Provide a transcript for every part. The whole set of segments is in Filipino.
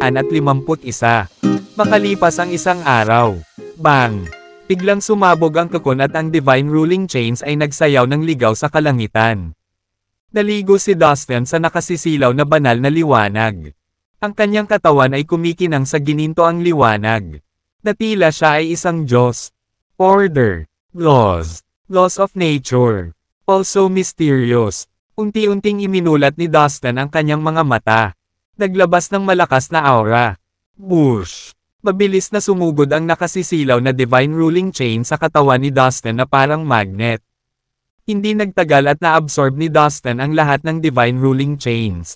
at 51. Makalipas ang isang araw. Bang! Biglang sumabog ang kakon at ang Divine Ruling Chains ay nagsayaw ng ligaw sa kalangitan. Naligo si Dustin sa nakasisilaw na banal na liwanag. Ang kanyang katawan ay kumikinang sa gininto ang liwanag. Na tila siya ay isang Diyos. Order. Laws. Laws of nature. Also mysterious. Unti-unting iminulat ni Dustin ang kanyang mga mata. Naglabas ng malakas na aura. Whoosh! Mabilis na sumugod ang nakasisilaw na Divine Ruling Chain sa katawan ni Dustin na parang magnet. Hindi nagtagal at naabsorb ni Dustin ang lahat ng Divine Ruling Chains.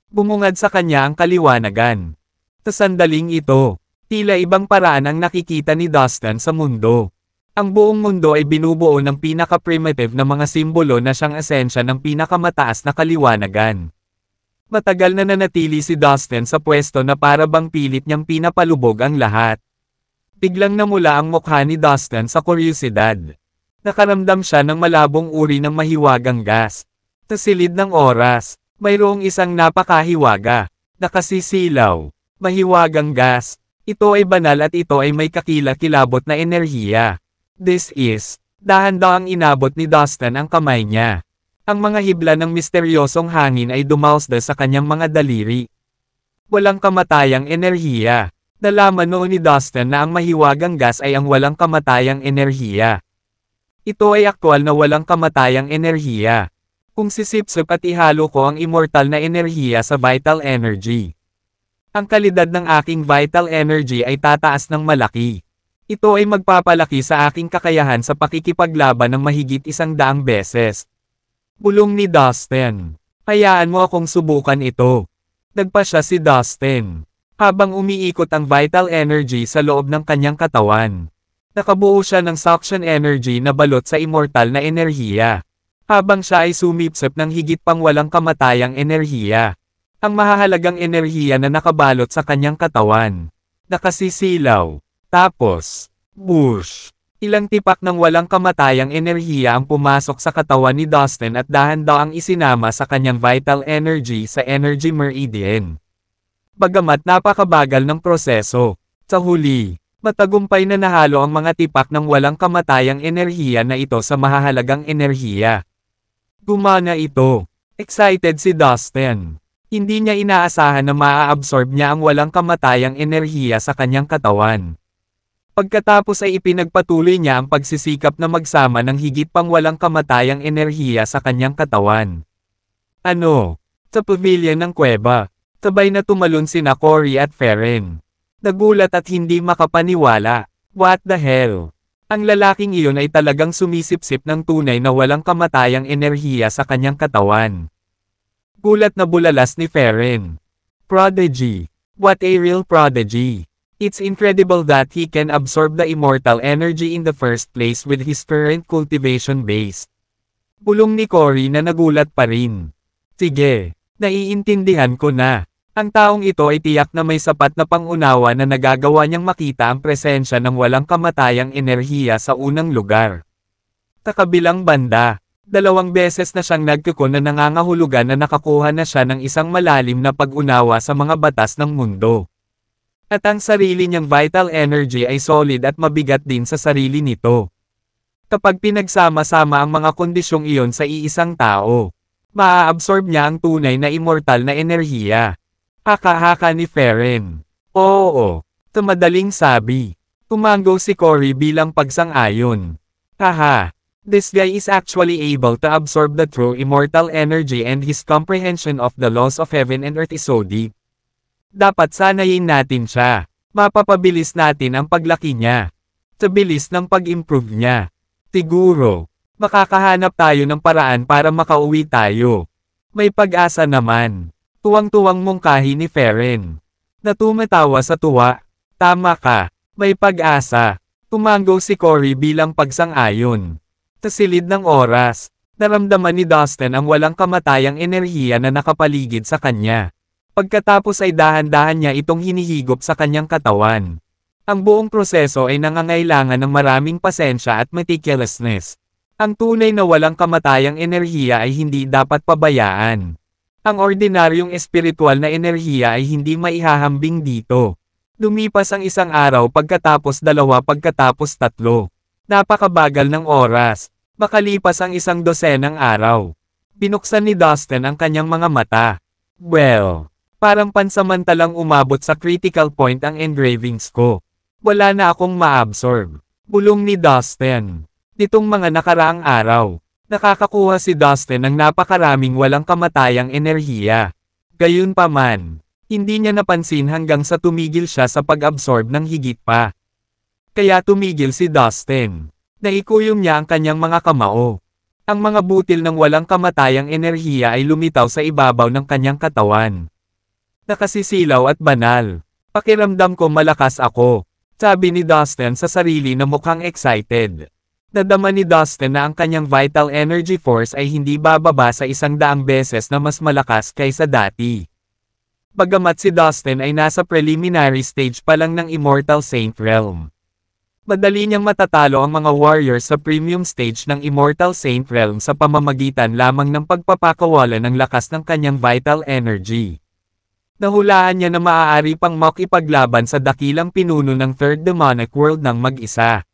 Bumungad sa kanya ang kaliwanagan. Sa sandaling ito, tila ibang paraan ang nakikita ni Dustin sa mundo. Ang buong mundo ay binubuo ng pinaka-primitive na mga simbolo na siyang esensya ng pinakamataas na kaliwanagan. Matagal na nanatili si Dustin sa pwesto na para bang pilit niyang pinapalubog ang lahat. Biglang namula ang mukha ni Dustin sa kuryosidad. Nakaramdam siya ng malabong uri ng mahiwagang gas. Sa silid ng oras, mayroong isang napakahiwaga, nakasisilaw, mahiwagang gas. Ito ay banal at ito ay may kakilakilabot na enerhiya. This is, dahan-dahang inabot ni Dustin ang kamay niya. Ang mga hibla ng misteryosong hangin ay dumausda sa kanyang mga daliri. Walang kamatayang enerhiya. Nalaman noon ni Dustin na ang mahiwagang gas ay ang walang kamatayang enerhiya. Ito ay aktwal na walang kamatayang enerhiya. Kung sisipsip at ihalo ko ang immortal na enerhiya sa vital energy, ang kalidad ng aking vital energy ay tataas ng malaki. Ito ay magpapalaki sa aking kakayahan sa pakikipaglaban ng mahigit 100 beses. Bulong ni Dustin. Hayaan mo akong subukan ito. Nagpa siya si Dustin. Habang umiikot ang vital energy sa loob ng kanyang katawan. Nakabuo siya ng suction energy na balot sa immortal na enerhiya. Habang siya ay sumipsip ng higit pang walang kamatayang enerhiya. Ang mahahalagang enerhiya na nakabalot sa kanyang katawan. Nakasisilaw. Tapos, whoosh! Ilang tipak ng walang kamatayang enerhiya ang pumasok sa katawan ni Dustin at dahan-dahang isinama sa kanyang vital energy sa energy meridian. Bagamat napakabagal ng proseso, sa huli, matagumpay na nahalo ang mga tipak ng walang kamatayang enerhiya na ito sa mahahalagang enerhiya. Gumana ito. Excited si Dustin. Hindi niya inaasahan na maa-absorb niya ang walang kamatayang enerhiya sa kanyang katawan. Pagkatapos ay ipinagpatuloy niya ang pagsisikap na magsama ng higit pang walang kamatayang enerhiya sa kanyang katawan. Ano? Sa pavilion ng kuweba, sabay na tumalon sina Cory at Ferren. Nagulat at hindi makapaniwala. What the hell? Ang lalaking iyon ay talagang sumisipsip ng tunay na walang kamatayang enerhiya sa kanyang katawan. Gulat na bulalas ni Ferren. Prodigy. What a real prodigy. It's incredible that he can absorb the immortal energy in the first place with his current cultivation base. Bulong ni Cory na nagulat pa rin. Sige, naiintindihan ko na. Ang taong ito ay tiyak na may sapat na pangunawa na nagagawa niyang makita ang presensya ng walang kamatayang enerhiya sa unang lugar. Sa kabilang banda, 2 beses na siyang nagkukon na nangangahulugan na nakakuha na siya ng isang malalim na pag-unawa sa mga batas ng mundo. At ang sarili niyang vital energy ay solid at mabigat din sa sarili nito. Kapag pinagsama-sama ang mga kondisyong iyon sa iisang tao, maa-absorb niya ang tunay na immortal na enerhiya. Haka-haka ni Ferren. Oo, sa madaling sabi. Tumango si Cory bilang pagsang-ayon. Haha, this guy is actually able to absorb the true immortal energy and his comprehension of the laws of heaven and earth is so deep. Dapat sanayin natin siya. Mapapabilis natin ang paglaki niya. Sa bilis ng pag-improve niya. Siguro, makakahanap tayo ng paraan para makauwi tayo. May pag-asa naman. Tuwang-tuwang mungkahi ni Ferren. Na tumatawa sa tuwa. Tama ka, may pag-asa. Tumango si Cory bilang pagsang-ayon. Sa silid ng oras, naramdaman ni Dustin ang walang kamatayang enerhiya na nakapaligid sa kanya. Pagkatapos ay dahan-dahan niya itong hinihigop sa kanyang katawan. Ang buong proseso ay nangangailangan ng maraming pasensya at meticulousness. Ang tunay na walang kamatayang enerhiya ay hindi dapat pabayaan. Ang ordinaryong espiritual na enerhiya ay hindi maihahambing dito. Lumipas ang isang araw pagkatapos dalawa pagkatapos tatlo. Napakabagal ng oras. Makalipas ang isang dosenang araw. Binuksan ni Dustin ang kanyang mga mata. Well, parang pansamantalang umabot sa critical point ang engravings ko. Wala na akong ma-absorb. Bulong ni Dustin. Nitong mga nakaraang araw, nakakakuha si Dustin ng napakaraming walang kamatayang enerhiya. Gayunpaman, hindi niya napansin hanggang sa tumigil siya sa pag-absorb ng higit pa. Kaya tumigil si Dustin. Naikuyom niya ang kanyang mga kamao. Ang mga butil ng walang kamatayang enerhiya ay lumitaw sa ibabaw ng kanyang katawan. Nakasisilaw at banal. Pakiramdam ko malakas ako, sabi ni Dustin sa sarili na mukhang excited. Nadama ni Dustin na ang kanyang vital energy force ay hindi bababa sa 100 beses na mas malakas kaysa dati. Bagamat si Dustin ay nasa preliminary stage pa lang ng Immortal Saint Realm. Madali niyang matatalo ang mga warriors sa premium stage ng Immortal Saint Realm sa pamamagitan lamang ng pagpapakawala ng lakas ng kanyang vital energy. Nahulaan niya na maaari pang makipaglaban sa dakilang pinuno ng Third Demonic World ng mag-isa.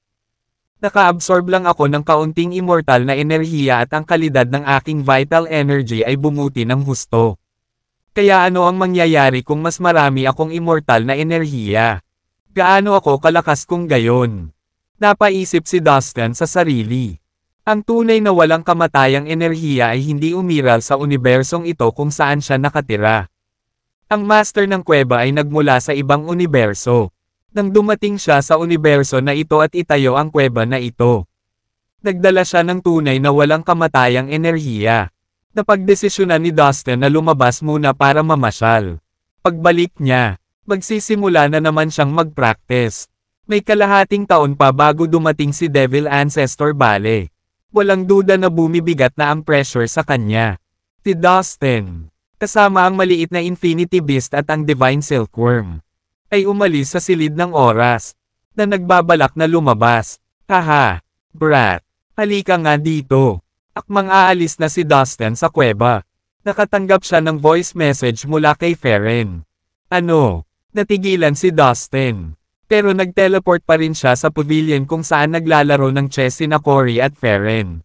Naka-absorb lang ako ng kaunting immortal na enerhiya at ang kalidad ng aking vital energy ay bumuti ng husto. Kaya ano ang mangyayari kung mas marami akong immortal na enerhiya? Gaano ako kalakas kung gayon? Napaisip si Dustin sa sarili. Ang tunay na walang kamatayang enerhiya ay hindi umiral sa unibersong ito kung saan siya nakatira. Ang master ng kuweba ay nagmula sa ibang universo. Nang dumating siya sa universo na ito at itayo ang kuweba na ito, nagdala siya ng tunay na walang kamatayang enerhiya. Napagdesisyonan ni Dustin na lumabas muna para mamasyal. Pagbalik niya, magsisimula na naman siyang mag-practice. May kalahating taon pa bago dumating si Devil Ancestor Bale. Walang duda na bumibigat na ang pressure sa kanya. Si Dustin, kasama ang maliit na Infinity Beast at ang Divine Silkworm, ay umalis sa silid ng oras, na nagbabalak na lumabas. Haha, brat, halika nga dito. Akmang aalis na si Dustin sa kuweba. Nakatanggap siya ng voice message mula kay Feren. Ano? Natigilan si Dustin. Pero nag-teleport pa rin siya sa pavilion kung saan naglalaro ng chess sina Cory at Feren.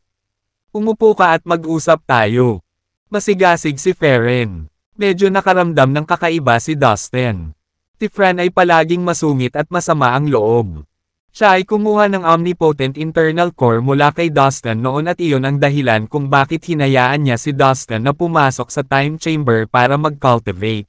Umupo ka at mag-usap tayo. Masigasig si Feren. Medyo nakaramdam ng kakaiba si Dustin. Si Fran ay palaging masungit at masama ang loob. Siya ay kumuha ng omnipotent internal core mula kay Dustin noon at iyon ang dahilan kung bakit hinayaan niya si Dustin na pumasok sa time chamber para mag-cultivate.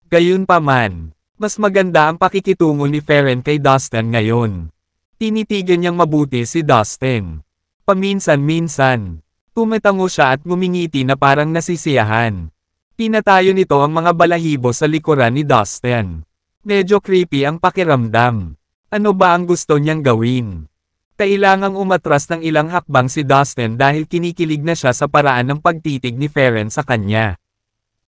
Gayunpaman, mas maganda ang pakikitungo ni Feren kay Dustin ngayon. Tinitigan niyang mabuti si Dustin. Paminsan-minsan, tumatango siya at ngumingiti na parang nasisiyahan. Pinatayo nito ang mga balahibo sa likuran ni Dustin. Medyo creepy ang pakiramdam. Ano ba ang gusto niyang gawin? Kailangang umatras ng ilang hakbang si Dustin dahil kinikilig na siya sa paraan ng pagtitig ni Feren sa kanya.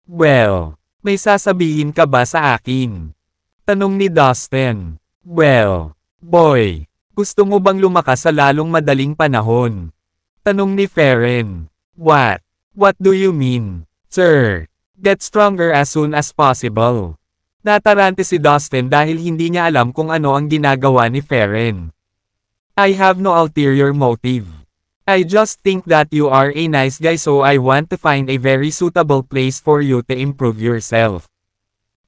Well, may sasabihin ka ba sa akin? Tanong ni Dustin. Well, boy, gusto mo bang lumakas sa lalong madaling panahon? Tanong ni Feren. What? What do you mean, sir? Get stronger as soon as possible. Natarante si Dustin dahil hindi niya alam kung ano ang ginagawa ni Feren. I have no ulterior motive. I just think that you are a nice guy, so I want to find a very suitable place for you to improve yourself.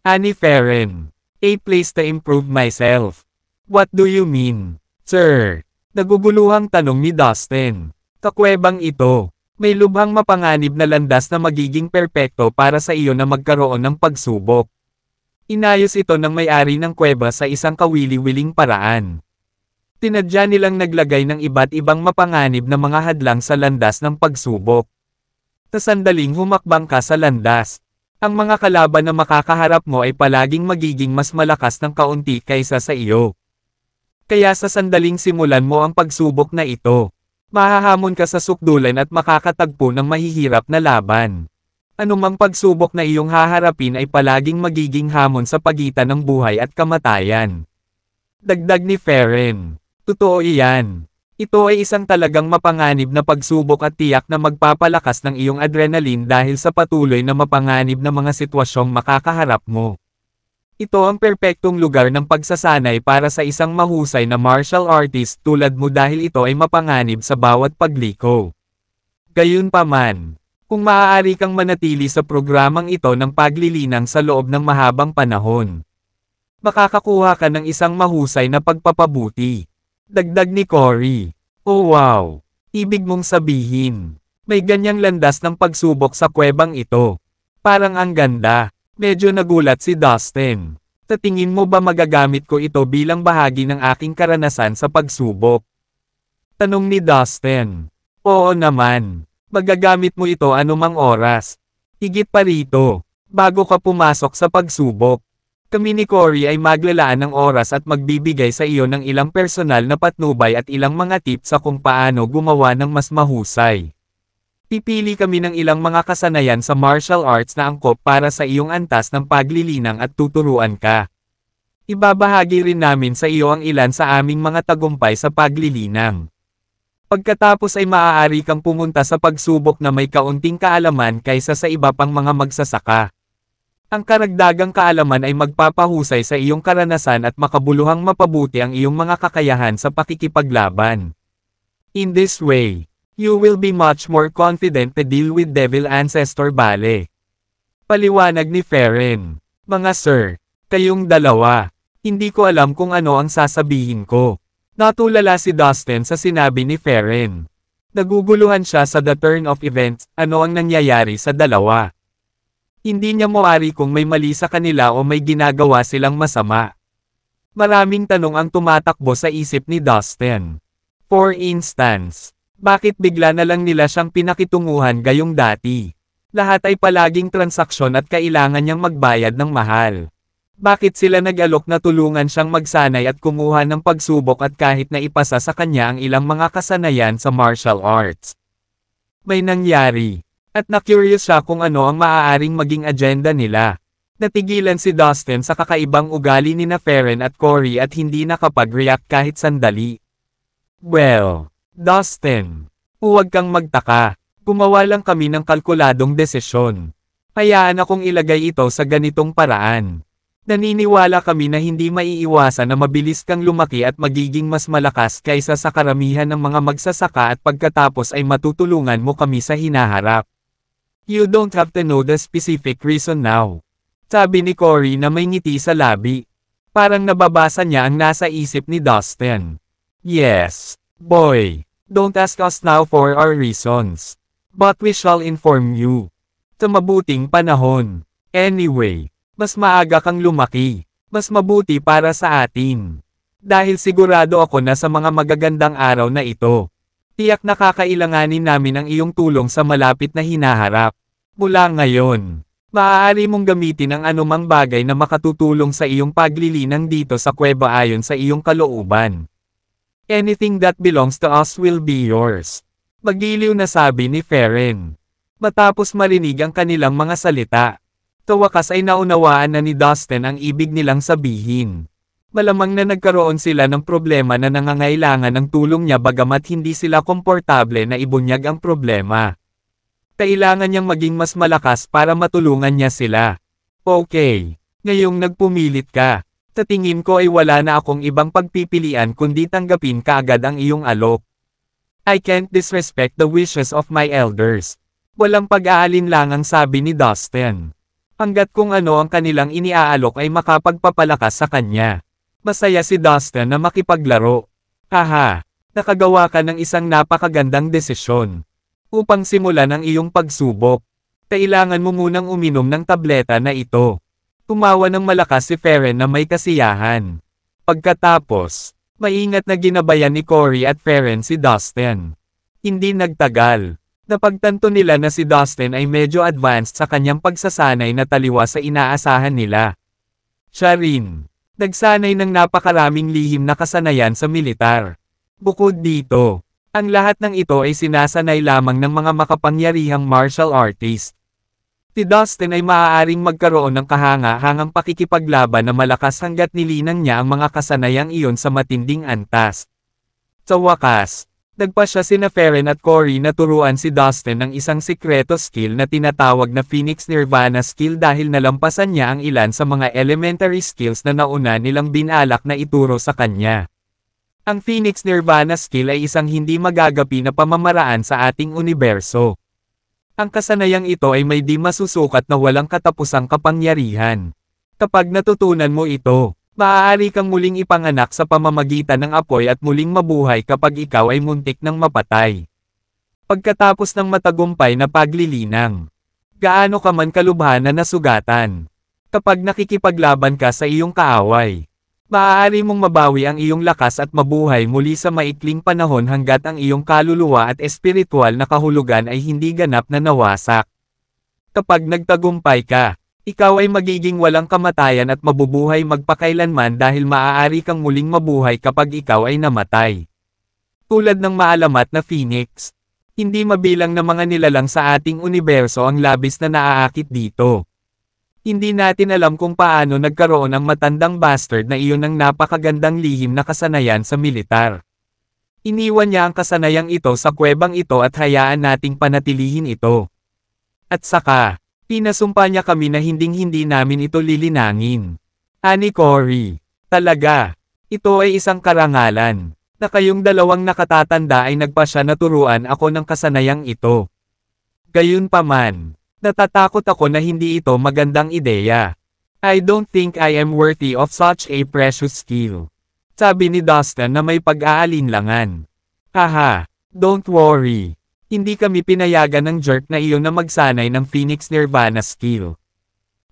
Ani Feren. A place to improve myself. What do you mean, sir? Naguguluhang tanong ni Dustin. Kakwebang ito, may lubhang mapanganib na landas na magiging perpekto para sa iyo na magkaroon ng pagsubok. Inayos ito ng may-ari ng kuweba sa isang kawili-wiling paraan. Tinadya nilang naglagay ng iba't ibang mapanganib na mga hadlang sa landas ng pagsubok. Sa sandaling humakbang ka sa landas, ang mga kalaban na makakaharap mo ay palaging magiging mas malakas ng kaunti kaysa sa iyo. Kaya sa sandaling simulan mo ang pagsubok na ito, mahahamon ka sa sukdulan at makakatagpo ng mahihirap na laban. Anumang pagsubok na iyong haharapin ay palaging magiging hamon sa pagitan ng buhay at kamatayan. Dagdag ni Feren. Totoo iyan. Ito ay isang talagang mapanganib na pagsubok at tiyak na magpapalakas ng iyong adrenaline dahil sa patuloy na mapanganib na mga sitwasyong makakaharap mo. Ito ang perpektong lugar ng pagsasanay para sa isang mahusay na martial artist tulad mo dahil ito ay mapanganib sa bawat pagliko. Gayunpaman, kung maaari kang manatili sa programang ito ng paglilinang sa loob ng mahabang panahon, makakakuha ka ng isang mahusay na pagpapabuti. Dagdag ni Cory. Oh wow! Ibig mong sabihin, may ganyang landas ng pagsubok sa kuwebang ito. Parang ang ganda. Medyo nagulat si Dustin. Sa tingin mo ba magagamit ko ito bilang bahagi ng aking karanasan sa pagsubok? Tanong ni Dustin. Oo naman. Magagamit mo ito anumang oras. Higit pa rito, bago ka pumasok sa pagsubok. Kami ni Cory ay maglalaan ng oras at magbibigay sa iyo ng ilang personal na patnubay at ilang mga tips sa kung paano gumawa ng mas mahusay. Pipili kami ng ilang mga kasanayan sa martial arts na angkop para sa iyong antas ng paglilinang at tuturuan ka. Ibabahagi rin namin sa iyo ang ilan sa aming mga tagumpay sa paglilinang. Pagkatapos ay maaari kang pumunta sa pagsubok na may kaunting kaalaman kaysa sa iba pang mga magsasaka. Ang karagdagang kaalaman ay magpapahusay sa iyong karanasan at makabuluhang mapabuti ang iyong mga kakayahan sa pakikipaglaban. In this way, you will be much more confident to deal with Devil Ancestor Bale. Paliwanag ni Feren. Mga sir, kayong dalawa, hindi ko alam kung ano ang sasabihin ko. Natulala si Dustin sa sinabi ni Feren. Naguguluhan siya sa the turn of events, ano ang nangyayari sa dalawa. Hindi niya mawari kung may mali sa kanila o may ginagawa silang masama. Maraming tanong ang tumatakbo sa isip ni Dustin. For instance, bakit bigla na lang nila siyang pinakitunguhan gayong dati? Lahat ay palaging transaksyon at kailangan niyang magbayad ng mahal. Bakit sila nag-alok na tulungan siyang magsanay at kumuha ng pagsubok at kahit na ipasa sa kanya ang ilang mga kasanayan sa martial arts? May nangyari. At na-curious siya kung ano ang maaaring maging agenda nila. Natigilan si Dustin sa kakaibang ugali ni na Feren at Cory at hindi nakapag-react kahit sandali. Well, Dustin, huwag kang magtaka. Gumawa lang kami ng kalkuladong desisyon. Hayaan akong ilagay ito sa ganitong paraan. Naniniwala kami na hindi maiiwasan na mabilis kang lumaki at magiging mas malakas kaysa sa karamihan ng mga magsasaka at pagkatapos ay matutulungan mo kami sa hinaharap. You don't have to know the specific reason now. Sabi ni Cory na may ngiti sa labi. Parang nababasa niya ang nasa isip ni Dustin. Yes, boy. Don't ask us now for our reasons. But we shall inform you. Sa mabuting panahon. Anyway, mas maaga kang lumaki. Mas mabuti para sa atin. Dahil sigurado ako na sa mga magagandang araw na ito. Tiyak na kakailanganin namin ang iyong tulong sa malapit na hinaharap. Mula ngayon, maaari mong gamitin ang anumang bagay na makatutulong sa iyong paglilinang dito sa kuweba ayon sa iyong kalooban. Anything that belongs to us will be yours. Magiliw na sabi ni Feren. Matapos marinig ang kanilang mga salita, sa wakas ay naunawaan na ni Dustin ang ibig nilang sabihin. Malamang na nagkaroon sila ng problema na nangangailangan ng tulong niya bagamat hindi sila komportable na ibunyag ang problema. Kailangan niyang maging mas malakas para matulungan niya sila. Okay, ngayong nagpumilit ka. Sa tingin ko ay wala na akong ibang pagpipilian kundi tanggapin kaagad ang iyong alok. I can't disrespect the wishes of my elders. Walang pag-aalinlangang sabi ni Dustin. Hanggat kung ano ang kanilang iniaalok ay makapagpapalakas sa kanya. Masaya si Dustin na makipaglaro. Haha, nakagawa ka ng isang napakagandang desisyon. Upang simulan ang iyong pagsubok, kailangan mo munang uminom ng tableta na ito. Tumawa ng malakas si Feren na may kasiyahan. Pagkatapos, maingat na ginabayan ni Cory at Feren si Dustin. Hindi nagtagal. Napagtanto nila na si Dustin ay medyo advanced sa kanyang pagsasanay na taliwas sa inaasahan nila. Siya rin. Nagsanay ng napakaraming lihim na kasanayan sa militar. Bukod dito, ang lahat ng ito ay sinasanay lamang ng mga makapangyarihang martial artist. Si Dustin ay maaaring magkaroon ng kahanga-hangang pakikipaglaban na malakas hanggat nilinang niya ang mga kasanayang iyon sa matinding antas. Sa wakas, nagpa siya sina Feren at Cory na turuan si Dustin ng isang sikreto skill na tinatawag na Phoenix Nirvana skill dahil nalampasan niya ang ilan sa mga elementary skills na nauna nilang binalak na ituro sa kanya. Ang Phoenix Nirvana skill ay isang hindi magagapi na pamamaraan sa ating universo. Ang kasanayang ito ay may di masusukat na walang katapusang kapangyarihan. Kapag natutunan mo ito, maaari kang muling ipanganak sa pamamagitan ng apoy at muling mabuhay kapag ikaw ay muntik ng mapatay. Pagkatapos ng matagumpay na paglilinang, gaano ka man kalubhan na nasugatan. Kapag nakikipaglaban ka sa iyong kaaway, maaari mong mabawi ang iyong lakas at mabuhay muli sa maikling panahon hanggat ang iyong kaluluwa at espiritual na kahulugan ay hindi ganap na nawasak. Kapag nagtagumpay ka, ikaw ay magiging walang kamatayan at mabubuhay magpakailanman dahil maaari kang muling mabuhay kapag ikaw ay namatay. Tulad ng maalamat na Phoenix, hindi mabilang na mga nilalang sa ating universo ang labis na naaakit dito. Hindi natin alam kung paano nagkaroon ang matandang bastard na iyon ng napakagandang lihim na kasanayan sa militar. Iniwan niya ang kasanayang ito sa kuwebang ito at hayaan nating panatilihin ito. At saka, pinasumpa niya kami na hinding-hindi namin ito lilinangin. Ani Cory, talaga, ito ay isang karangalan, na kayong dalawang nakatatanda ay nagpa siya na turuan ako ng kasanayang ito. Gayunpaman, natatakot ako na hindi ito magandang ideya. I don't think I am worthy of such a precious skill. Sabi ni Dustin na may pag-aalinlangan. Haha, don't worry. Hindi kami pinayagan ng jerk na iyon na magsanay ng Phoenix Nirvana skill.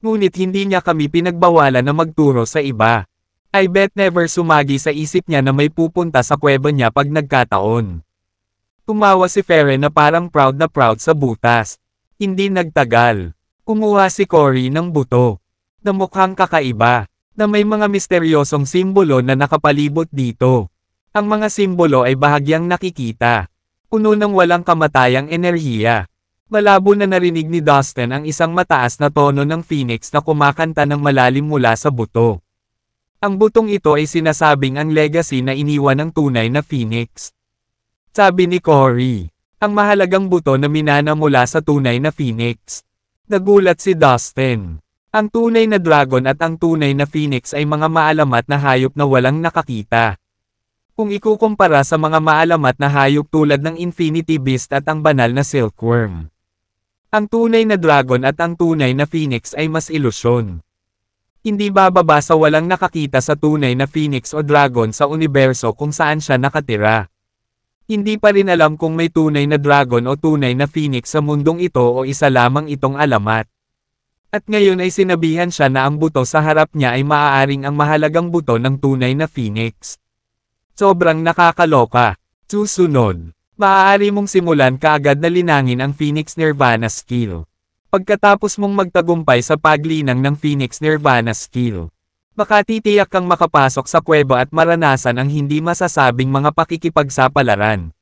Ngunit hindi niya kami pinagbawalan na magturo sa iba. I bet never sumagi sa isip niya na may pupunta sa kuweba niya pag nagkataon. Tumawa si Feren na parang proud sa butas. Hindi nagtagal. Kumuha si Cory ng buto, na mukhang kakaiba, na may mga misteryosong simbolo na nakapalibot dito. Ang mga simbolo ay bahagyang nakikita. Puno ng walang kamatayang enerhiya. Malabo na narinig ni Dustin ang isang mataas na tono ng Phoenix na kumakanta ng malalim mula sa buto. Ang butong ito ay sinasabing ang legacy na iniwan ng tunay na Phoenix. Sabi ni Cory, ang mahalagang buto na minana mula sa tunay na Phoenix. Nagulat si Dustin. Ang tunay na dragon at ang tunay na Phoenix ay mga maalamat na hayop na walang nakakita. Kung ikukumpara sa mga maalamat na hayop tulad ng Infinity Beast at ang banal na Silkworm. Ang tunay na dragon at ang tunay na Phoenix ay mas ilusyon. Hindi bababa sa walang nakakita sa tunay na Phoenix o dragon sa universo kung saan siya nakatira. Hindi pa rin alam kung may tunay na dragon o tunay na Phoenix sa mundong ito o isa lamang itong alamat. At ngayon ay sinabihan siya na ang buto sa harap niya ay maaaring ang mahalagang buto ng tunay na Phoenix. Sobrang nakakaloka. Susunod, maaari mong simulan kaagad na linangin ang Phoenix Nirvana skill. Pagkatapos mong magtagumpay sa paglinang ng Phoenix Nirvana skill, makatitiyak kang makapasok sa kuweba at maranasan ang hindi masasabing mga pakikipagsapalaran.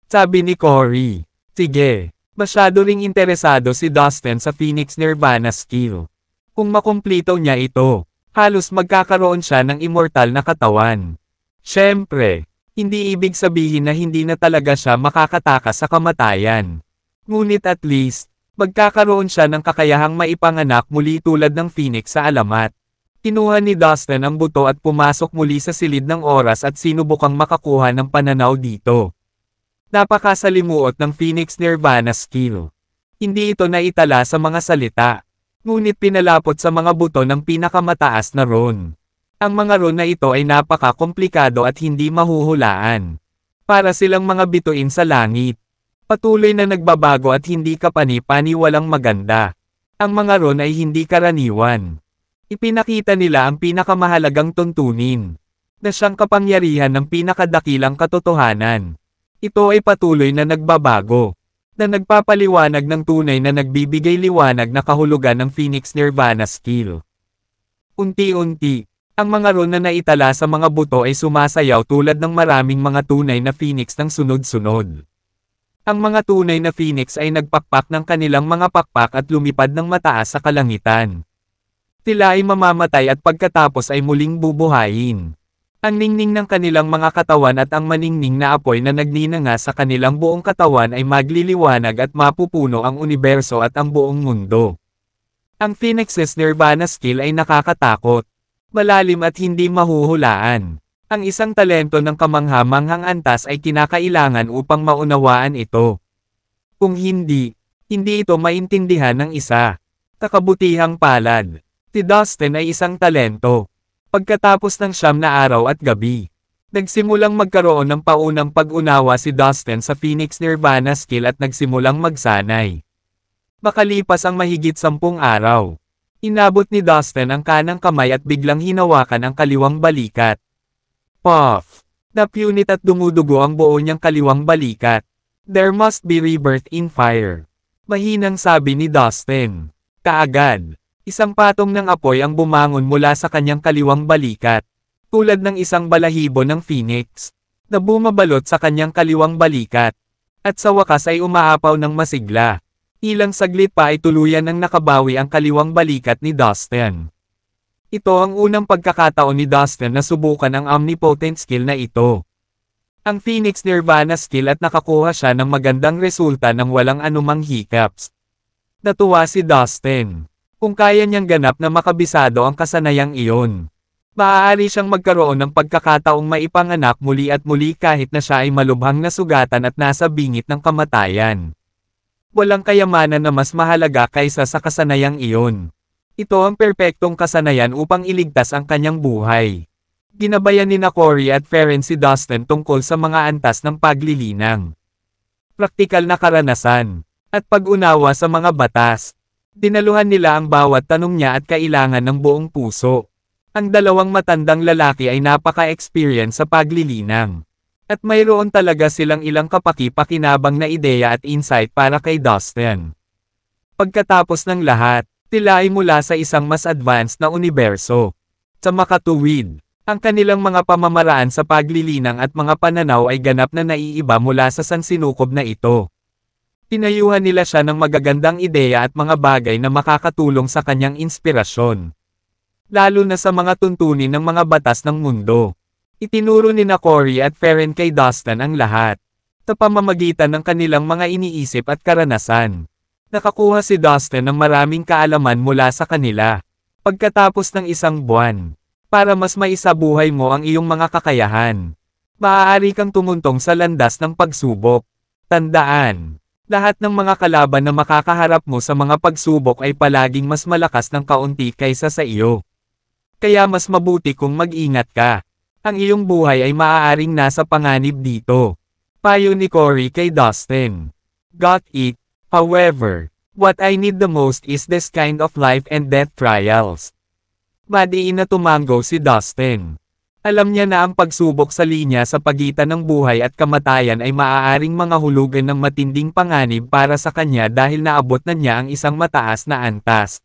Sabi ni Cory, sige, masyado ring interesado si Dustin sa Phoenix Nirvana skill. Kung makumplito niya ito, halos magkakaroon siya ng immortal na katawan. Siyempre, hindi ibig sabihin na hindi na talaga siya makakatakas sa kamatayan. Ngunit at least, magkakaroon siya ng kakayahang maipanganak muli tulad ng Phoenix sa alamat. Kinuha ni Dustin ang buto at pumasok muli sa silid ng oras at sinubukang makakuha ng pananaw dito. Napakasalimuot ng Phoenix Nirvana skill. Hindi ito naitala sa mga salita, ngunit pinalapot sa mga buto ng pinakamataas na rune. Ang mga rune na ito ay napaka-komplikado at hindi mahuhulaan. Para silang mga bituin sa langit. Patuloy na nagbabago at hindi kapani-paniwalang maganda. Ang mga rune ay hindi karaniwan. Ipinakita nila ang pinakamahalagang tuntunin, na siyang kapangyarihan ng pinakadakilang katotohanan. Ito ay patuloy na nagbabago, na nagpapaliwanag ng tunay na nagbibigay liwanag na kahulugan ng Phoenix Nirvana skill. Unti-unti, ang mga rune na naitala sa mga buto ay sumasayaw tulad ng maraming mga tunay na Phoenix ng sunod-sunod. Ang mga tunay na Phoenix ay nagpakpak ng kanilang mga pakpak at lumipad ng mataas sa kalangitan. Sila ay mamamatay at pagkatapos ay muling bubuhayin. Ang ningning ng kanilang mga katawan at ang maningning na apoy na nagninanga sa kanilang buong katawan ay magliliwanag at mapupuno ang universo at ang buong mundo. Ang Phoenix's Nirvana skill ay nakakatakot, malalim at hindi mahuhulaan. Ang isang talento ng kamangha-manghang antas ay kinakailangan upang maunawaan ito. Kung hindi ito maintindihan ng isa. Kakabutihang palad. Si Dustin ay isang talento. Pagkatapos ng 9 na araw at gabi, nagsimulang magkaroon ng paunang pag-unawa si Dustin sa Phoenix Nirvana skill at nagsimulang magsanay. Makalipas ang mahigit 10 araw, inabot ni Dustin ang kanang kamay at biglang hinawakan ang kaliwang balikat. Puff! Napunit at dumudugo ang buo niyang kaliwang balikat. There must be rebirth in fire. Mahinang sabi ni Dustin. Kaagad. Isang patong ng apoy ang bumangon mula sa kanyang kaliwang balikat, tulad ng isang balahibo ng phoenix, na bumabalot sa kanyang kaliwang balikat, at sa wakas ay umaapaw ng masigla. Ilang saglit pa ay tuluyan ng nakabawi ang kaliwang balikat ni Dustin. Ito ang unang pagkakataon ni Dustin na subukan ang omnipotent skill na ito. Ang Phoenix Nirvana skill at nakakuha siya ng magandang resulta nang walang anumang hiccups. Natuwa si Dustin. Kung kaya niyang ganap na makabisado ang kasanayang iyon, maaari siyang magkaroon ng pagkakataong maipanganak muli at muli kahit na siya ay malubhang nasugatan at nasa bingit ng kamatayan. Walang kayamanan na mas mahalaga kaysa sa kasanayang iyon. Ito ang perpektong kasanayan upang iligtas ang kanyang buhay. Ginabayan ni Corey at Farron si Dustin tungkol sa mga antas ng paglilinang, praktikal na karanasan, at pag-unawa sa mga batas. Dinaluhan nila ang bawat tanong niya at kailangan ng buong puso. Ang dalawang matandang lalaki ay napaka-experience sa paglilinang. At mayroon talaga silang ilang kapaki-pakinabang na ideya at insight para kay Dustin. Pagkatapos ng lahat, sila ay mula sa isang mas advanced na universo. Sa makatuwid, ang kanilang mga pamamaraan sa paglilinang at mga pananaw ay ganap na naiiba mula sa sansinukob na ito. Pinayuhan nila siya ng magagandang ideya at mga bagay na makakatulong sa kanyang inspirasyon. Lalo na sa mga tuntunin ng mga batas ng mundo. Itinuro ni Corey at Farron kay Dustin ang lahat. Sa pamamagitan ng kanilang mga iniisip at karanasan. Nakakuha si Dustin ng maraming kaalaman mula sa kanila. Pagkatapos ng 1 buwan, para mas maisabuhay mo ang iyong mga kakayahan, maaari kang tumuntong sa landas ng pagsubok. Tandaan! Lahat ng mga kalaban na makakaharap mo sa mga pagsubok ay palaging mas malakas ng kaunti kaysa sa iyo. Kaya mas mabuti kung mag-ingat ka. Ang iyong buhay ay maaaring nasa panganib dito. Payo ni Corey kay Dustin. Got it. However, what I need the most is this kind of life and death trials. Madiin na tumango si Dustin. Alam niya na ang pagsubok sa linya sa pagitan ng buhay at kamatayan ay maaaring mangahulugan ng matinding panganib para sa kanya dahil naabot na niya ang isang mataas na antas.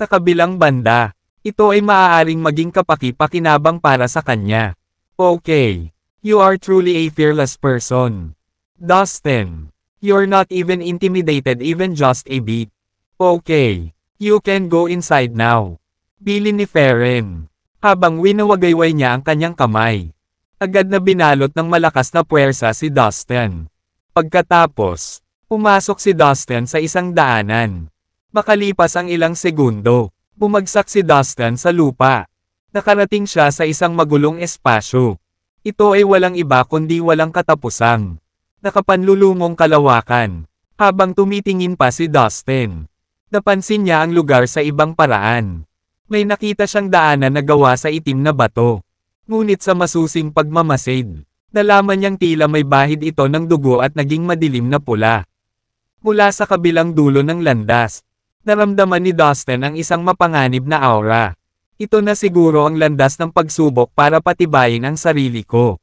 Sa kabilang banda, ito ay maaaring maging kapaki-pakinabang para sa kanya. Okay. You are truly a fearless person. Dustin. You're not even intimidated even just a bit. Okay. You can go inside now. Bilin ni Farron. Habang winawagayway niya ang kanyang kamay. Agad na binalot ng malakas na puwersa si Dustin. Pagkatapos, pumasok si Dustin sa isang daanan. Makalipas ang ilang segundo, bumagsak si Dustin sa lupa. Nakarating siya sa isang magulong espasyo. Ito ay walang iba kundi walang katapusang nakapanlulumong kalawakan. Habang tumitingin pa si Dustin, napansin niya ang lugar sa ibang paraan. May nakita siyang daanan na gawa sa itim na bato. Ngunit sa masusing pagmamasid, nalaman niyang tila may bahid ito ng dugo at naging madilim na pula. Mula sa kabilang dulo ng landas, naramdaman ni Dustin ang isang mapanganib na aura. Ito na siguro ang landas ng pagsubok para patibayin ang sarili ko.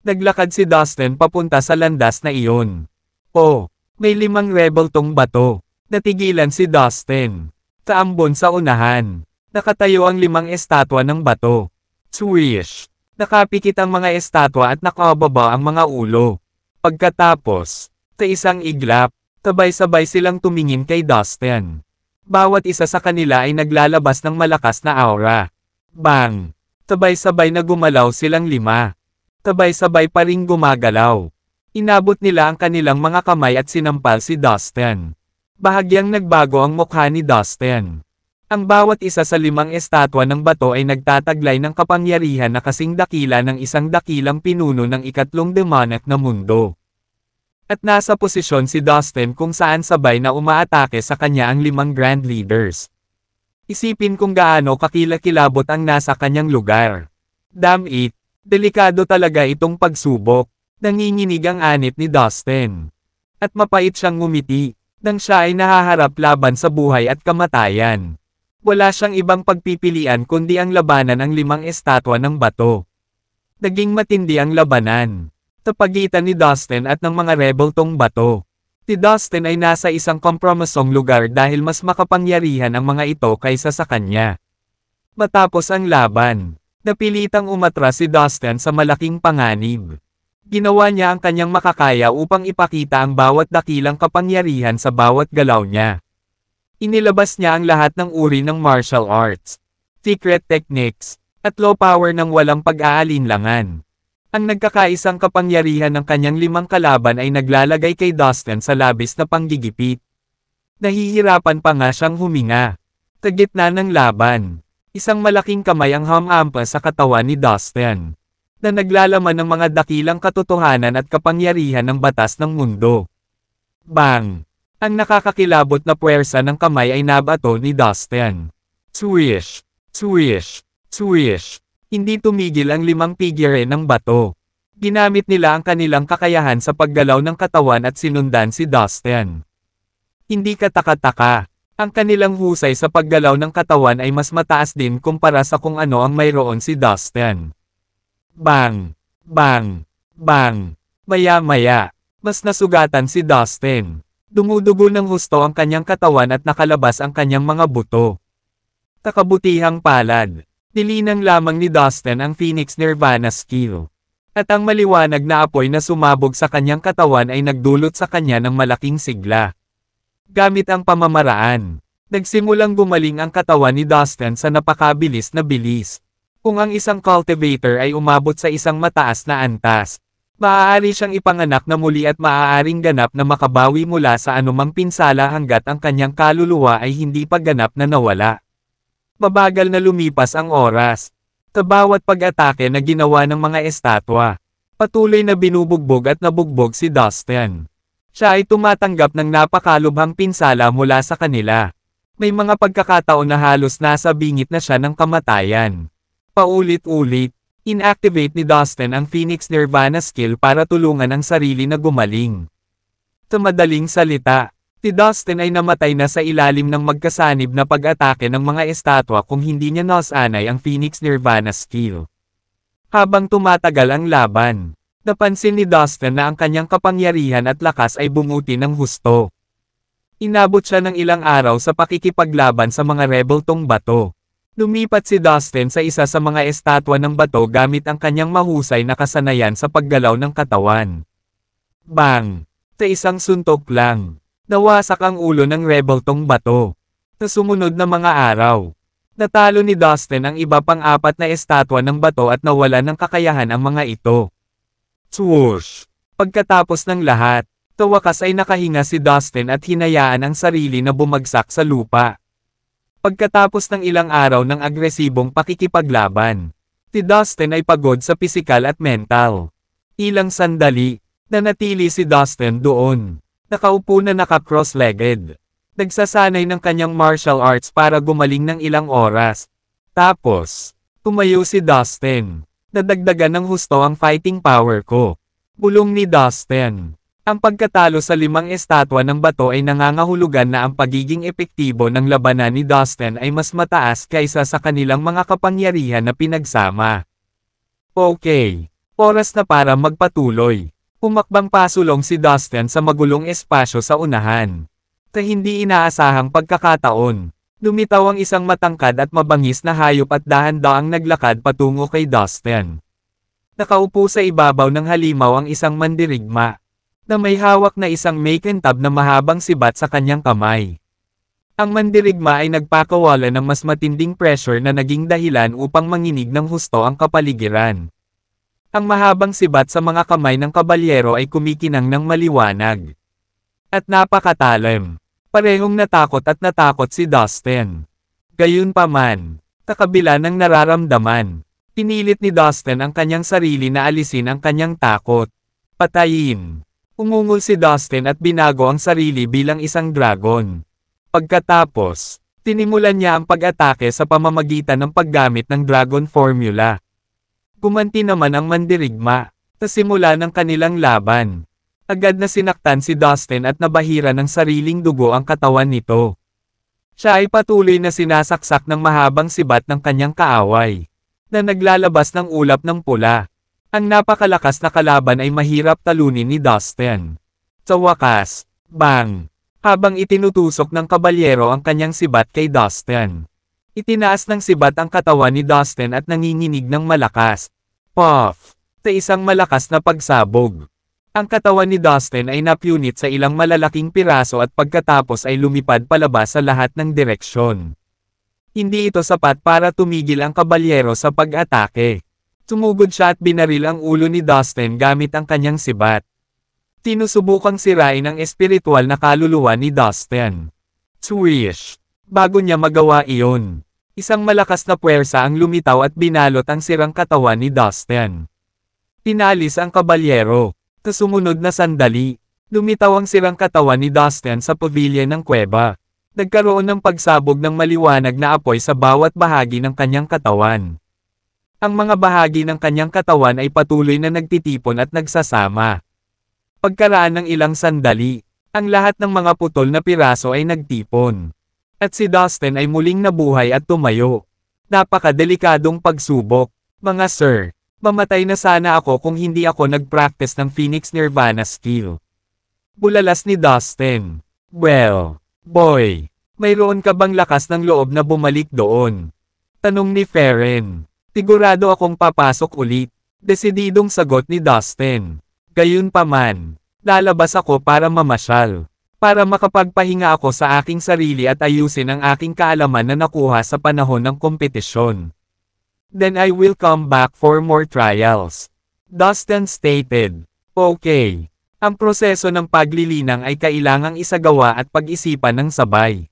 Naglakad si Dustin papunta sa landas na iyon. Oh, may 5 rebel tong bato. Natigilan si Dustin. Sa ambon sa unahan. Nakatayo ang 5 estatwa ng bato. Swish! Nakapikit ang mga estatwa at nakababa ang mga ulo. Pagkatapos, sa isang iglap, sabay-sabay silang tumingin kay Dustin. Bawat isa sa kanila ay naglalabas ng malakas na aura. Bang! Sabay-sabay na gumalaw silang lima. Sabay-sabay pa ring gumagalaw. Inabot nila ang kanilang mga kamay at sinampal si Dustin. Bahagyang nagbago ang mukha ni Dustin. Ang bawat isa sa limang estatwa ng bato ay nagtataglay ng kapangyarihan na kasing dakila ng isang dakilang pinuno ng ikatlong demonic na mundo. At nasa posisyon si Dustin kung saan sabay na umaatake sa kanya ang limang Grand Leaders. Isipin kung gaano kakilakilabot ang nasa kanyang lugar. Damn it, delikado talaga itong pagsubok. Nanginginig ang anit ni Dustin. At mapait siyang ngumiti, nang siya ay nahaharap laban sa buhay at kamatayan. Wala siyang ibang pagpipilian kundi ang labanan ang limang estatwa ng bato. Naging matindi ang labanan. Sa pagitan ni Dustin at ng mga rebeltong bato. Si Dustin ay nasa isang kompromisong lugar dahil mas makapangyarihan ang mga ito kaysa sa kanya. Matapos ang laban, napilitang umatras si Dustin sa malaking panganib. Ginawa niya ang kanyang makakaya upang ipakita ang bawat dakilang kapangyarihan sa bawat galaw niya. Inilabas niya ang lahat ng uri ng martial arts, secret techniques, at low power ng walang pag-aalinlangan. Ang nagkakaisang kapangyarihan ng kanyang limang kalaban ay naglalagay kay Dustin sa labis na panggigipit. Nahihirapan pa nga siyang huminga. Sa gitna ng laban, isang malaking kamay ang humampa sa katawan ni Dustin, na naglalaman ng mga dakilang katotohanan at kapangyarihan ng batas ng mundo. Bang! Ang nakakakilabot na puwersa ng kamay ay nabato ni Dustin. Swish! Swish! Swish! Hindi tumigil ang limang figure ng bato. Ginamit nila ang kanilang kakayahan sa paggalaw ng katawan at sinundan si Dustin. Hindi kataka-taka, ang kanilang husay sa paggalaw ng katawan ay mas mataas din kumpara sa kung ano ang mayroon si Dustin. Bang! Bang! Bang! Maya-maya, mas nasugatan si Dustin. Dumudugo ng husto ang kanyang katawan at nakalabas ang kanyang mga buto. Takabutihang palad. Nilinang lamang ni Dustin ang Phoenix Nirvana skill. At ang maliwanag na apoy na sumabog sa kanyang katawan ay nagdulot sa kanya ng malaking sigla. Gamit ang pamamaraan, nagsimulang gumaling ang katawan ni Dustin sa napakabilis na bilis. Kung ang isang cultivator ay umabot sa isang mataas na antas, maaari siyang ipanganak na muli at maaaring ganap na makabawi mula sa anumang pinsala hanggat ang kanyang kaluluwa ay hindi pa ganap na nawala. Mabagal na lumipas ang oras. Sa bawat pag-atake na ginawa ng mga estatwa, patuloy na binubugbog at nabugbog si Dustin. Siya ay tumatanggap ng napakalubhang pinsala mula sa kanila. May mga pagkakataon na halos nasa bingit na siya ng kamatayan. Paulit-ulit, inactivate ni Dustin ang Phoenix Nirvana skill para tulungan ang sarili na gumaling. Sa madaling salita, si Dustin ay namatay na sa ilalim ng magkasanib na pag-atake ng mga estatwa kung hindi niya nasanay ang Phoenix Nirvana skill. Habang tumatagal ang laban, napansin ni Dustin na ang kanyang kapangyarihan at lakas ay bumuti ng husto. Inabot siya ng ilang araw sa pakikipaglaban sa mga rebeltong bato. Lumipat si Dustin sa isa sa mga estatwa ng bato gamit ang kanyang mahusay na kasanayan sa paggalaw ng katawan. Bang! Sa isang suntok lang, nawasak ang ulo ng rebeltong bato. Sa sumunod na mga araw, natalo ni Dustin ang iba pang apat na estatwa ng bato at nawala ng kakayahan ang mga ito. Swoosh! Pagkatapos ng lahat, sa wakas ay nakahinga si Dustin at hinayaan ang sarili na bumagsak sa lupa. Pagkatapos ng ilang araw ng agresibong pakikipaglaban, si Dustin ay pagod sa pisikal at mental. Ilang sandali, nanatili si Dustin doon. Nakaupo na naka-cross-legged. Nagsasanay ng kanyang martial arts para gumaling ng ilang oras. Tapos, tumayo si Dustin. Nadagdagan ng husto ang fighting power ko. Bulong ni Dustin. Ang pagkatalo sa limang estatwa ng bato ay nangangahulugan na ang pagiging epektibo ng labanan ni Dustin ay mas mataas kaysa sa kanilang mga kapangyarihan na pinagsama. Okay, oras na para magpatuloy. Pumakbang pasulong si Dustin sa magulong espasyo sa unahan. Sa hindi inaasahang pagkakataon, lumitaw ang isang matangkad at mabangis na hayop at dahan-daang naglakad patungo kay Dustin. Nakaupo sa ibabaw ng halimaw ang isang mandirigma, na may hawak na isang makintab na mahabang sibat sa kanyang kamay. Ang mandirigma ay nagpakawala ng mas matinding pressure na naging dahilan upang manginig ng husto ang kapaligiran. Ang mahabang sibat sa mga kamay ng kabalyero ay kumikinang ng maliwanag. At napakatalim. Parehong natakot at natakot si Dustin. Gayunpaman, kakabila ng nararamdaman, pinilit ni Dustin ang kanyang sarili na alisin ang kanyang takot. Patayin. Umungol si Dustin at binago ang sarili bilang isang dragon. Pagkatapos, tinimulan niya ang pag-atake sa pamamagitan ng paggamit ng Dragon Formula. Gumanti naman ang mandirigma, sa simula ng kanilang laban. Agad na sinaktan si Dustin at nabahira ng sariling dugo ang katawan nito. Siya ay patuloy na sinasaksak ng mahabang sibat ng kanyang kaaway, na naglalabas ng ulap ng pula. Ang napakalakas na kalaban ay mahirap talunin ni Dustin. Sa wakas, bang! Habang itinutusok ng kabalyero ang kanyang sibat kay Dustin. Itinaas ng sibat ang katawan ni Dustin at nanginginig ng malakas. Puff! Sa isang malakas na pagsabog. Ang katawan ni Dustin ay napunit sa ilang malalaking piraso at pagkatapos ay lumipad palabas sa lahat ng direksyon. Hindi ito sapat para tumigil ang kabalyero sa pag-atake. Sumugod siya at binaril ang ulo ni Dustin gamit ang kanyang sibat. Tinusubukang sirain ang espiritual na kaluluwa ni Dustin. Swish! Bago niya magawa iyon, isang malakas na puwersa ang lumitaw at binalot ang sirang katawan ni Dustin. Pinalis ang kabalyero. Sa sumunod na sandali, lumitaw ang sirang katawan ni Dustin sa pavilion ng kuweba. Nagkaroon ng pagsabog ng maliwanag na apoy sa bawat bahagi ng kanyang katawan. Ang mga bahagi ng kanyang katawan ay patuloy na nagtitipon at nagsasama. Pagkaraan ng ilang sandali, ang lahat ng mga putol na piraso ay nagtipon. At si Dustin ay muling nabuhay at tumayo. Napakadelikadong pagsubok. Mga sir, mamatay na sana ako kung hindi ako nag-practice ng Phoenix Nirvana skill. Bulalas ni Dustin. Well, boy, mayroon ka bang lakas ng loob na bumalik doon? Tanong ni Farron. Sigurado akong papasok ulit. Desididong sagot ni Dustin. Gayunpaman, lalabas ako para mamasyal. Para makapagpahinga ako sa aking sarili at ayusin ang aking kaalaman na nakuha sa panahon ng kompetisyon. Then I will come back for more trials. Dustin stated. Okay. Ang proseso ng paglilinang ay kailangang isagawa at pag-isipan ng sabay.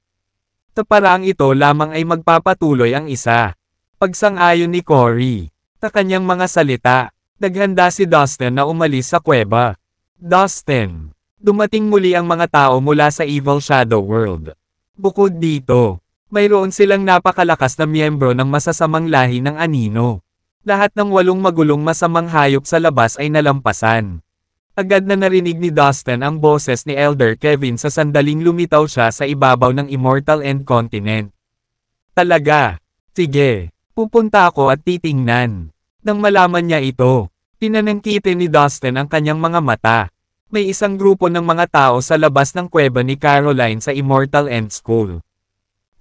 Sa paraang ito lamang ay magpapatuloy ang isa. Pagsang-ayon ni Cory. Sa kanyang mga salita, naghanda si Dustin na umalis sa kuweba. Dustin. Dumating muli ang mga tao mula sa Evil Shadow World. Bukod dito, mayroon silang napakalakas na miyembro ng masasamang lahi ng anino. Lahat ng 8 magulong masamang hayop sa labas ay nalampasan. Agad na narinig ni Dustin ang boses ni Elder Kevin sa sandaling lumitaw siya sa ibabaw ng Immortal End Continent. Talaga? Sige, pupunta ako at titingnan. Nang malaman niya ito, pinanangkitin ni Dustin ang kanyang mga mata. May isang grupo ng mga tao sa labas ng kuweba ni Caroline sa Immortal End School.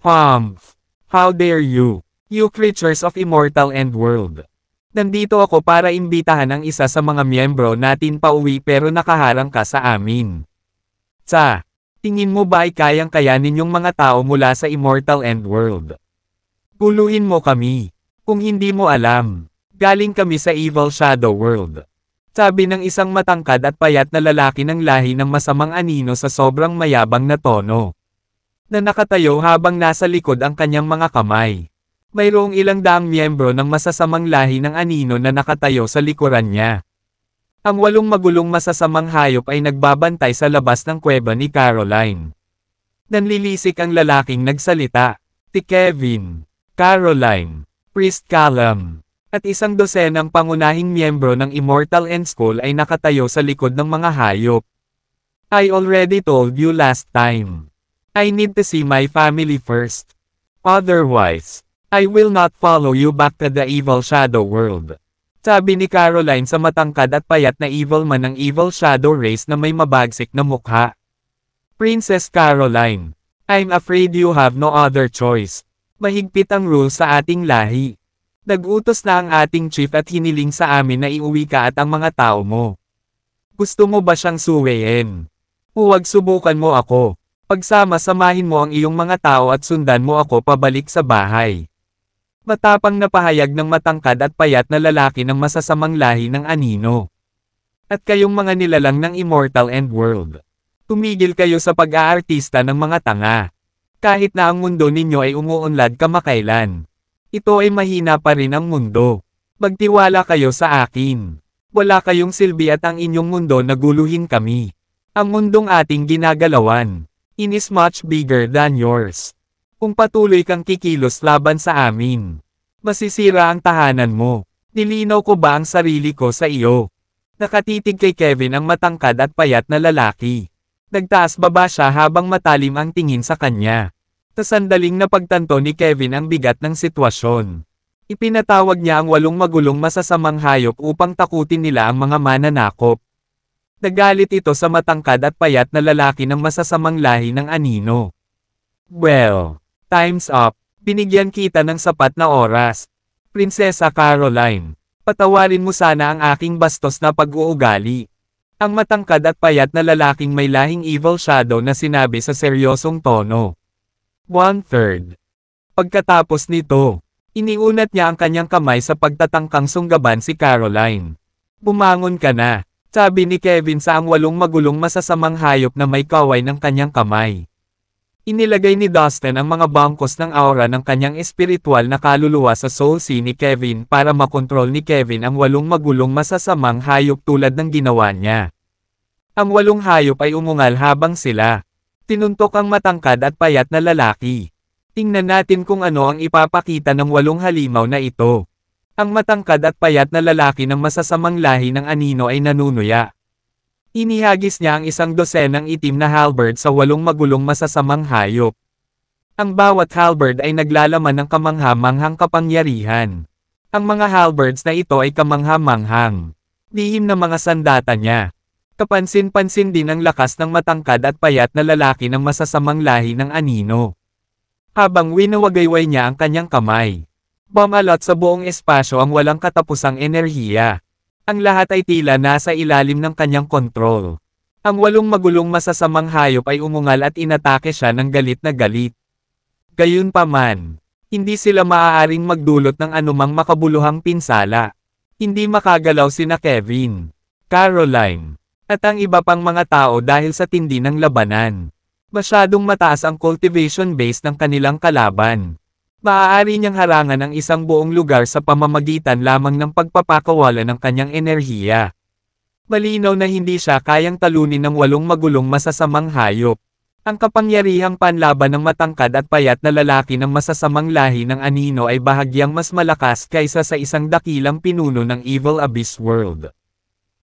Humph! How dare you, you creatures of Immortal End World. Nandito ako para imbitahan ang isa sa mga miyembro natin pauwi pero nakaharang ka sa amin. Tingin mo ba ay kayang-kaya ninyong mga tao mula sa Immortal End World? Guluhin mo kami. Kung hindi mo alam, galing kami sa Evil Shadow World. Sabi ng isang matangkad at payat na lalaki ng lahi ng masamang anino sa sobrang mayabang na tono. Na nakatayo habang nasa likod ang kanyang mga kamay. Mayroong ilang daang miyembro ng masasamang lahi ng anino na nakatayo sa likuran niya. Ang 8 magulong masasamang hayop ay nagbabantay sa labas ng kuweba ni Caroline. Nanlilisik ang lalaking nagsalita. Si Kevin, Caroline, Priest Callum, at 12 pangunahing miyembro ng Immortal End School ay nakatayo sa likod ng mga hayop. I already told you last time. I need to see my family first. Otherwise, I will not follow you back to the Evil Shadow World. Sabi ni Caroline sa matangkad at payat na evil man ng Evil Shadow race na may mabagsik na mukha. Princess Caroline, I'm afraid you have no other choice. Mahigpit ang rules sa ating lahi. Nag-utos na ang ating chief at hiniling sa amin na iuwi ka at ang mga tao mo. Gusto mo ba siyang suwayin? Huwag subukan mo ako. Pagsama-samahin mo ang iyong mga tao at sundan mo ako pabalik sa bahay. Matapang na pahayag ng matangkad at payat na lalaki ng masasamang lahi ng anino. At kayong mga nilalang ng Immortal End World. Tumigil kayo sa pag-aartista ng mga tanga. Kahit na ang mundo ninyo ay umuunlad kamakailan. Ito ay mahina pa rin ang mundo. Magtiwala kayo sa akin. Wala kayong silbi at ang inyong mundo naguluhin kami. Ang mundong ating ginagalawan is much bigger than yours. Kung patuloy kang kikilos laban sa amin, masisira ang tahanan mo. Nilinaw ko ba ang sarili ko sa iyo? Nakatitig kay Kevin ang matangkad at payat na lalaki. Nagtaas-baba siya habang matalim ang tingin sa kanya. Sa sandaling napagtanto ni Kevin ang bigat ng sitwasyon. Ipinatawag niya ang 8 magulong masasamang hayop upang takutin nila ang mga mananakop. Nagalit ito sa matangkad at payat na lalaki ng masasamang lahi ng anino. Well, time's up. Binigyan kita ng sapat na oras. Prinsesa Caroline, patawarin mo sana ang aking bastos na pag-uugali. Ang matangkad at payat na lalaking may lahing evil shadow na sinabi sa seryosong tono. 1/3. Pagkatapos nito, iniunat niya ang kanyang kamay sa pagtatangkang sunggaban si Caroline. Bumangon ka na, sabi ni Kevin sa ang 8 magulong masasamang hayop na may kaway ng kanyang kamay. Inilagay ni Dustin ang mga bangkos ng aura ng kanyang espiritual na kaluluwa sa soul sea ni Kevin para makontrol ni Kevin ang 8 magulong masasamang hayop tulad ng ginawa niya. Ang 8 hayop ay umungal habang sila. Tinuntok ang matangkad at payat na lalaki. Tingnan natin kung ano ang ipapakita ng 8 halimaw na ito. Ang matangkad at payat na lalaki ng masasamang lahi ng anino ay nanunuya. Inihagis niya ang 12 itim na halberd sa 8 magulong masasamang hayop. Ang bawat halberd ay naglalaman ng kamangha-manghang kapangyarihan. Ang mga halberds na ito ay kamangha-manghang. Lihim na mga sandata niya. Kapansin-pansin din ang lakas ng matangkad at payat na lalaki ng masasamang lahi ng anino. Habang winawagayway niya ang kanyang kamay, bumalot sa buong espasyo ang walang katapusang enerhiya. Ang lahat ay tila nasa ilalim ng kanyang kontrol. Ang 8 magulong masasamang hayop ay umungal at inatake siya ng galit na galit. Gayunpaman, hindi sila maaaring magdulot ng anumang makabuluhang pinsala. Hindi makagalaw sina Kevin, Caroline, at ang iba pang mga tao dahil sa tindi ng labanan. Masyadong mataas ang cultivation base ng kanilang kalaban. Maaari niyang harangan ang isang buong lugar sa pamamagitan lamang ng pagpapakawala ng kanyang enerhiya. Malinaw na hindi siya kayang talunin ng 8 magulong masasamang hayop. Ang kapangyarihang panlaban ng matangkad at payat na lalaki ng masasamang lahi ng anino ay bahagyang mas malakas kaysa sa isang dakilang pinuno ng Evil Abyss World.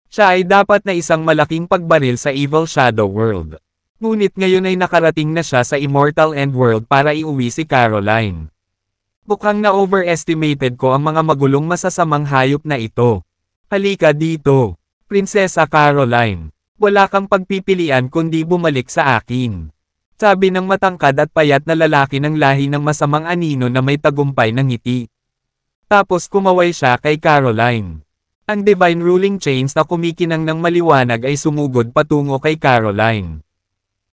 Siya ay dapat na isang malaking pagbaril sa Evil Shadow World. Ngunit ngayon ay nakarating na siya sa Immortal End World para iuwi si Caroline. Mukhang na-overestimated ko ang mga magulong masasamang hayop na ito. Halika dito, Prinsesa Caroline. Wala kang pagpipilian kundi bumalik sa akin. Sabi ng matangkad at payat na lalaki ng lahi ng masamang anino na may tagumpay ng ngiti. Tapos kumaway siya kay Caroline. Ang Divine Ruling Chains na kumikinang ng maliwanag ay sumugod patungo kay Caroline.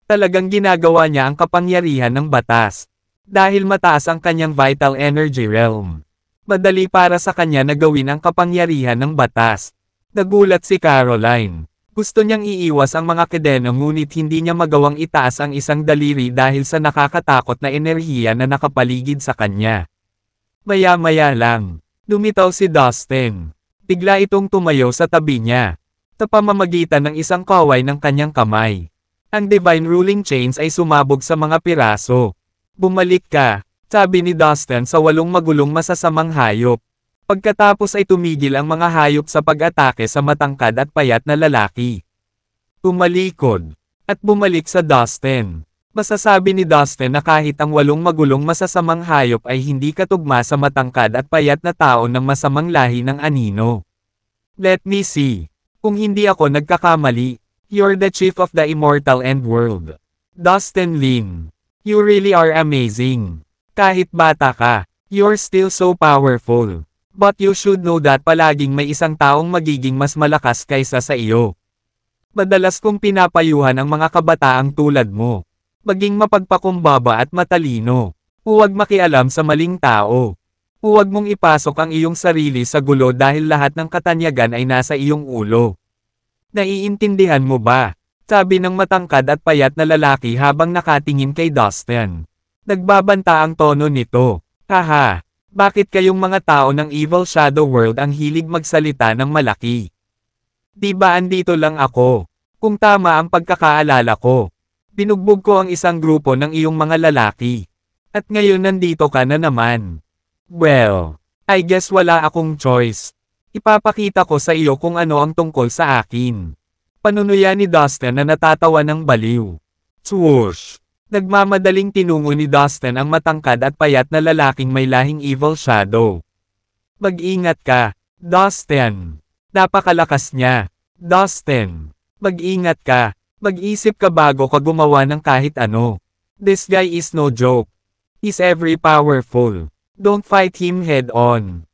Talagang ginagawa niya ang kapangyarihan ng batas. Dahil mataas ang kanyang vital energy realm. Madali para sa kanya na gawin ang kapangyarihan ng batas. Nagulat si Caroline. Gusto niyang iiwas ang mga kedeno ngunit hindi niya magawang itaas ang isang daliri dahil sa nakakatakot na enerhiya na nakapaligid sa kanya. Maya-maya lang, lumitaw si Dustin. Bigla itong tumayo sa tabi niya. Sa pamamagitan ng isang kaway ng kanyang kamay. Ang Divine Ruling Chains ay sumabog sa mga piraso. Bumalik ka, sabi ni Dustin sa 8 magulong masasamang hayop. Pagkatapos ay tumigil ang mga hayop sa pag-atake sa matangkad at payat na lalaki. Tumalikod, at bumalik sa Dustin. Masasabi ni Dustin na kahit ang 8 magulong masasamang hayop ay hindi katugma sa matangkad at payat na tao ng masamang lahi ng anino. Let me see. Kung hindi ako nagkakamali, you're the chief of the Immortal End World. Dustin Lin. You really are amazing. Kahit bata ka, you're still so powerful. But you should know that palaging may isang taong magiging mas malakas kaysa sa iyo. Madalas kong pinapayuhan ang mga kabataang tulad mo. Maging mapagpakumbaba at matalino. Huwag makialam sa maling tao. Huwag mong ipasok ang iyong sarili sa gulo dahil lahat ng katanyagan ay nasa iyong ulo. Naiintindihan mo ba? Sabi ng matangkad at payat na lalaki habang nakatingin kay Dustin. Nagbabanta ang tono nito. Haha, bakit kayong mga tao ng Evil Shadow World ang hilig magsalita ng malaki? Di ba andito lang ako? Kung tama ang pagkakaalala ko. Binugbog ko ang isang grupo ng iyong mga lalaki. At ngayon nandito ka na naman. Well, I guess wala akong choice. Ipapakita ko sa iyo kung ano ang tungkol sa akin. Panunuya ni Dustin na natatawa ng baliw. Swoosh! Nagmamadaling tinungo ni Dustin ang matangkad at payat na lalaking may lahing Evil Shadow. Mag-ingat ka, Dustin. Napakalakas niya. Dustin. Mag-ingat ka. Mag-isip ka bago ka gumawa ng kahit ano. This guy is no joke. He's very powerful. Don't fight him head-on.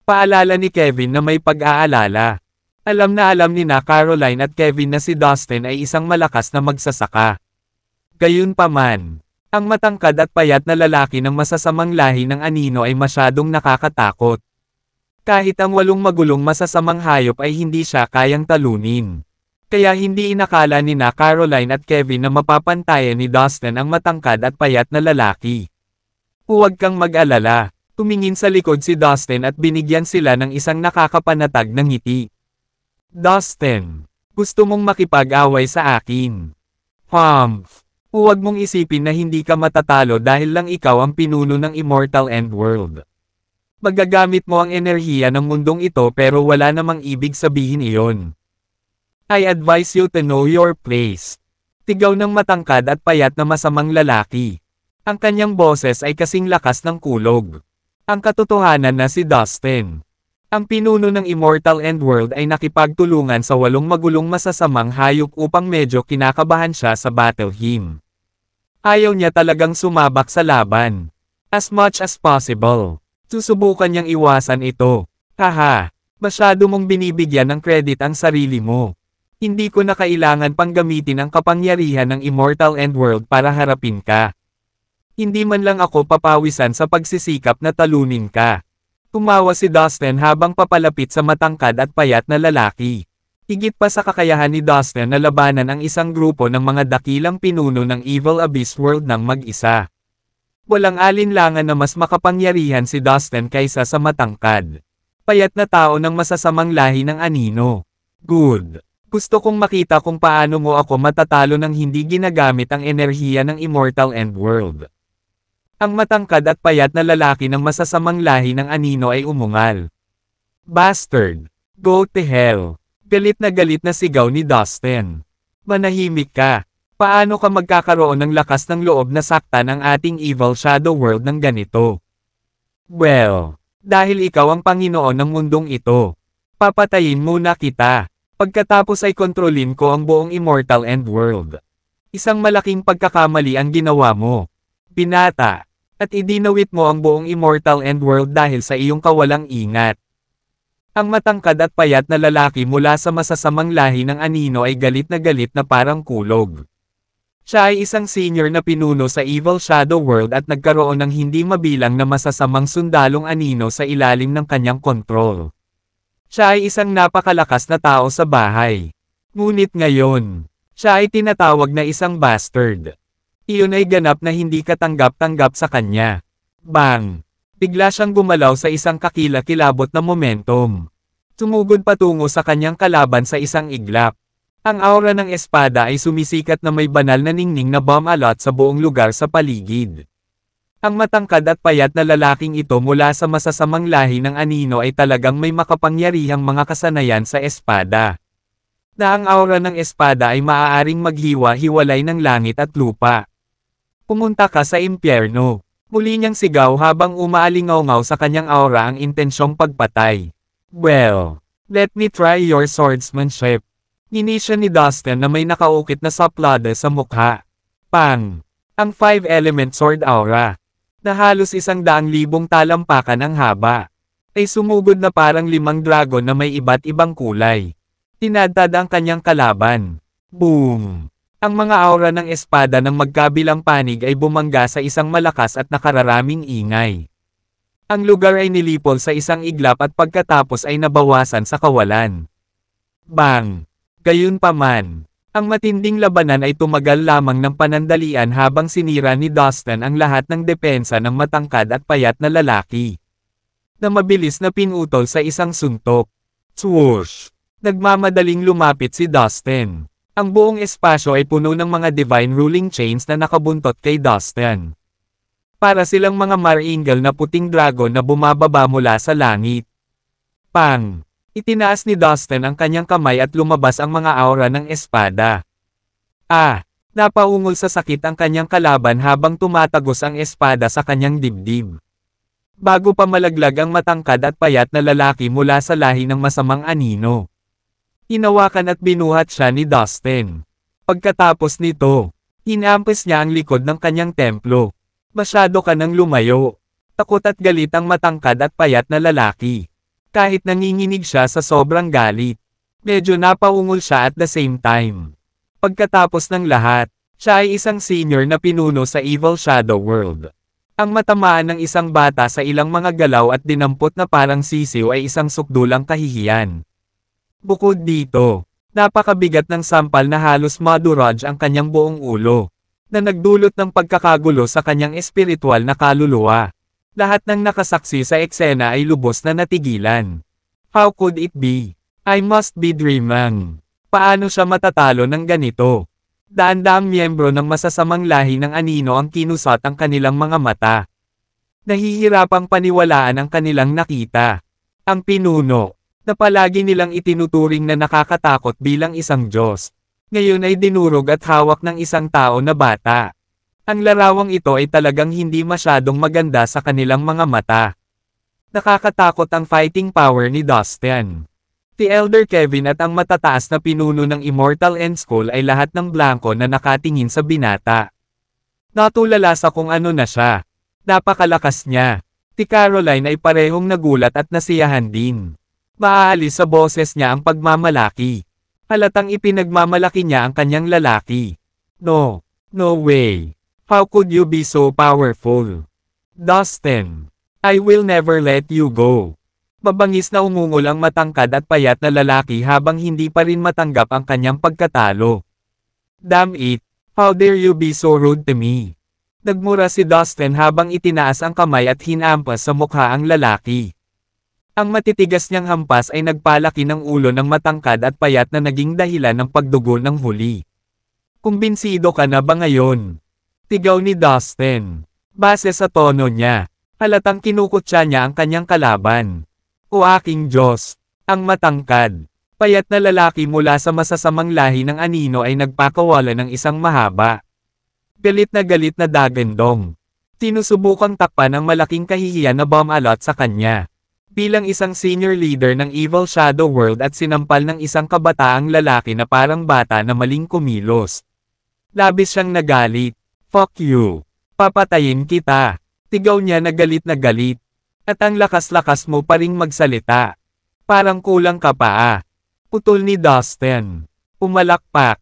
Paalala ni Kevin na may pag-aalala. Alam na alam ni na Caroline at Kevin na si Dustin ay isang malakas na magsasaka. Gayunpaman, ang matangkad at payat na lalaki ng masasamang lahi ng anino ay masyadong nakakatakot. Kahit ang 8 magulong masasamang hayop ay hindi siya kayang talunin. Kaya hindi inakala ni na Caroline at Kevin na mapapantayan ni Dustin ang matangkad at payat na lalaki. Huwag kang mag-alala. Tumingin sa likod si Dustin at binigyan sila ng isang nakakapanatag na ngiti. Dustin, gusto mong makipag-away sa akin? Humph! Huwag mong isipin na hindi ka matatalo dahil lang ikaw ang pinuno ng Immortal End World. Magagamit mo ang enerhiya ng mundong ito pero wala namang ibig sabihin iyon. I advise you to know your place. Tigaw ng matangkad at payat na masamang lalaki. Ang kanyang boses ay kasing lakas ng kulog. Ang katotohanan na si Dustin, ang pinuno ng Immortal End World ay nakipagtulungan sa 8 magulong masasamang hayop upang medyo kinakabahan siya sa battle hymn. Ayaw niya talagang sumabak sa laban. As much as possible. Susubukan niyang iwasan ito. Haha, masyado mong binibigyan ng credit ang sarili mo. Hindi ko na kailangan pang gamitin ang kapangyarihan ng Immortal End World para harapin ka. Hindi man lang ako papawisan sa pagsisikap na talunin ka. Tumawa si Dustin habang papalapit sa matangkad at payat na lalaki. Higit pa sa kakayahan ni Dustin na labanan ang isang grupo ng mga dakilang pinuno ng Evil Abyss World ng mag-isa. Walang alinlangan na mas makapangyarihan si Dustin kaysa sa matangkad. Payat na tao ng masasamang lahi ng anino. Good. Gusto kong makita kung paano mo ako matatalo nang hindi ginagamit ang enerhiya ng Immortal End World. Ang matangkad at payat na lalaki ng masasamang lahi ng anino ay umungal. Bastard! Go to hell! Galit na sigaw ni Dustin. Manahimik ka. Paano ka magkakaroon ng lakas ng loob na saktan ang ating Evil Shadow World ng ganito? Well, dahil ikaw ang Panginoon ng mundong ito. Papatayin muna kita. Pagkatapos ay kontrolin ko ang buong Immortal End World. Isang malaking pagkakamali ang ginawa mo. Binata. At idinawit mo ang buong Immortal End World dahil sa iyong kawalang ingat. Ang matangkad at payat na lalaki mula sa masasamang lahi ng anino ay galit na parang kulog. Siya ay isang senior na pinuno sa Evil Shadow World at nagkaroon ng hindi mabilang na masasamang sundalong anino sa ilalim ng kanyang kontrol. Siya ay isang napakalakas na tao sa bahay. Ngunit ngayon, siya ay tinatawag na isang bastard. Iyon ay ganap na hindi katanggap-tanggap sa kanya. Bang! Bigla siyang gumalaw sa isang kakilakilabot na momentum. Tumugod patungo sa kanyang kalaban sa isang iglap. Ang aura ng espada ay sumisikat na may banal na ningning na bomb alot sa buong lugar sa paligid. Ang matangkad at payat na lalaking ito mula sa masasamang lahi ng anino ay talagang may makapangyarihang mga kasanayan sa espada. Na ang aura ng espada ay maaaring maghiwa-hiwalay ng langit at lupa. Pumunta ka sa impyerno. Muli niyang sigaw habang umaalingaw-ngaw sa kanyang aura ang intensyong pagpatay. Well, let me try your swordsmanship. Ninisya ni Dustin na may nakaukit na saplada sa mukha. Pang! Ang 5-element sword aura, na halos 100,000 talampakan ang haba, ay sumugod na parang 5 dragon na may iba't ibang kulay. Tinadtad ang kanyang kalaban. Boom! Ang mga aura ng espada ng magkabilang panig ay bumangga sa isang malakas at nakararaming ingay. Ang lugar ay nilipol sa isang iglap at pagkatapos ay nabawasan sa kawalan. Bang! Gayunpaman, ang matinding labanan ay tumagal lamang ng panandalian habang sinira ni Dustin ang lahat ng depensa ng matangkad at payat na lalaki, na mabilis na pinutol sa isang suntok. Swoosh! Nagmamadaling lumapit si Dustin. Ang buong espasyo ay puno ng mga divine ruling chains na nakabuntot kay Dustin. Para silang mga maringal na puting dragon na bumababa mula sa langit. Pang! Itinaas ni Dustin ang kanyang kamay at lumabas ang mga aura ng espada. Napaungol sa sakit ang kanyang kalaban habang tumatagos ang espada sa kanyang dibdib. Bago pa malaglag ang matangkad at payat na lalaki mula sa lahi ng masamang anino. Hinawakan at binuhat siya ni Dustin. Pagkatapos nito, hinampas niya ang likod ng kanyang templo. Masyado ka nang lumayo. Takot at galit ang matangkad at payat na lalaki. Kahit nanginginig siya sa sobrang galit. Medyo napaungol siya at the same time. Pagkatapos ng lahat, siya ay isang senior na pinuno sa Evil Shadow World. Ang matamaan ng isang bata sa ilang mga galaw at dinampot na parang sisiw ay isang sukdulang kahihiyan. Bukod dito, napakabigat ng sampal na halos maduraj ang kanyang buong ulo, na nagdulot ng pagkakagulo sa kanyang espiritual na kaluluwa. Lahat ng nakasaksi sa eksena ay lubos na natigilan. How could it be? I must be dreaming. Paano siya matatalo ng ganito? Daan-daang miyembro ng masasamang lahi ng anino ang kinusat ang kanilang mga mata. Nahihirapang paniwalaan ang kanilang nakita. Ang pinuno, na palagi nilang itinuturing na nakakatakot bilang isang Diyos, ngayon ay dinurog at hawak ng isang tao na bata. Ang larawang ito ay talagang hindi masyadong maganda sa kanilang mga mata. Nakakatakot ang fighting power ni Dustin. Si Elder Kevin at ang matataas na pinuno ng Immortal End School ay lahat ng blanko na nakatingin sa binata. Natulala sa kung ano na siya. Napakalakas niya. Si Caroline ay parehong nagulat at nasiyahan din. Maaalis sa boses niya ang pagmamalaki. Halatang ipinagmamalaki niya ang kanyang lalaki. No way. How could you be so powerful? Dustin, I will never let you go. Mabangis na umungol ang matangkad at payat na lalaki habang hindi pa rin matanggap ang kanyang pagkatalo. Damn it, how dare you be so rude to me? Nagmura si Dustin habang itinaas ang kamay at hinampas sa mukha ang lalaki. Ang matitigas niyang hampas ay nagpalaki ng ulo ng matangkad at payat na naging dahilan ng pagdugo ng huli. Kumbinsido ka na ba ngayon? Tigaw ni Dustin. Base sa tono niya, halatang kinukutya niya ang kanyang kalaban. O aking Diyos, ang matangkad, payat na lalaki mula sa masasamang lahi ng anino ay nagpakawala ng isang mahaba. Galit na dagandong. Sinusubukang takpan ang malaking kahihiyan na bumalot sa kanya. Bilang isang senior leader ng Evil Shadow World at sinampal ng isang kabataang lalaki na parang bata na maling kumilos. Labis siyang nagalit. Fuck you. Papatayin kita. Tigaw niya na galit. At ang lakas-lakas mo pa ring magsalita. Parang kulang ka pa. Putol ni Dustin. Pumalakpak.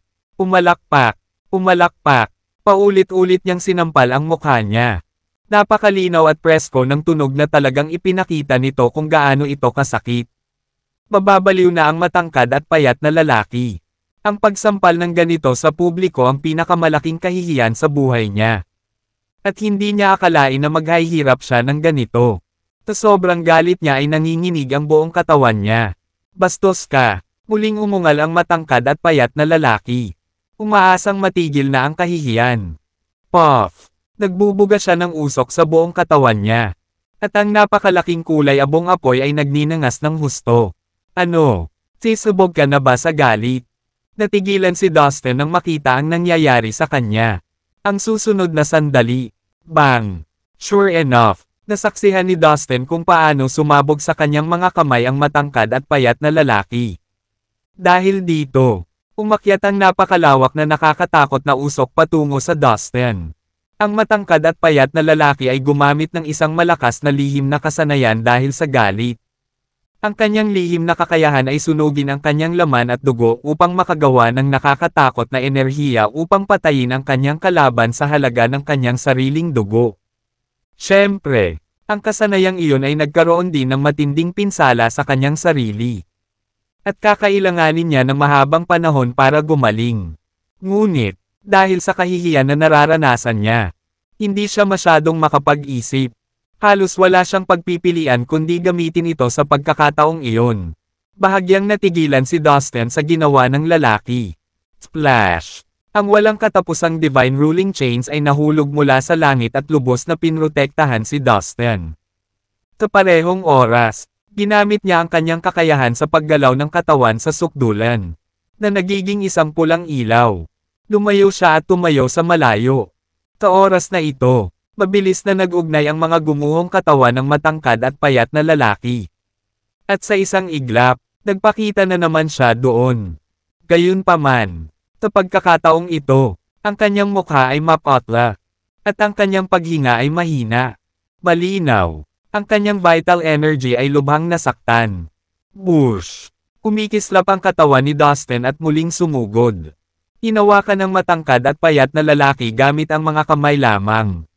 Paulit-ulit niyang sinampal ang mukha niya. Napakalinaw at presko ng tunog na talagang ipinakita nito kung gaano ito kasakit. Mababaliw na ang matangkad at payat na lalaki. Ang pagsampal ng ganito sa publiko ang pinakamalaking kahihiyan sa buhay niya. At hindi niya akalain na maghahirap siya ng ganito. Sa sobrang galit niya ay nanginginig ang buong katawan niya. Bastos ka, muling umungal ang matangkad at payat na lalaki. Umaasang matigil na ang kahihiyan. Puff! Nagbubuga siya ng usok sa buong katawan niya. At ang napakalaking kulay abong apoy ay nagninangas ng husto. Ano? Sisubog ka na ba sa galit? Natigilan si Dustin nang makita ang nangyayari sa kanya. Ang susunod na sandali. Bang! Sure enough, nasaksihan ni Dustin kung paano sumabog sa kanyang mga kamay ang matangkad at payat na lalaki. Dahil dito, umakyat ang napakalawak na nakakatakot na usok patungo sa Dustin. Ang matangkad at payat na lalaki ay gumamit ng isang malakas na lihim na kasanayan dahil sa galit. Ang kanyang lihim na kakayahan ay sunugin ang kanyang laman at dugo upang makagawa ng nakakatakot na enerhiya upang patayin ang kanyang kalaban sa halaga ng kanyang sariling dugo. Siyempre, ang kasanayang iyon ay nagkaroon din ng matinding pinsala sa kanyang sarili. At kakailanganin niya ng mahabang panahon para gumaling. Ngunit, dahil sa kahihiyan na nararanasan niya, hindi siya masyadong makapag-isip. Halos wala siyang pagpipilian kundi gamitin ito sa pagkakataong iyon. Bahagyang natigilan si Dustin sa ginawa ng lalaki. Splash! Ang walang katapusang Divine Ruling Chains ay nahulog mula sa langit at lubos na pinrotektahan si Dustin. Sa parehong oras, ginamit niya ang kanyang kakayahan sa paggalaw ng katawan sa sukdulan, na nagiging isang pulang ilaw. Lumayo siya at tumayo sa malayo. Sa oras na ito, mabilis na nag-ugnay ang mga gumuhong katawan ng matangkad at payat na lalaki. At sa isang iglap, nagpakita na naman siya doon. Gayunpaman, sa pagkakataong ito, ang kanyang mukha ay mapotla, at ang kanyang paghinga ay mahina. Malinaw, ang kanyang vital energy ay lubhang nasaktan. Bush! Kumikislap ang katawan ni Dustin at muling sumugod. Hinawakan ng matangkad at payat na lalaki gamit ang mga kamay lamang.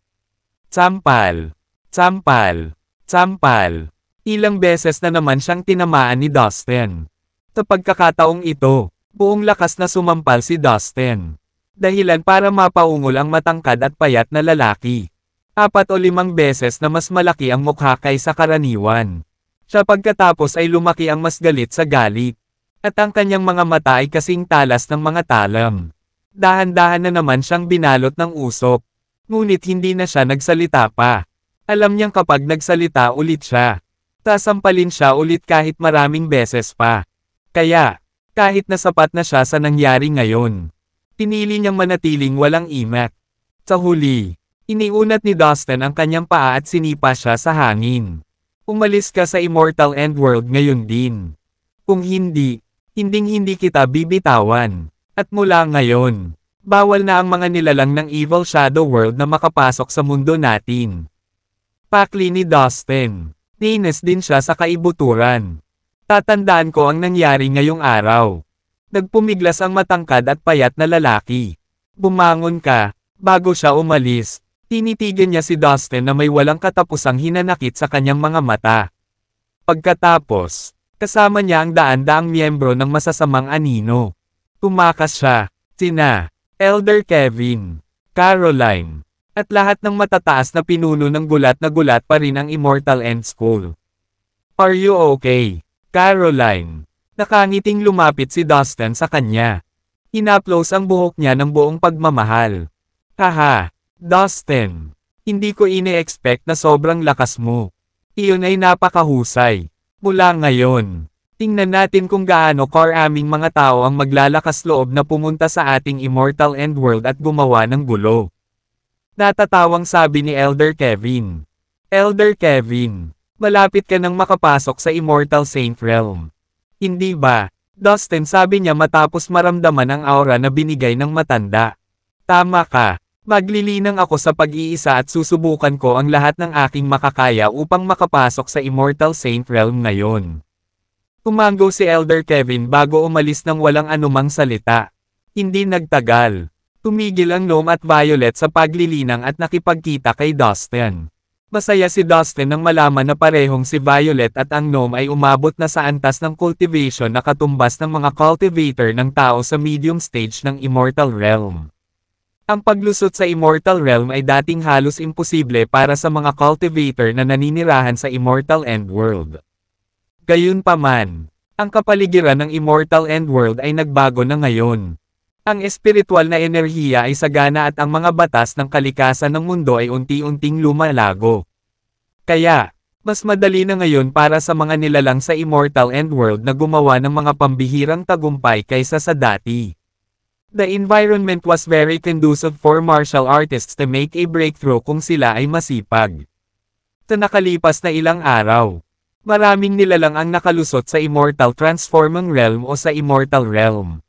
Sampal! Sampal! Sampal! Ilang beses na naman siyang tinamaan ni Dustin. Sa pagkakataong ito, buong lakas na sumampal si Dustin. Dahilan para mapaungol ang matangkad at payat na lalaki. 4 o 5 beses na mas malaki ang mukha kaysa karaniwan. Siya pagkatapos ay lumaki ang mas galit sa galit. At ang kanyang mga mata ay kasing talas ng mga talam. Dahan-dahan na naman siyang binalot ng usok. Ngunit hindi na siya nagsalita pa. Alam niyang kapag nagsalita ulit siya, sasampalin siya ulit kahit maraming beses pa. Kaya, kahit na sapat na siya sa nangyari ngayon, pinili niyang manatiling walang imak. Sa huli, iniunat ni Dustin ang kanyang paa at sinipa siya sa hangin. Umalis ka sa Immortal Endworld ngayon din. Kung hindi, hinding-hindi kita bibitawan. At mula ngayon, bawal na ang mga nilalang ng Evil Shadow World na makapasok sa mundo natin. Pakli ni Dustin. Nainis din siya sa kaibuturan. Tatandaan ko ang nangyari ngayong araw. Nagpumiglas ang matangkad at payat na lalaki. Bumangon ka, bago siya umalis. Tinitigan niya si Dustin na may walang katapusang hinanakit sa kanyang mga mata. Pagkatapos, kasama niya ang daan-daang miyembro ng masasamang anino. Tumakas siya, sina Elder Kevin, Caroline, at lahat ng matataas na pinuno ng gulat na gulat pa rin ang Immortal End School. Are you okay, Caroline? Nakangiting lumapit si Dustin sa kanya. Inaplos ang buhok niya ng buong pagmamahal. Haha, Dustin, hindi ko ine-expect na sobrang lakas mo. Iyon ay napakahusay. Mula ngayon, tingnan natin kung gaano karaming mga tao ang maglalakas loob na pumunta sa ating Immortal Endworld at gumawa ng gulo. Natatawang sabi ni Elder Kevin. Elder Kevin, malapit ka nang makapasok sa Immortal Saint Realm. Hindi ba? Dustin, sabi niya matapos maramdaman ang aura na binigay ng matanda. Tama ka. Maglilinang ako sa pag-iisa at susubukan ko ang lahat ng aking makakaya upang makapasok sa Immortal Saint Realm ngayon. Tumango si Elder Kevin bago umalis ng walang anumang salita. Hindi nagtagal. Tumigil ang Gnome at Violet sa paglilinang at nakipagkita kay Dustin. Masaya si Dustin nang malaman na parehong si Violet at ang Gnome ay umabot na sa antas ng cultivation na katumbas ng mga cultivator ng tao sa medium stage ng Immortal Realm. Ang paglusot sa Immortal Realm ay dating halos imposible para sa mga cultivator na naninirahan sa Immortal Endworld. Gayunpaman, ang kapaligiran ng Immortal Endworld ay nagbago na ngayon. Ang espiritual na enerhiya ay sagana at ang mga batas ng kalikasan ng mundo ay unti-unting lumalago. Kaya, mas madali na ngayon para sa mga nilalang sa Immortal Endworld na gumawa ng mga pambihirang tagumpay kaysa sa dati. The environment was very conducive for martial artists to make a breakthrough kung sila ay masipag. Sa nakalipas na ilang araw, maraming nilalang ang nakalusot sa Immortal Transforming Realm o sa Immortal Realm.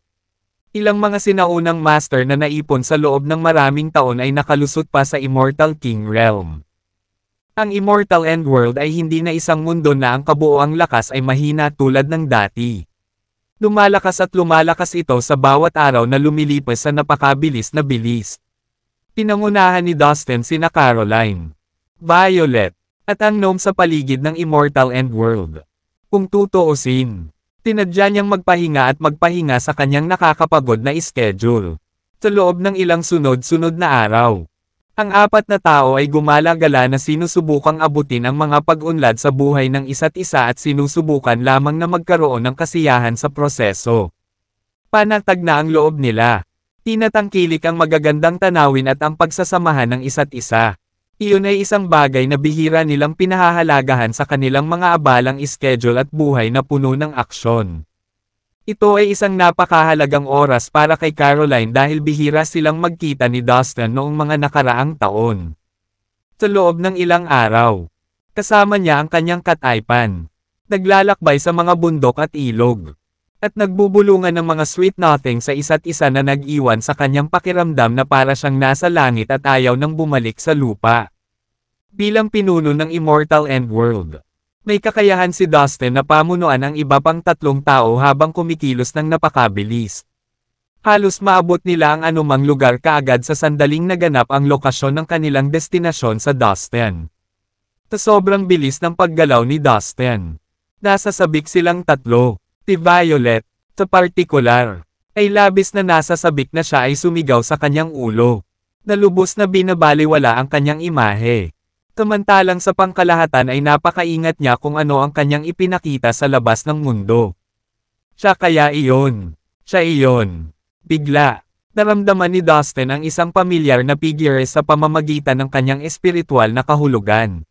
Ilang mga sinaunang master na naipon sa loob ng maraming taon ay nakalusot pa sa Immortal King Realm. Ang Immortal Endworld ay hindi na isang mundo na ang kabuoang lakas ay mahina tulad ng dati. Lumalakas ito sa bawat araw na lumilipas sa napakabilis na bilis. Pinangunahan ni Dustin sina Caroline, Violet, at ang gnome sa paligid ng Immortal Endworld. Kung tutuusin, tinadya niyang magpahinga sa kanyang nakakapagod na schedule. Sa loob ng ilang sunod-sunod na araw, ang apat na tao ay gumala-gala na sinusubukang abutin ang mga pag-unlad sa buhay ng isa't isa at sinusubukan lamang na magkaroon ng kasiyahan sa proseso. Panatag na ang loob nila. Tinatangkilik ang magagandang tanawin at ang pagsasamahan ng isa't isa. Iyon ay isang bagay na bihira nilang pinahahalagahan sa kanilang mga abalang schedule at buhay na puno ng aksyon. Ito ay isang napakahalagang oras para kay Caroline dahil bihira silang magkita ni Dustin noong mga nakaraang taon. Sa loob ng ilang araw, kasama niya ang kanyang kataypan. Naglalakbay sa mga bundok at ilog. At nagbubulungan ng mga sweet nothing sa isa't isa na nag-iwan sa kanyang pakiramdam na para siyang nasa langit at ayaw nang bumalik sa lupa. Bilang pinuno ng Immortal Endworld, may kakayahan si Dustin na pamunuan ang iba pang tatlong tao habang kumikilos ng napakabilis. Halos maabot nila ang anumang lugar kaagad sa sandaling naganap ang lokasyon ng kanilang destinasyon sa Dustin. Sa sobrang bilis ng paggalaw ni Dustin, nasasabik silang tatlo. Si Violet, sa partikular, ay labis na nasasabik na siya ay sumigaw sa kanyang ulo. Nalubos na binabaliwala ang kanyang imahe. Samantalang sa pangkalahatan ay napakaingat niya kung ano ang kanyang ipinakita sa labas ng mundo. Siya iyon. Bigla, naramdaman ni Dustin ang isang pamilyar na figure sa pamamagitan ng kanyang espiritual na kahulugan.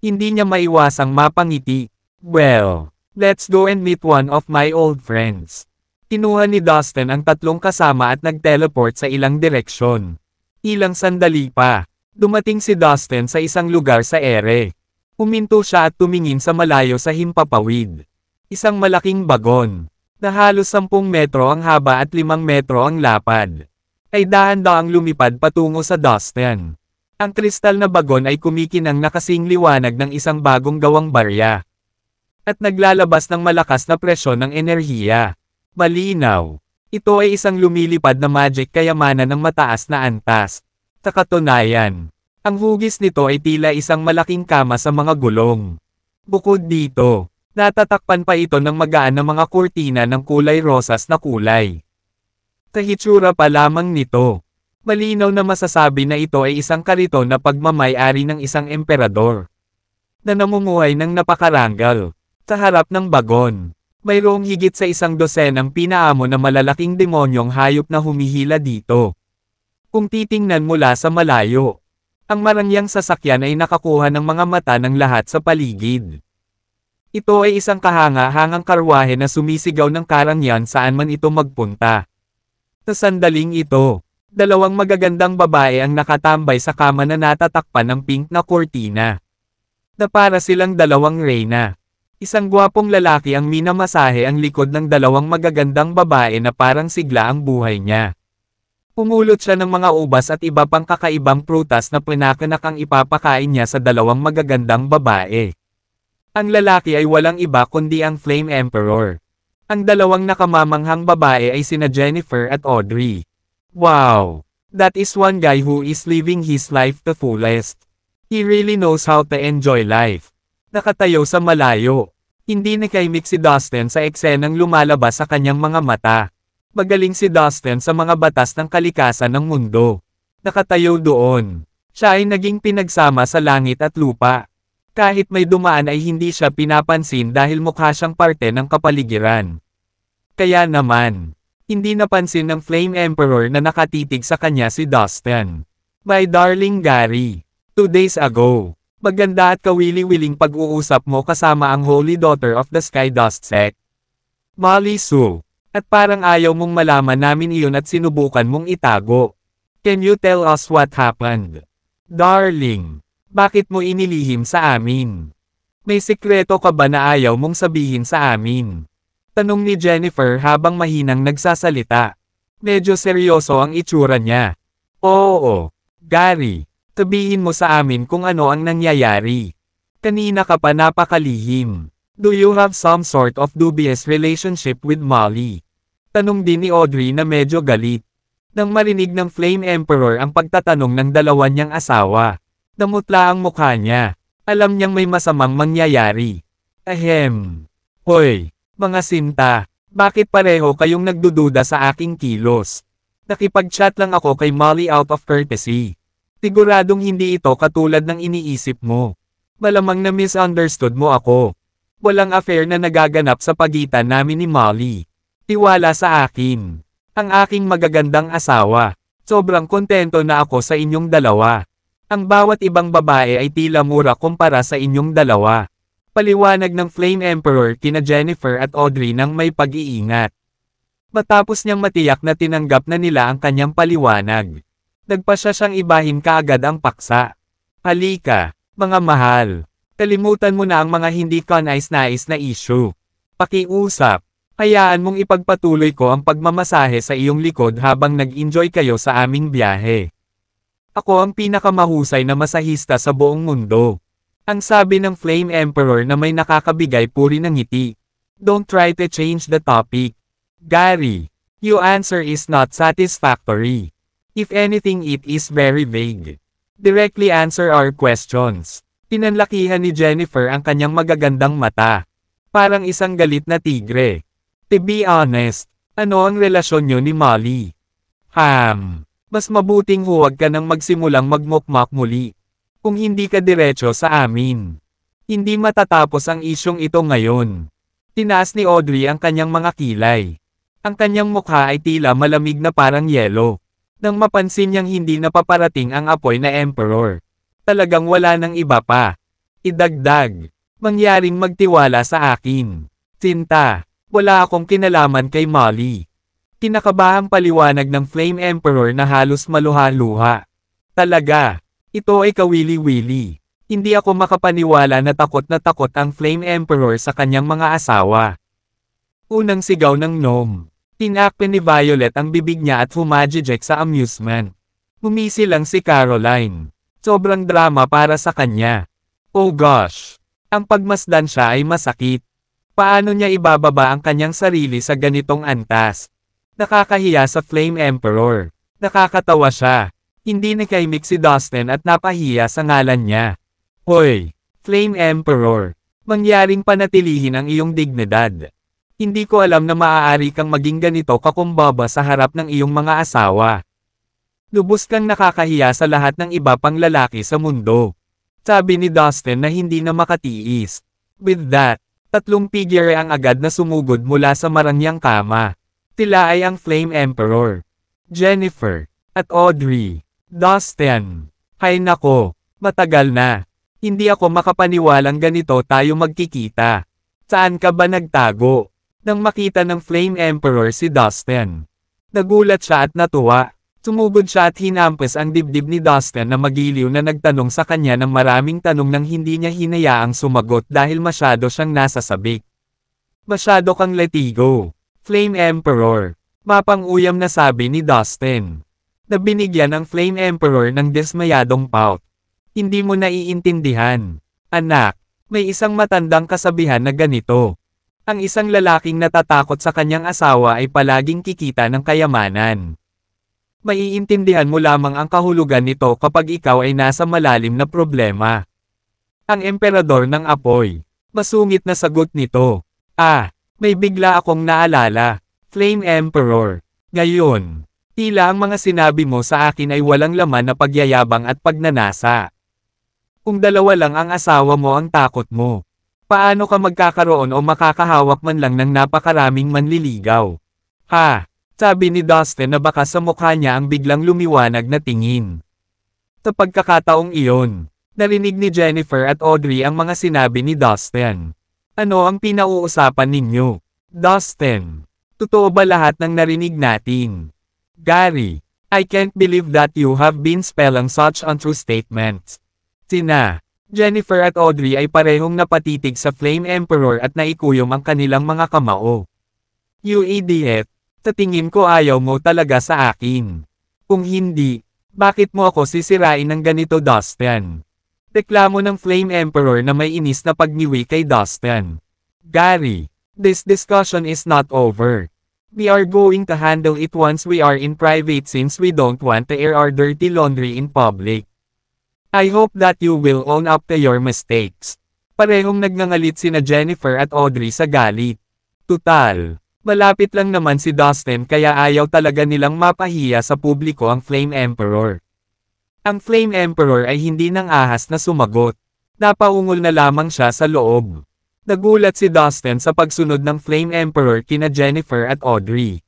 Hindi niya maiwasang mapangiti. Well, let's go and meet one of my old friends. Kinuha ni Dustin ang tatlong kasama at nag-teleport sa ilang direksyon. Ilang sandali pa, dumating si Dustin sa isang lugar sa ere. Huminto siya at tumingin sa malayo sa himpapawid. Isang malaking bagon, na halos 10 metro ang haba at 5 metro ang lapad, ay dahan-daang lumipad patungo sa Dustin. Ang kristal na bagon ay kumikinang na kasing liwanag ng isang bagong gawang barya. At naglalabas ng malakas na presyon ng enerhiya. Malinaw. Ito ay isang lumilipad na magic kayamanan ng mataas na antas. Sa katunayan, ang hugis nito ay tila isang malaking kama sa mga gulong. Bukod dito, natatakpan pa ito ng magaan na mga kurtina ng kulay rosas na kulay. Sa hitsura pa lamang nito, malinaw na masasabi na ito ay isang kariton na pagmamay-ari ng isang emperador na namumuhay ng napakaranggal. Sa harap ng bagon, mayroong higit sa 12 pinaamo na malalaking demonyong hayop na humihila dito. Kung titingnan mula sa malayo, ang marangyang sasakyan ay nakakuha ng mga mata ng lahat sa paligid. Ito ay isang kahanga-hangang karwahe na sumisigaw ng karangyaan saan man ito magpunta. Sa sandaling ito, dalawang magagandang babae ang nakatambay sa kama na natatakpan ng pink na kurtina. Na para silang dalawang reyna. Isang gwapong lalaki ang minamasahe ang likod ng dalawang magagandang babae na parang sigla ang buhay niya. Pumulot siya ng mga ubas at iba pang kakaibang prutas na pinakanak ang ipapakain niya sa dalawang magagandang babae. Ang lalaki ay walang iba kundi ang Flame Emperor. Ang dalawang nakamamanghang babae ay sina Jennifer at Audrey. Wow! That is one guy who is living his life to fullest. He really knows how to enjoy life. Nakatayo sa malayo. Hindi nakaimik si Dustin sa eksenang lumalabas sa kanyang mga mata. Magaling si Dustin sa mga batas ng kalikasan ng mundo. Nakatayo doon. Siya ay naging pinagsama sa langit at lupa. Kahit may dumaan ay hindi siya pinapansin dahil mukha siyang parte ng kapaligiran. Kaya naman, hindi napansin ng Flame Emperor na nakatitig sa kanya si Dustin. My darling Gary, 2 days ago. Maganda at kawili-wiling pag-uusap mo kasama ang Holy Daughter of the Sky Dust Sect. Molly Sue. At parang ayaw mong malaman namin iyon at sinubukan mong itago. Can you tell us what happened? Darling, bakit mo inilihim sa amin? May sikreto ka ba na ayaw mong sabihin sa amin? Tanong ni Jennifer habang mahinang nagsasalita. Medyo seryoso ang itsura niya. Oo, Gary. Sabihin mo sa amin kung ano ang nangyayari. Kanina ka pa napakalihim. Do you have some sort of dubious relationship with Molly? Tanong din ni Audrey na medyo galit. Nang marinig ng Flame Emperor ang pagtatanong ng dalawa niyang asawa, namutla ang mukha niya. Alam niyang may masamang mangyayari. Ahem. Hoy, mga sinta, bakit pareho kayong nagdududa sa aking kilos? Nakipag-chat lang ako kay Molly out of courtesy. Siguradong hindi ito katulad ng iniisip mo. Malamang na misunderstood mo ako. Walang affair na nagaganap sa pagitan namin ni Molly. Tiwala sa akin. Ang aking magagandang asawa. Sobrang kontento na ako sa inyong dalawa. Ang bawat ibang babae ay tila mura kumpara sa inyong dalawa. Paliwanag ng Flame Emperor kina Jennifer at Audrey nang may pag-iingat. Matapos niyang matiyak na tinanggap na nila ang kanyang paliwanag, nagpasya siyang ibahin kaagad ang paksa. Halika, mga mahal. Kalimutan mo na ang mga hindi kanais-nais na issue. Pakiusap. Hayaan mong ipagpatuloy ko ang pagmamasahe sa iyong likod habang nag-enjoy kayo sa aming biyahe. Ako ang pinakamahusay na masahista sa buong mundo. Ang sabi ng Flame Emperor na may nakakabigay puri ng ngiti. Don't try to change the topic. Gary, your answer is not satisfactory. If anything, it is very vague. Directly answer our questions. Pinanlakihan ni Jennifer ang kanyang magagandang mata. Parang isang galit na tigre. To be honest, ano ang relasyon niyo ni Molly? Mas mabuting huwag ka nang magsimulang magmukmak muli. Kung hindi ka diretso sa amin. Hindi matatapos ang isyong ito ngayon. Tinaas ni Audrey ang kanyang mga kilay. Ang kanyang mukha ay tila malamig na parang yelo. Nang mapansin niyang hindi napaparating ang apoy na Emperor. Talagang wala nang iba pa. Idagdag. Mangyaring magtiwala sa akin. Sinta. Wala akong kinalaman kay Molly. Kinakabahang paliwanag ng Flame Emperor na halos maluha-luha. Talaga. Ito ay kawili-wili. Hindi ako makapaniwala na takot ang Flame Emperor sa kanyang mga asawa. Unang sigaw ng gnome. Tinakpe ni Violet ang bibig niya at humajijek sa amusement. Humisi lang si Caroline. Sobrang drama para sa kanya. Oh gosh. Ang pagmasdan siya ay masakit. Paano niya ibababa ang kanyang sarili sa ganitong antas? Nakakahiya sa Flame Emperor. Nakakatawa siya. Hindi nakaimik si Dustin at napahiya sa ngalan niya. Hoy, Flame Emperor. Mangyaring panatilihin ang iyong dignidad. Hindi ko alam na maaari kang maging ganito kakumbaba sa harap ng iyong mga asawa. Lubos kang nakakahiya sa lahat ng iba pang lalaki sa mundo. Sabi ni Dustin na hindi na makatiis. With that, 3 figure ang agad na sumugod mula sa marangyang kama. Sila ay ang Flame Emperor, Jennifer, at Audrey. Dustin. Hay nako, matagal na. Hindi ako makapaniwalang ganito tayo magkikita. Saan ka ba nagtago? Nang makita ng Flame Emperor si Dustin. Nagulat siya at natuwa. Sumugod siya at hinampas ang dibdib ni Dustin na magiliw na nagtanong sa kanya ng maraming tanong nang hindi niya hinayaang sumagot dahil masyado siyang nasasabik. Masyado kang letigo, Flame Emperor. Mapang-uyam na sabi ni Dustin. Nabinigyan ang Flame Emperor ng dismayadong pout. Hindi mo naiintindihan. Anak, may isang matandang kasabihan na ganito. Ang isang lalaking natatakot sa kanyang asawa ay palaging kikita ng kayamanan. Maiintindihan mo lamang ang kahulugan nito kapag ikaw ay nasa malalim na problema. Ang emperador ng apoy. Masungit na sagot nito. May bigla akong naalala. Flame Emperor. Ngayon, tila ang mga sinabi mo sa akin ay walang laman na pagyayabang at pagnanasa. Kung dalawa lang ang asawa mo ang takot mo, paano ka magkakaroon o makakahawak man lang ng napakaraming manliligaw? Sabi ni Dustin na baka sa mukha niya ang biglang lumiwanag na tingin. Sa pagkakataong iyon, narinig ni Jennifer at Audrey ang mga sinabi ni Dustin. Ano ang pinauusapan ninyo? Dustin, totoo ba lahat ng narinig natin? Gary, I can't believe that you have been spelling such untrue statements. Sina Jennifer at Audrey ay parehong napatitig sa Flame Emperor at naikuyom ang kanilang mga kamao. You idiot! Sa tingin ko ayaw mo talaga sa akin. Kung hindi, Bakit mo ako sisirain ng ganito, Dustin? Reklamo ng Flame Emperor na may inis na pagniwi kay Dustin. Gary, this discussion is not over. We are going to handle it once we are in private since we don't want to air our dirty laundry in public. I hope that you will own up to your mistakes. Parehong nagngangalit sina Jennifer at Audrey sa galit. Tutal, malapit lang naman si Dustin kaya ayaw talaga nilang mapahiya sa publiko ang Flame Emperor. Ang Flame Emperor ay hindi nang ahas na sumagot. Napaungol na lamang siya sa loob. Nagulat si Dustin sa pagsunod ng Flame Emperor kina Jennifer at Audrey.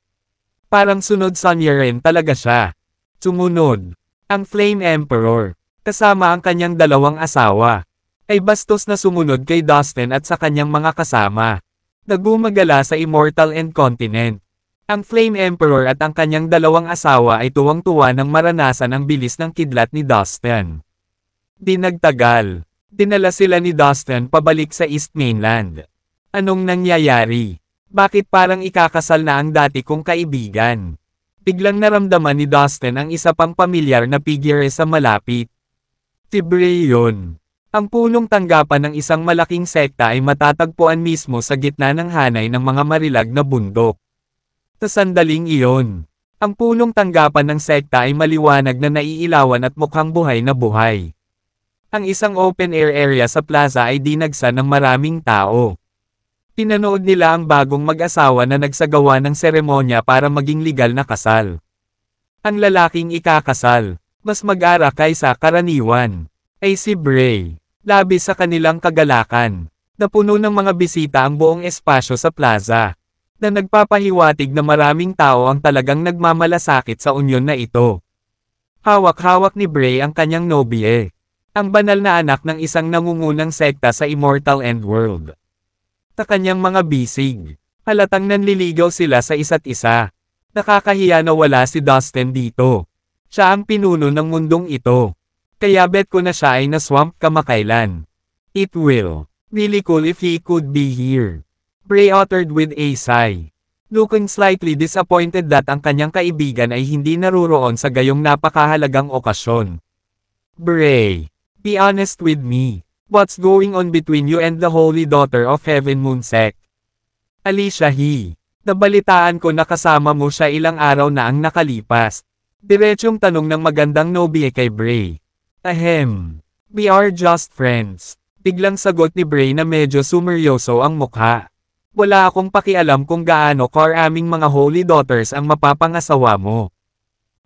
Parang sunod Sonya rin talaga siya. Sumunod. Ang Flame Emperor, kasama ang kanyang dalawang asawa, ay bastos na sumunod kay Dustin at sa kanyang mga kasama. Nagumagala sa Immortal End Continent. Ang Flame Emperor at ang kanyang dalawang asawa ay tuwang-tuwa nang maranasan ang bilis ng kidlat ni Dustin. Di nagtagal, dinala sila ni Dustin pabalik sa East Mainland. Anong nangyayari? Bakit parang ikakasal na ang dati kong kaibigan? Biglang naramdaman ni Dustin ang isa pang pamilyar na figure sa malapit. Si Bray yun. Ang punong tanggapan ng isang malaking sekta ay matatagpuan mismo sa gitna ng hanay ng mga marilag na bundok. Sa sandaling iyon, ang punong tanggapan ng sekta ay maliwanag na naiilawan at mukhang buhay na buhay. Ang isang open-air area sa plaza ay dinagsa ng maraming tao. Pinanood nila ang bagong mag-asawa na nagsagawa ng seremonya para maging legal na kasal. Ang lalaking ikakasal, mas mag-ara kaysa karaniwan, ay si Bray. Labis sa kanilang kagalakan, napuno ng mga bisita ang buong espasyo sa plaza, na nagpapahiwatig na maraming tao ang talagang nagmamalasakit sa unyon na ito. Hawak-hawak ni Bray ang kanyang nobye, ang banal na anak ng isang nangungunang sekta sa Immortal End World. Sa kanyang mga bisig, halatang nanliligaw sila sa isa't isa. Nakakahiya na wala si Dustin dito. Siya ang pinuno ng mundong ito. Kaya bet ko na siya ay naswamp kamakailan. It will really cool if he could be here. Bray uttered with a sigh. Looking slightly disappointed that ang kanyang kaibigan ay hindi naruroon sa gayong napakahalagang okasyon. Bray, be honest with me. What's going on between you and the Holy Daughter of Heaven Moon Sect? Alicia He, nabalitaan ko na kasama mo siya ilang araw na ang nakalipas. Diretsyong tanong ng magandang nobye kay Bray. Ahem. We are just friends. Biglang sagot ni Bray na medyo sumeryoso ang mukha. Wala akong pakialam kung gaano karaming mga holy daughters ang mapapangasawa mo.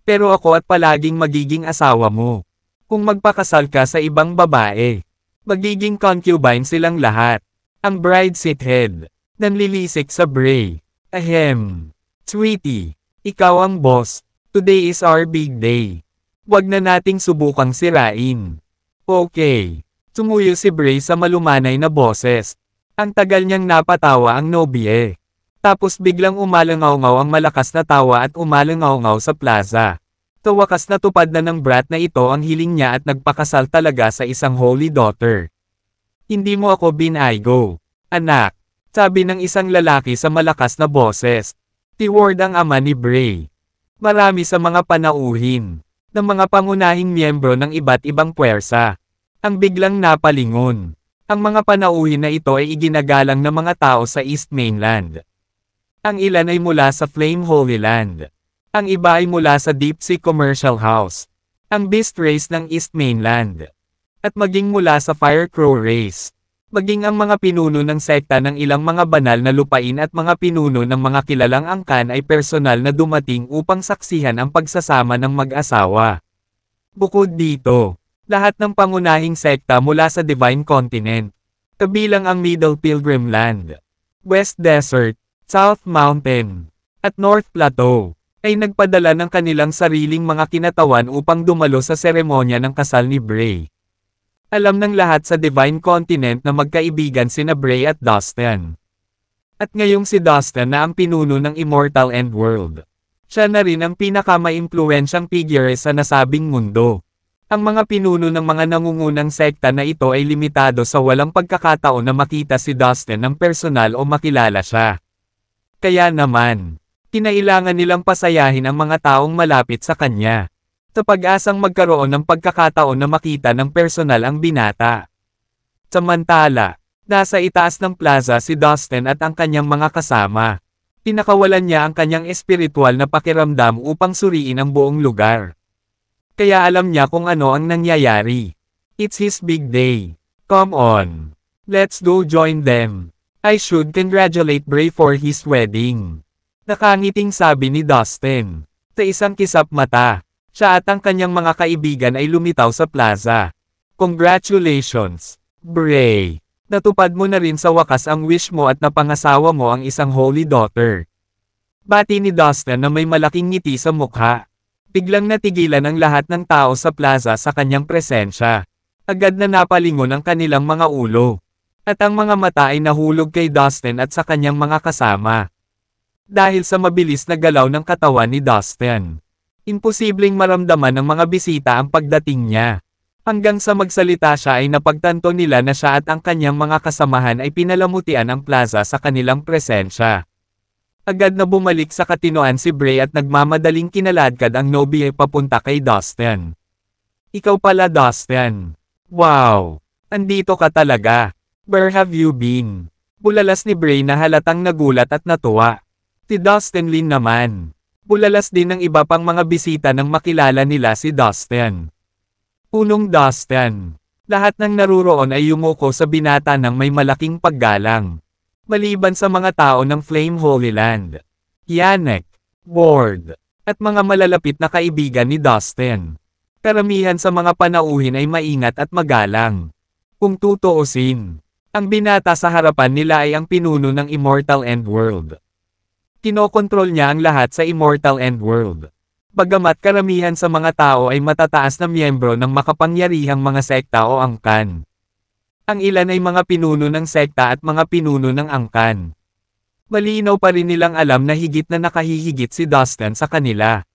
Pero ako at palaging magiging asawa mo. Kung magpakasal ka sa ibang babae, magiging concubine silang lahat. Ang bride sithead, nanlilisik sa Bray. Ahem. Sweetie, ikaw ang boss. Today is our big day. Wag na nating subukang sirain. Okay. Tumuyo si Bray sa malumanay na boses. Ang tagal niyang napatawa ang nobye. Tapos biglang umalangaw-ngaw ang malakas na tawa at umalangaw-ngaw sa plaza. Tawakas na tupad na ng brat na ito ang hiling niya at nagpakasal talaga sa isang holy daughter. Hindi mo ako binaygo, anak, sabi ng isang lalaki sa malakas na boses. Tiward ang ama ni Bray. Marami sa mga panauhin, ng mga pangunahing miyembro ng iba't ibang puwersa, ang biglang napalingon. Ang mga panauhin na ito ay iginagalang ng mga tao sa East Mainland. Ang ilan ay mula sa Flame Holy Land. Ang iba ay mula sa Deep Sea Commercial House, ang Beast Race ng East Mainland. At maging mula sa Fire Crow Race. Maging ang mga pinuno ng sekta ng ilang mga banal na lupain at mga pinuno ng mga kilalang angkan ay personal na dumating upang saksihan ang pagsasama ng mag-asawa. Bukod dito, lahat ng pangunahing sekta mula sa Divine Continent, kabilang ang Middle Pilgrim Land, West Desert, South Mountain, at North Plateau, ay nagpadala ng kanilang sariling mga kinatawan upang dumalo sa seremonya ng kasal ni Bray. Alam ng lahat sa Divine Continent na magkaibigan sina Bray at Dustin. At ngayong si Dustin na ang pinuno ng Immortal End World. Siya na rin ang pinakamaimpluwensyang figure sa nasabing mundo. Ang mga pinuno ng mga nangungunang sekta na ito ay limitado sa walang pagkakataon na makita si Dustin ng personal o makilala siya. Kaya naman, kinailangan nilang pasayahin ang mga taong malapit sa kanya. sa pag-asang magkaroon ng pagkakataon na makita ng personal ang binata. Samantala, nasa itaas ng plaza si Dustin at ang kanyang mga kasama. Pinakawalan niya ang kanyang espiritual na pakiramdam upang suriin ang buong lugar. Kaya alam niya kung ano ang nangyayari. It's his big day. Come on. Let's go join them. I should congratulate Bray for his wedding. Nakangiting sabi ni Dustin. Sa isang kisap mata, siya at ang kanyang mga kaibigan ay lumitaw sa plaza. Congratulations, Bray. Natupad mo na rin sa wakas ang wish mo at napangasawa mo ang isang holy daughter. Bati ni Dustin na may malaking ngiti sa mukha. Biglang natigilan ang lahat ng tao sa plaza sa kanyang presensya. Agad na napalingon ang kanilang mga ulo. At ang mga mata ay nahulog kay Dustin at sa kanyang mga kasama. Dahil sa mabilis na galaw ng katawan ni Dustin, imposibleng maramdaman ng mga bisita ang pagdating niya. Hanggang sa magsalita siya ay napagtanto nila na siya at ang kanyang mga kasamahan ay pinalamutian ang plaza sa kanilang presensya. Agad na bumalik sa katinoan si Bray at nagmamadaling kinaladkad ang nobye papunta kay Dustin. Ikaw pala Dustin. Wow! Andito ka talaga. Where have you been? Bulalas ni Bray na halatang nagulat at natuwa. Si Dustin Lin naman. Bulalas din ng iba pang mga bisita nang makilala nila si Dustin. Punong Dustin. Lahat ng naruroon ay yumuko sa binata ng may malaking paggalang. Maliban sa mga tao ng Flame Holy Land. Yannick, Ward, at mga malalapit na kaibigan ni Dustin. Karamihan sa mga panauhin ay maingat at magalang. Kung tutuusin, ang binata sa harapan nila ay ang pinuno ng Immortal End World. Kinokontrol niya ang lahat sa Immortal End World. Bagamat karamihan sa mga tao ay matataas na miyembro ng makapangyarihang mga sekta o angkan. Ang ilan ay mga pinuno ng sekta at mga pinuno ng angkan. Malinaw pa rin nilang alam na higit na nakahihigit si Dustin sa kanila.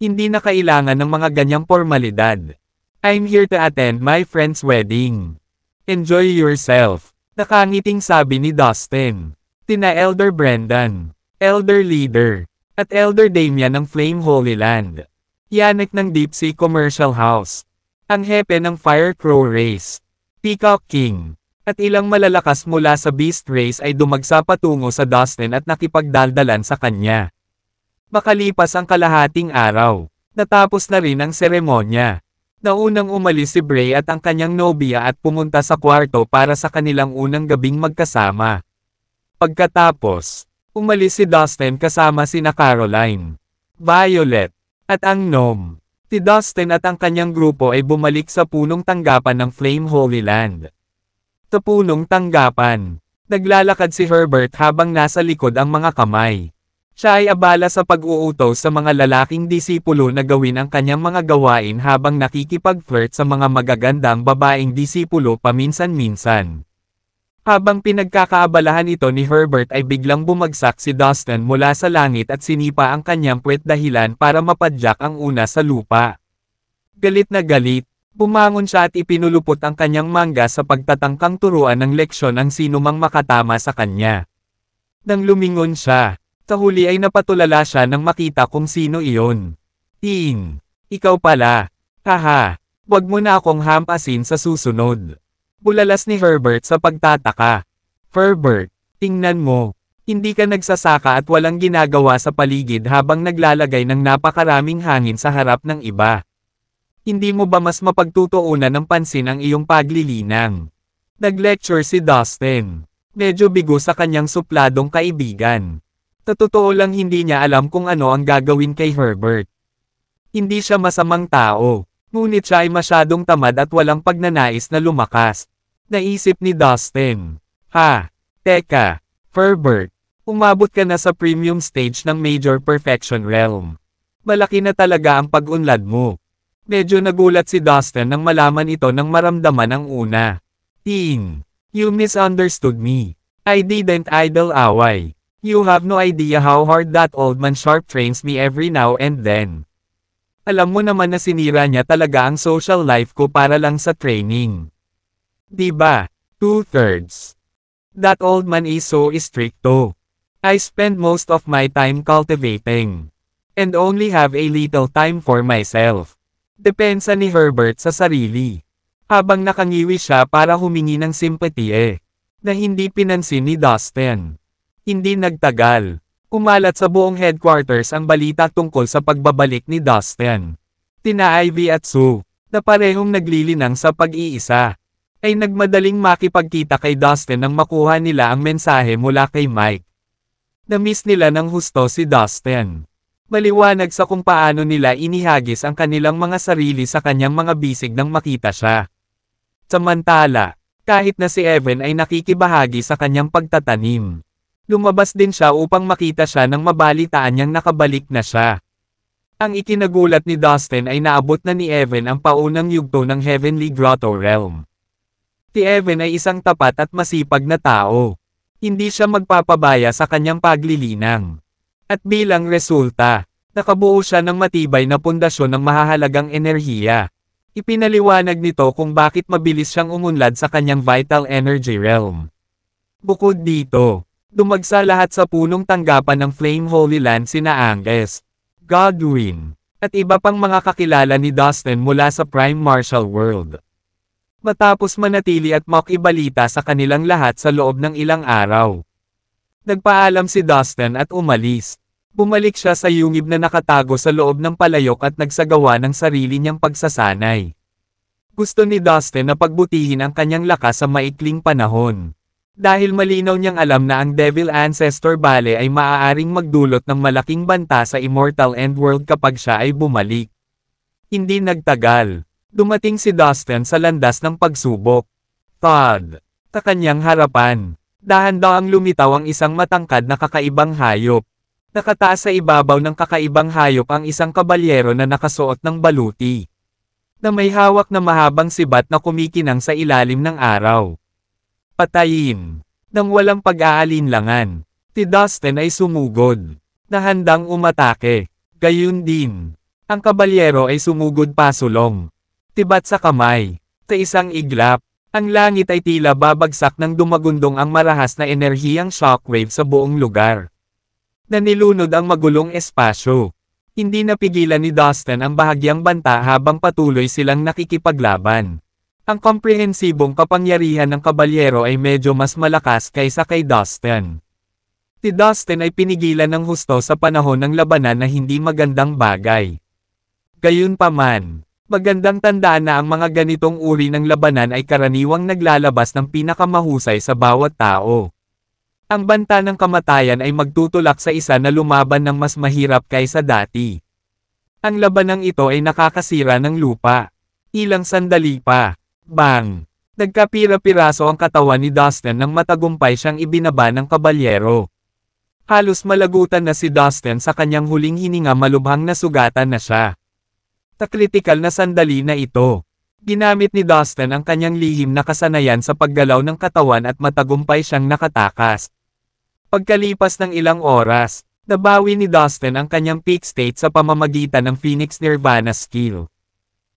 Hindi na kailangan ng mga ganyang formalidad. I'm here to attend my friend's wedding. Enjoy yourself. Nakangiting sabi ni Dustin. Tina Elder Brendan, Elder Leader, at Elder Damian ng Flame Holy Land. Yannick ng Deep Sea Commercial House. Ang hepe ng Fire Crow Race. Peacock King. At ilang malalakas mula sa Beast Race ay dumagsa patungo sa Dustin at nakipagdaldalan sa kanya. Makalipas ang kalahating araw, natapos na rin ang seremonya. Naunang umalis si Bray at ang kanyang nobya at pumunta sa kwarto para sa kanilang unang gabing magkasama. Pagkatapos, umalis si Dustin kasama sina Caroline, Violet, at ang Gnome. Si Dustin at ang kanyang grupo ay bumalik sa punong tanggapan ng Flame Holy Land. Sa punong tanggapan, naglalakad si Herbert habang nasa likod ang mga kamay. Siya ay abala sa pag-uutos sa mga lalaking disipulo na gawin ang kanyang mga gawain habang nakikipag-flirt sa mga magagandang babaeng disipulo paminsan-minsan. Habang pinagkakaabalahan ito ni Herbert ay biglang bumagsak si Dustin mula sa langit at sinipa ang kanyang puwet dahilan para mapadyak ang una sa lupa. Galit na galit, bumangon siya at ipinulupot ang kanyang mangga sa pagtatangkang turuan ng leksyon ang sinumang makatama sa kanya. Nang lumingon siya, sa huli ay napatulala siya nang makita kung sino iyon. Ikaw pala. Haha, wag mo na akong hampasin sa susunod. Bulalas ni Herbert sa pagtataka. Herbert, tingnan mo. Hindi ka nagsasaka at walang ginagawa sa paligid habang naglalagay ng napakaraming hangin sa harap ng iba. Hindi mo ba mas mapagtutuunan ng pansin ang iyong paglilinang? Nag-lecture si Dustin. Medyo bigo sa kanyang supladong kaibigan. Sa totoo lang hindi niya alam kung ano ang gagawin kay Herbert. Hindi siya masamang tao, ngunit siya ay masyadong tamad at walang pagnanais na lumakas. Naisip ni Dustin. Teka, Herbert, umabot ka na sa premium stage ng Major Perfection Realm. Malaki na talaga ang pag-unlad mo. Medyo nagulat si Dustin nang malaman ito nang maramdaman ang una. You misunderstood me. I didn't idle away. You have no idea how hard that old man sharp trains me every now and then. Alam mo naman na sinira niya talaga ang social life ko para lang sa training. Diba? 2/3. That old man is so stricto. I spend most of my time cultivating And only have a little time for myself. Depensa ni Herbert sa sarili. Habang nakangiwi siya para humingi ng simpatye, na hindi pinansin ni Dustin. Hindi nagtagal. Kumalat sa buong headquarters ang balita tungkol sa pagbabalik ni Dustin. Tina Ivy at Sue, na parehong naglilinang sa pag-iisa, ay nagmadaling makipagkita kay Dustin nang makuha nila ang mensahe mula kay Mike. Na-miss nila ng husto si Dustin. Maliwanag sa kung paano nila inihagis ang kanilang mga sarili sa kanyang mga bisig nang makita siya. Samantala, kahit na si Evan ay nakikibahagi sa kanyang pagtatanim, lumabas din siya upang makita siya nang mabalitaan niyang nakabalik na siya. Ang ikinagulat ni Dustin ay naabot na ni Evan ang paunang yugto ng Heavenly Grotto Realm. Si Evan ay isang tapat at masipag na tao. Hindi siya magpapabaya sa kanyang paglilinang. At bilang resulta, nakabuo siya ng matibay na pundasyon ng mahahalagang enerhiya. Ipinaliwanag nito kung bakit mabilis siyang umunlad sa kanyang vital energy realm. Bukod dito, dumagsa lahat sa punong tanggapan ng Flame Holy Land sina Angus, Godwin, at iba pang mga kakilala ni Dustin mula sa Prime Martial World. Matapos manatili at makibalita sa kanilang lahat sa loob ng ilang araw, nagpaalam si Dustin at umalis. Bumalik siya sa yungib na nakatago sa loob ng palayok at nagsagawa ng sarili niyang pagsasanay. Gusto ni Dustin na pagbutihin ang kanyang lakas sa maikling panahon. Dahil malinaw niyang alam na ang Devil Ancestor Bale ay maaaring magdulot ng malaking banta sa Immortal Endworld kapag siya ay bumalik. Hindi nagtagal. Dumating si Dustin sa landas ng pagsubok. Todd. Sa kanyang harapan, dahan-dahang lumitaw ang isang matangkad na kakaibang hayop. Nakataas sa ibabaw ng kakaibang hayop ang isang kabalyero na nakasuot ng baluti, na may hawak na mahabang sibat na kumikinang sa ilalim ng araw. Patayin. Nang walang pag-aalinlangan, si Dustin ay sumugod, na handang umatake. Gayun din, ang kabalyero ay sumugod pasulong. Tibat sa kamay. Sa isang iglap, ang langit ay tila babagsak nang dumagundong ang marahas na enerhiyang shockwave sa buong lugar. Na nilunod ang magulong espasyo. Hindi napigilan ni Dustin ang bahagyang banta habang patuloy silang nakikipaglaban. Ang komprehensibong kapangyarihan ng kabalyero ay medyo mas malakas kaysa kay Dustin. Si Dustin ay pinigilan ng husto sa panahon ng labanan na hindi magandang bagay. Gayunpaman, magandang tandaan na ang mga ganitong uri ng labanan ay karaniwang naglalabas ng pinakamahusay sa bawat tao. Ang banta ng kamatayan ay magtutulak sa isa na lumaban ng mas mahirap kaysa dati. Ang labanang ito ay nakakasira ng lupa. Ilang sandali pa. Bang! Nagkapira-piraso ang katawan ni Dustin nang matagumpay siyang ibinaba ng kabalyero. Halos malagutan na si Dustin sa kanyang huling hininga, malubhang nasugatan na siya. Sa kritikal na sandali na ito, ginamit ni Dustin ang kanyang lihim na kasanayan sa paggalaw ng katawan at matagumpay siyang nakatakas. Pagkalipas ng ilang oras, nabawi ni Dustin ang kanyang peak state sa pamamagitan ng Phoenix Nirvana skill.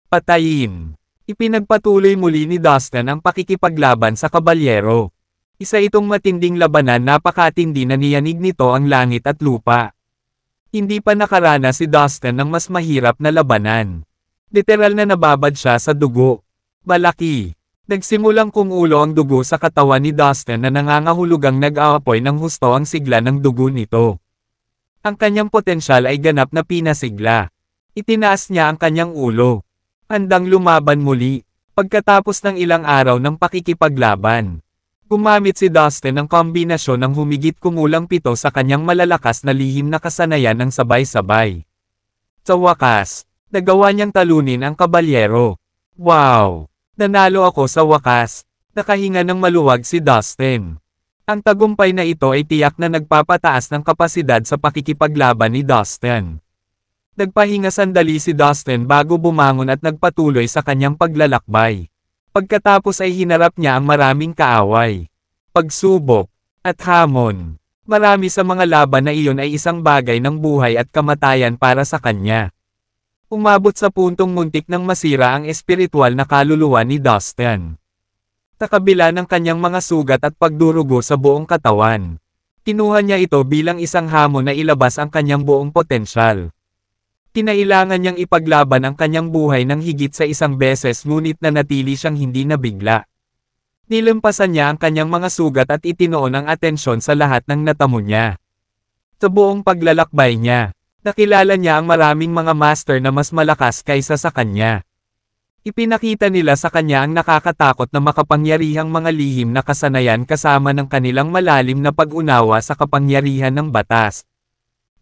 Patayin. Ipinagpatuloy muli ni Dustin ang pakikipaglaban sa kabalyero. Isa itong matinding labanan, napakatindi na niyanig nito ang langit at lupa. Hindi pa nakaranas si Dustin ng mas mahirap na labanan. Literal na nababad siya sa dugo. Malaki. Nagsimulang kumulo ang dugo sa katawan ni Dustin na nangangahulugang nag-aapoy ng husto ang sigla ng dugo nito. Ang kanyang potensyal ay ganap na pinasigla. Itinaas niya ang kanyang ulo. Handang lumaban muli. Pagkatapos ng ilang araw ng pakikipaglaban, gumamit si Dustin ng kombinasyon ng humigit kumulang 7 sa kanyang malalakas na lihim na kasanayan ng sabay-sabay. Sa wakas, nagawa niyang talunin ang kabalyero. Wow! Nanalo ako sa wakas. Nakahinga ng maluwag si Dustin. Ang tagumpay na ito ay tiyak na nagpapataas ng kapasidad sa pakikipaglaban ni Dustin. Nagpahinga sandali si Dustin bago bumangon at nagpatuloy sa kanyang paglalakbay. Pagkatapos ay hinarap niya ang maraming kaaway, pagsubok, at hamon. Marami sa mga laban na iyon ay isang bagay ng buhay at kamatayan para sa kanya. Umabot sa puntong muntik nang masira ang espiritual na kaluluwa ni Dustin. Sa kabila ng kanyang mga sugat at pagdurugo sa buong katawan, kinuha niya ito bilang isang hamon na ilabas ang kanyang buong potensyal. Kinailangan niyang ipaglaban ang kanyang buhay ng higit sa isang beses ngunit nanatili siyang hindi nabigla. Nilampasan niya ang kanyang mga sugat at itinoon ang atensyon sa lahat ng natamo niya. Sa buong paglalakbay niya, nakilala niya ang maraming mga master na mas malakas kaysa sa kanya. Ipinakita nila sa kanya ang nakakatakot na makapangyarihang mga lihim na kasanayan kasama ng kanilang malalim na pag-unawa sa kapangyarihan ng batas.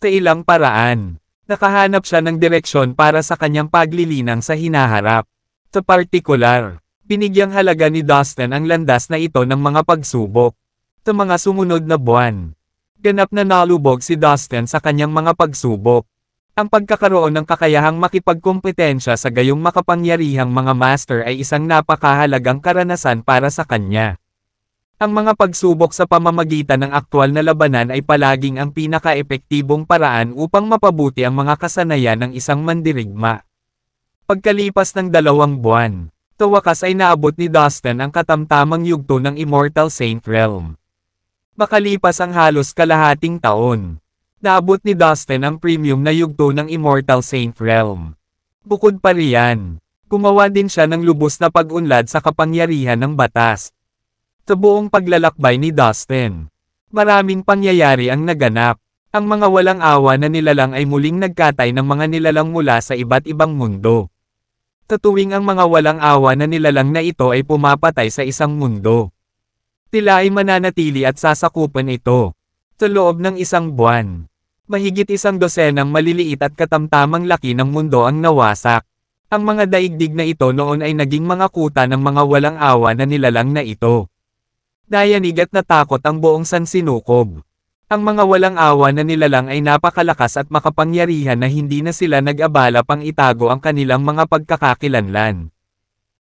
Sa ilang paraan, nakahanap siya ng direksyon para sa kanyang paglilinang sa hinaharap. Sa partikular, binigyang halaga ni Dustin ang landas na ito ng mga pagsubok. Sa mga sumunod na buwan, ganap na nalubog si Dustin sa kanyang mga pagsubok. Ang pagkakaroon ng kakayahang makipagkompetensya sa gayong makapangyarihang mga master ay isang napakahalagang karanasan para sa kanya. Ang mga pagsubok sa pamamagitan ng aktwal na labanan ay palaging ang pinaka-epektibong paraan upang mapabuti ang mga kasanayan ng isang mandirigma. Pagkalipas ng 2 buwan, sa wakas ay naabot ni Dustin ang katamtamang yugto ng Immortal Saint Realm. Makalipas ang halos kalahating taon, naabot ni Dustin ang premium na yugto ng Immortal Saint Realm. Bukod pa riyan, gumawa din siya ng lubos na pag-unlad sa kapangyarihan ng batas. Sa buong paglalakbay ni Dustin, maraming pangyayari ang naganap. Ang mga walang awa na nilalang ay muling nagkatay ng mga nilalang mula sa iba't ibang mundo. Sa tuwing ang mga walang awa na nilalang na ito ay pumapatay sa isang mundo, sila ay mananatili at sasakupan ito. Sa loob ng 1 buwan, mahigit 100 maliliit at katamtamang laki ng mundo ang nawasak. Ang mga daigdig na ito noon ay naging mga kuta ng mga walang awa na nilalang na ito. Nayanig at natakot ang buong sansinukob. Ang mga walang awa na nilalang ay napakalakas at makapangyarihan na hindi na sila nag-abala pang itago ang kanilang mga pagkakakilanlan.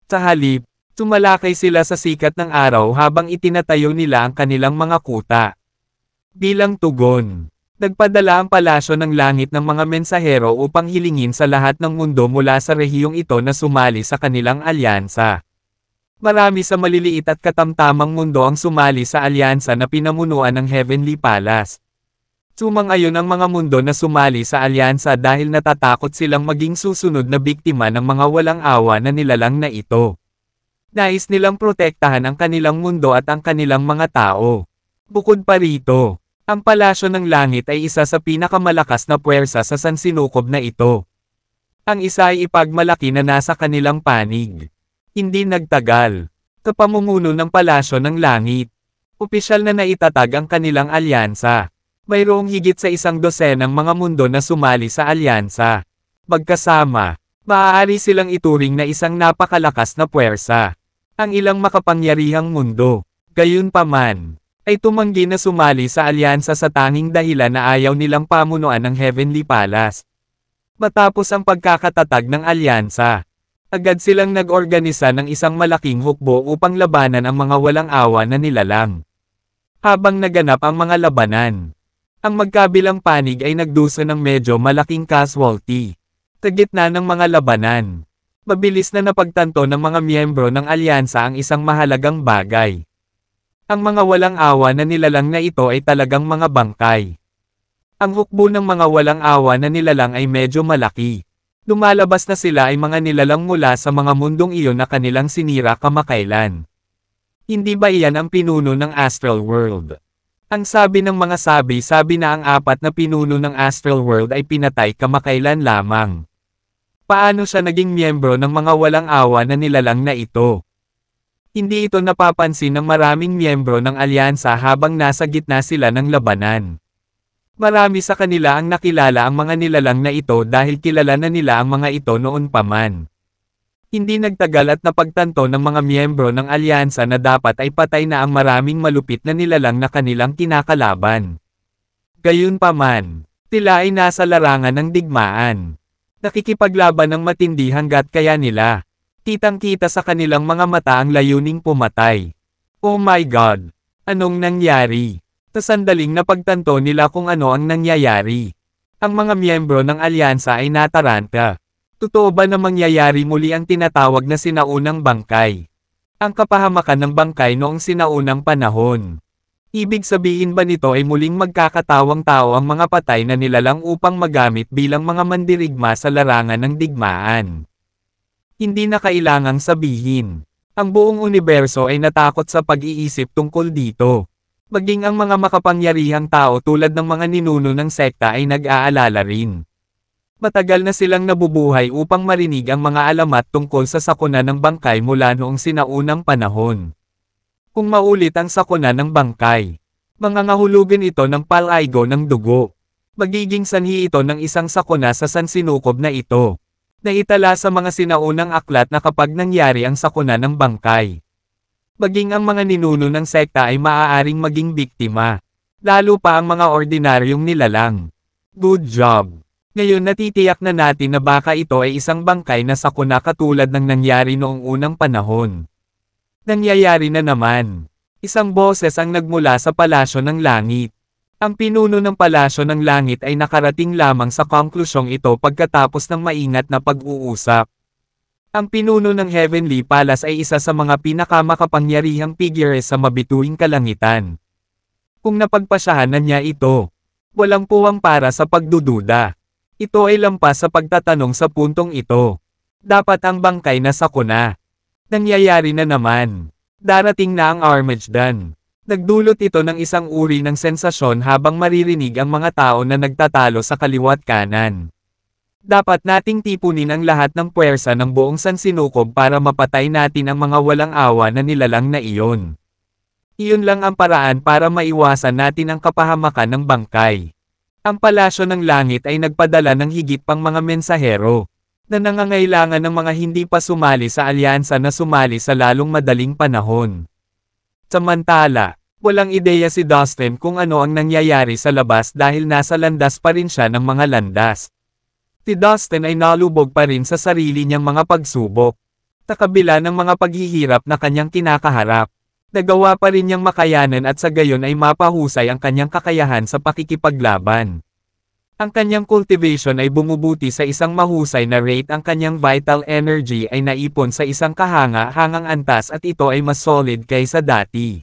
Sa halip, tumalakay sila sa sikat ng araw habang itinatayo nila ang kanilang mga kuta. Bilang tugon, nagpadala ang palasyo ng langit ng mga mensahero upang hilingin sa lahat ng mundo mula sa rehiyong ito na sumali sa kanilang alyansa. Marami sa maliliit at katamtamang mundo ang sumali sa alyansa na pinamunuan ng Heavenly Palace. Sumang-ayon ang mga mundo na sumali sa alyansa dahil natatakot silang maging susunod na biktima ng mga walang awa na nilalang na ito. Nais nilang protektahan ang kanilang mundo at ang kanilang mga tao. Bukod pa rito, ang Palasyo ng Langit ay isa sa pinakamalakas na puwersa sa sansinukob na ito. Ang isa ay ipagmalaki na nasa kanilang panig. Hindi nagtagal, sa pamumuno ng Palasyo ng Langit, opisyal na naitatag ang kanilang alyansa. Mayroong higit sa 100 mga mundo na sumali sa alyansa. Magkasama, maaari silang ituring na isang napakalakas na puwersa. Ang ilang makapangyarihang mundo, gayunpaman, ay tumanggi na sumali sa alyansa sa tanging dahilan na ayaw nilang pamunuan ng Heavenly Palace. Matapos ang pagkakatatag ng alyansa, agad silang nag-organisa ng isang malaking hukbo upang labanan ang mga walang awa na nilalang. Habang naganap ang mga labanan, ang magkabilang panig ay nagdusa ng medyo malaking casualty. Sa gitna ng mga labanan, mabilis na napagtanto ng mga miyembro ng alyansa ang isang mahalagang bagay. Ang mga walang awa na nilalang na ito ay talagang mga bangkay. Ang hukbo ng mga walang awa na nilalang ay medyo malaki. Lumalabas na sila ay mga nilalang mula sa mga mundong iyon na kanilang sinira kamakailan. Hindi ba iyan ang pinuno ng Astral World? Ang sabi ng mga sabi na ang 4 na pinuno ng Astral World ay pinatay kamakailan lamang. Paano siya naging miyembro ng mga walang awa na nilalang na ito? Hindi ito napapansin ng maraming miyembro ng alyansa habang nasa gitna sila ng labanan. Marami sa kanila ang nakilala ang mga nilalang na ito dahil kilala na nila ang mga ito noon pa man. Hindi nagtagal at napagtanto ng mga miyembro ng alyansa na dapat ay patay na ang maraming malupit na nilalang na kanilang kinakalaban. Gayunpaman, sila ay nasa larangan ng digmaan. Nakikipaglaban ng matindi hanggat kaya nila. Kitang-kita sa kanilang mga mata ang layuning pumatay. Oh my God! Anong nangyari? Sa sandaling napagtanto nila kung ano ang nangyayari. Ang mga miyembro ng alyansa ay nataranta. Totoo ba na mangyayari muli ang tinatawag na sinaunang bangkay? Ang kapahamakan ng bangkay noong sinaunang panahon. Ibig sabihin ba nito ay muling magkakatawang-tao ang mga patay na nilalang upang magamit bilang mga mandirigma sa larangan ng digmaan? Hindi na kailangang sabihin. Ang buong universo ay natakot sa pag-iisip tungkol dito. Maging ang mga makapangyarihang tao tulad ng mga ninuno ng sekta ay nag-aalala rin. Matagal na silang nabubuhay upang marinig ang mga alamat tungkol sa sakuna ng bangkay mula noong sinaunang panahon. Kung maulit ang sakuna ng bangkay, mangangahulugan ito ng palaygo ng dugo. Magiging sanhi ito ng isang sakuna sa sansinukob na ito. Naitala sa mga sinaunang aklat na kapag nangyari ang sakuna ng bangkay, maging ang mga ninuno ng sekta ay maaaring maging biktima. Lalo pa ang mga ordinaryong nilalang. Good job! Ngayon natitiyak na natin na baka ito ay isang bangkay na sakuna katulad ng nangyari noong unang panahon. Nangyayari na naman. Isang boses ang nagmula sa palasyo ng langit. Ang pinuno ng palasyo ng langit ay nakarating lamang sa konklusyong ito pagkatapos ng maingat na pag-uusap. Ang pinuno ng Heavenly Palace ay isa sa mga pinakamakapangyarihang figure sa mabituing kalangitan. Kung napagpasyahan na niya ito, walang puwang para sa pagdududa. Ito ay lampas sa pagtatanong sa puntong ito. Dapat ang bangkay na sakuna. Nangyayari na naman. Darating na ang Armageddon. Nagdulot ito ng isang uri ng sensasyon habang maririnig ang mga tao na nagtatalo sa kaliwat kanan. Dapat nating tipunin ang lahat ng puwersa ng buong sansinukob para mapatay natin ang mga walang awa na nilalang na iyon. Iyon lang ang paraan para maiwasan natin ang kapahamakan ng bangkay. Ang palasyo ng langit ay nagpadala ng higit pang mga mensahero, na nangangailangan ng mga hindi pa sumali sa alyansa na sumali sa lalong madaling panahon. Samantala, walang ideya si Dustin kung ano ang nangyayari sa labas dahil nasa landas pa rin siya ng mga landas. Si Dustin ay nalubog pa rin sa sarili niyang mga pagsubok. Sa kabila ng mga paghihirap na kanyang kinakaharap, nagawa pa rin niyang makayanan at sa gayon ay mapahusay ang kanyang kakayahan sa pakikipaglaban. Ang kanyang cultivation ay bumubuti sa isang mahusay na rate, ang kanyang vital energy ay naipon sa isang kahanga-hangang antas at ito ay mas solid kaysa dati.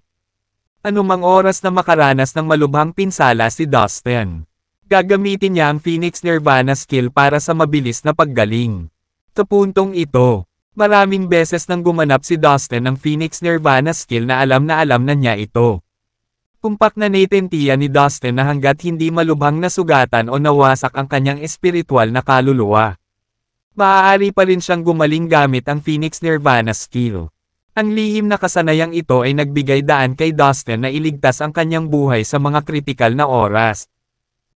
Anumang oras na makaranas ng malubhang pinsala si Dustin, gagamitin niya ang Phoenix Nirvana skill para sa mabilis na paggaling. Sa puntong ito, maraming beses nang gumanap si Dustin ng Phoenix Nirvana skill na alam na niya ito. Kumpak na naitentiya ni Dustin na hanggat hindi malubhang nasugatan o nawasak ang kanyang espiritual na kaluluwa, maaari pa rin siyang gumaling gamit ang Phoenix Nirvana skill. Ang lihim na kasanayang ito ay nagbigay daan kay Dustin na iligtas ang kanyang buhay sa mga kritikal na oras.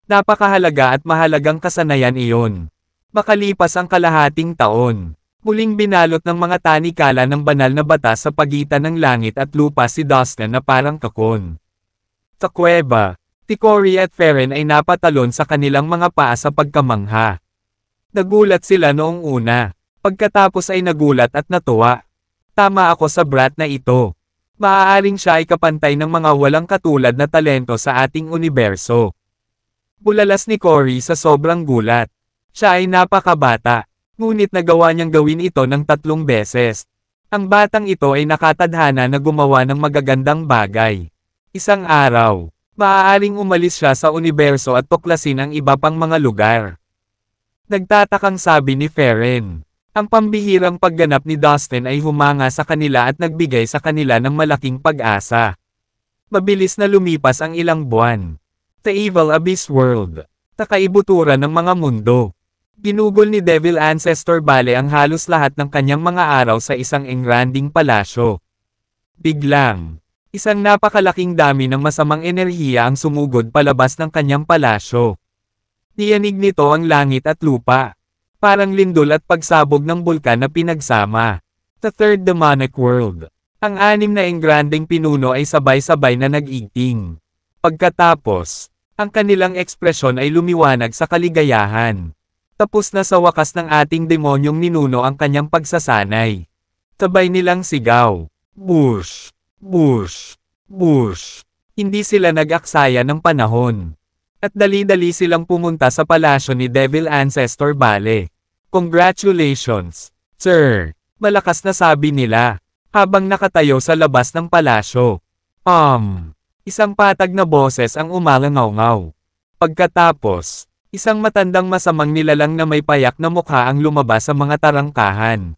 Napakahalaga at mahalagang kasanayan iyon. Makalipas ang kalahating taon, muling binalot ng mga tanikala ng banal na batas sa pagitan ng langit at lupa si Dustin na parang kakon. Sa kuweba, si Cory at Farron ay napatalon sa kanilang mga paa sa pagkamangha. Nagulat sila noong una, pagkatapos ay nagulat at natuwa. Tama ako sa brat na ito. Maaaring siya ay kapantay ng mga walang katulad na talento sa ating universo. Bulalas ni Cory sa sobrang gulat. Siya ay napakabata, ngunit nagawa niyang gawin ito ng 3 beses. Ang batang ito ay nakatadhana na gumawa ng magagandang bagay. Isang araw, maaaring umalis siya sa universo at tuklasin ang iba pang mga lugar. Nagtatakang sabi ni Farron. Ang pambihirang pagganap ni Dustin ay humanga sa kanila at nagbigay sa kanila ng malaking pag-asa. Mabilis na lumipas ang ilang buwan. Sa Evil Abyss World, sa kaibuturan ng mga mundo, ginugol ni Devil Ancestor Bale ang halos lahat ng kanyang mga araw sa isang engranding palasyo. Biglang, isang napakalaking dami ng masamang enerhiya ang sumugod palabas ng kanyang palasyo. Niyanig nito ang langit at lupa. Parang lindol at pagsabog ng bulkan na pinagsama. Sa Third Demonic World, ang 6 na engranding pinuno ay sabay-sabay na nag-igting. Pagkatapos, ang kanilang ekspresyon ay lumiwanag sa kaligayahan. Tapos na sa wakas ng ating demonyong ninuno ang kanyang pagsasanay. Sabay nilang sigaw, "Bush! Bush! Bush!" Hindi sila nag-aksaya ng panahon. At dali-dali silang pumunta sa palasyo ni Devil Ancestor Bale. "Congratulations, sir!" Malakas na sabi nila, habang nakatayo sa labas ng palasyo. Isang patag na boses ang umalangaw-ngaw. Pagkatapos, isang matandang masamang nilalang na may payak na mukha ang lumabas sa mga tarangkahan.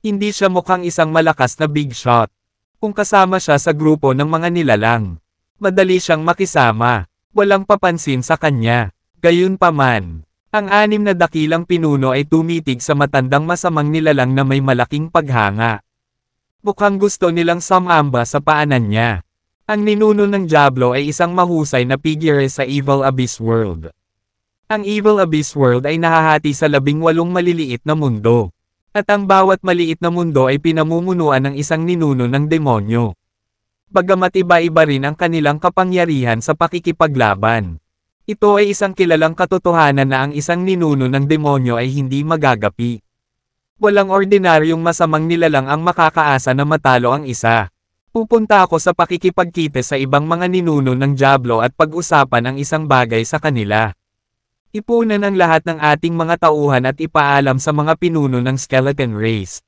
Hindi siya mukhang isang malakas na big shot. Kung kasama siya sa grupo ng mga nilalang, madali siyang makisama. Walang papansin sa kanya. Gayunpaman, ang 6 na dakilang pinuno ay tumitig sa matandang masamang nilalang na may malaking paghanga. Mukhang gusto nilang sumamba sa paanan niya. Ang ninuno ng Diablo ay isang mahusay na figure sa Evil Abyss World. Ang Evil Abyss World ay nahahati sa 18 maliliit na mundo. At ang bawat maliit na mundo ay pinamumunuan ng isang ninuno ng demonyo. Bagamat iba-iba rin ang kanilang kapangyarihan sa pakikipaglaban. Ito ay isang kilalang katotohanan na ang isang ninuno ng demonyo ay hindi magagapi. Walang ordinaryong masamang nilalang ang makakaasa na matalo ang isa. Pupunta ako sa pakikipagkita sa ibang mga ninuno ng Diablo at pag-usapan ang isang bagay sa kanila. Ipunan ang lahat ng ating mga tauhan at ipaalam sa mga pinuno ng Skeleton Race,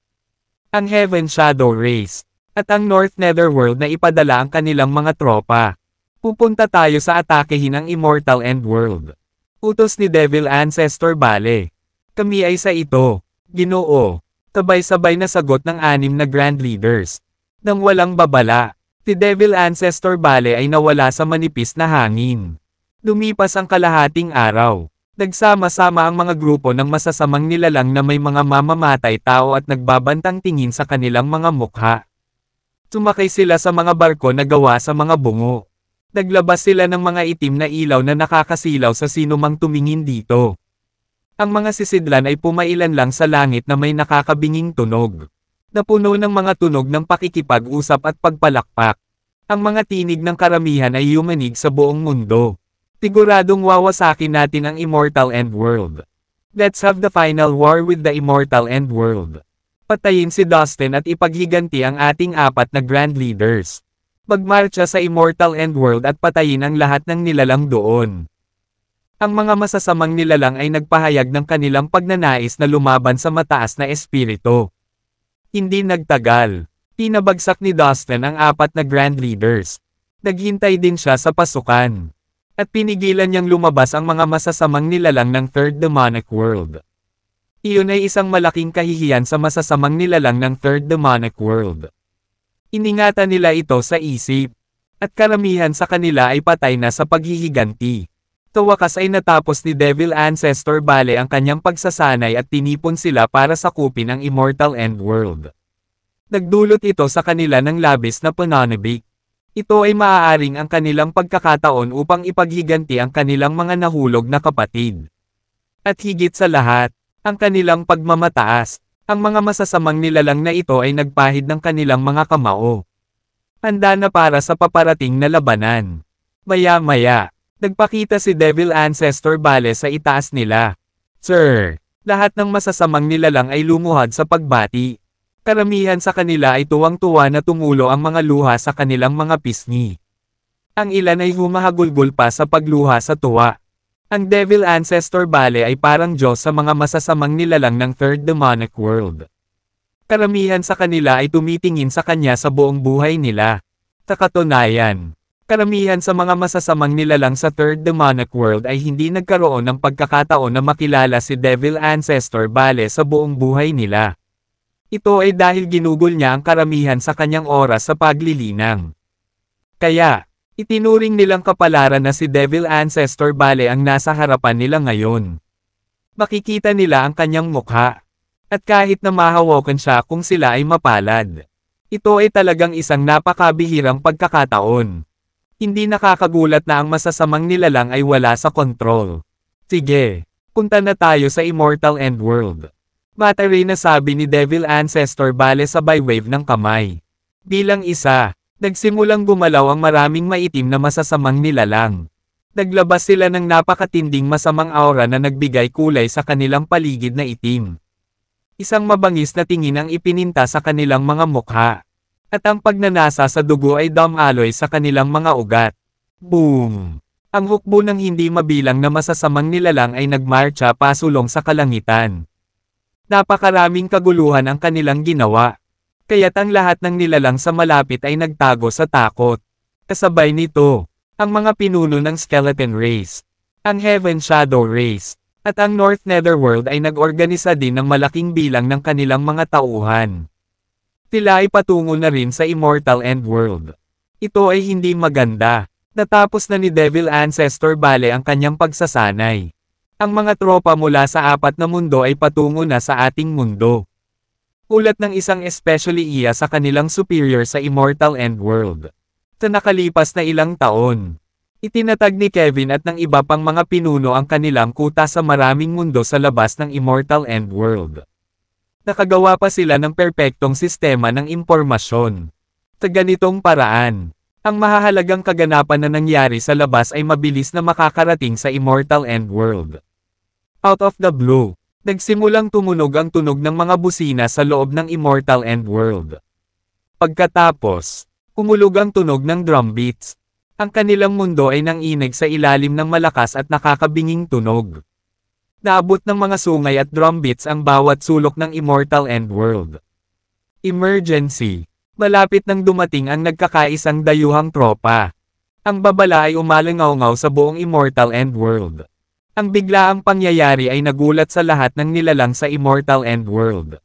ang Heaven Shadow Race, at ang North Netherworld na ipadala ang kanilang mga tropa. Pupunta tayo sa atakehin ang Immortal End World. Utos ni Devil Ancestor Bale. Kami ay sa ito, Ginoo. Sabay-sabay na sagot ng 6 na Grand Leaders. Nang walang babala, si Devil Ancestor Bale ay nawala sa manipis na hangin. Lumipas ang kalahating araw. Nagsama-sama ang mga grupo ng masasamang nilalang na may mga mamamatay tao at nagbabantang tingin sa kanilang mga mukha. Sumakay sila sa mga barko na gawa sa mga bungo. Naglabas sila ng mga itim na ilaw na nakakasilaw sa sinumang tumingin dito. Ang mga sisidlan ay pumailan lang sa langit na may nakakabinging tunog. Napuno ng mga tunog ng pakikipag-usap at pagpalakpak. Ang mga tinig ng karamihan ay yumanig sa buong mundo. Siguradong wawasakin natin ang Immortal End World. Let's have the final war with the Immortal End World. Patayin si Dustin at ipaghiganti ang ating 4 na Grand Leaders. Magmarcha sa Immortal End World at patayin ang lahat ng nilalang doon. Ang mga masasamang nilalang ay nagpahayag ng kanilang pagnanais na lumaban sa mataas na espiritu. Hindi nagtagal. Pinabagsak ni Dustin ang 4 na Grand Leaders. Naghintay din siya sa pasukan. At pinigilan niyang lumabas ang mga masasamang nilalang ng Third Demonic World. Iyon ay isang malaking kahihiyan sa masasamang nilalang ng Third Demonic World. Iningatan nila ito sa isip. At karamihan sa kanila ay patay na sa paghihiganti. Sa wakas ay natapos ni Devil Ancestor Bale ang kanyang pagsasanay at tinipon sila para sakupin ang Immortal End World. Nagdulot ito sa kanila ng labis na pananabik. Ito ay maaaring ang kanilang pagkakataon upang ipaghiganti ang kanilang mga nahulog na kapatid. At higit sa lahat, ang kanilang pagmamataas. Ang mga masasamang nilalang na ito ay nagpahid ng kanilang mga kamao. Handa na para sa paparating na labanan. Maya-maya, nagpakita si Devil Ancestor Bale sa itaas nila. Sir, lahat ng masasamang nilalang ay lumuhad sa pagbati. Karamihan sa kanila ay tuwang-tuwa na tumulo ang mga luha sa kanilang mga pisngi. Ang ilan ay humahagulgol pa sa pagluha sa tuwa. Ang Devil Ancestor Bale ay parang Diyos sa mga masasamang nilalang ng Third Demonic World. Karamihan sa kanila ay tumitingin sa kanya sa buong buhay nila. Sa katunayan, karamihan sa mga masasamang nilalang sa Third Demonic World ay hindi nagkaroon ng pagkakataon na makilala si Devil Ancestor Bale sa buong buhay nila. Ito ay dahil ginugol niya ang karamihan sa kanyang oras sa paglilinang. Kaya, itinuring nilang kapalaran na si Devil Ancestor Bale ang nasa harapan nila ngayon. Makikita nila ang kanyang mukha. At kahit na mahawakan siya kung sila ay mapalad. Ito ay talagang isang napakabihirang pagkakataon. Hindi nakakagulat na ang masasamang nilalang ay wala sa kontrol. Sige, punta na tayo sa Immortal End World. Matari na sabi ni Devil Ancestor Bale sabay wave ng kamay. Bilang isa, nagsimulang gumalaw ang maraming maitim na masasamang nilalang. Naglabas sila ng napakatinding masamang aura na nagbigay kulay sa kanilang paligid na itim. Isang mabangis na tingin ang ipininta sa kanilang mga mukha. At ang pagnanasa sa dugo ay dumaloy sa kanilang mga ugat. Boom! Ang hukbo ng hindi mabilang na masasamang nilalang ay nagmarcha pasulong sa kalangitan. Napakaraming kaguluhan ang kanilang ginawa. Kaya't ang lahat ng nilalang sa malapit ay nagtago sa takot. Kasabay nito, ang mga pinuno ng Skeleton Race, ang Heaven Shadow Race, at ang North Netherworld ay nag-organisa din ng malaking bilang ng kanilang mga tauhan. Sila ay patungo na rin sa Immortal Endworld. Ito ay hindi maganda. Natapos na ni Devil Ancestor Bale ang kanyang pagsasanay. Ang mga tropa mula sa apat na mundo ay patungo na sa ating mundo. Ulat ng isang especially iya sa kanilang superior sa Immortal Endworld. Sa nakalipas na ilang taon, itinatag ni Kevin at ng iba pang mga pinuno ang kanilang kuta sa maraming mundo sa labas ng Immortal Endworld. Nakagawa pa sila ng perpektong sistema ng impormasyon. Sa ganitong paraan, ang mahahalagang kaganapan na nangyari sa labas ay mabilis na makakarating sa Immortal Endworld. Out of the blue, nagsimulang tumunog ang tunog ng mga busina sa loob ng Immortal Endworld. Pagkatapos, umulog ang tunog ng drum beats. Ang kanilang mundo ay nanginig sa ilalim ng malakas at nakakabinging tunog. Naabot ng mga sungay at drum beats ang bawat sulok ng Immortal Endworld. Emergency! Malapit nang dumating ang nagkakaisang dayuhang tropa. Ang babala ay umalangaw-ngaw sa buong Immortal Endworld. Ang biglaang pangyayari ay nagulat sa lahat ng nilalang sa Immortal Endworld.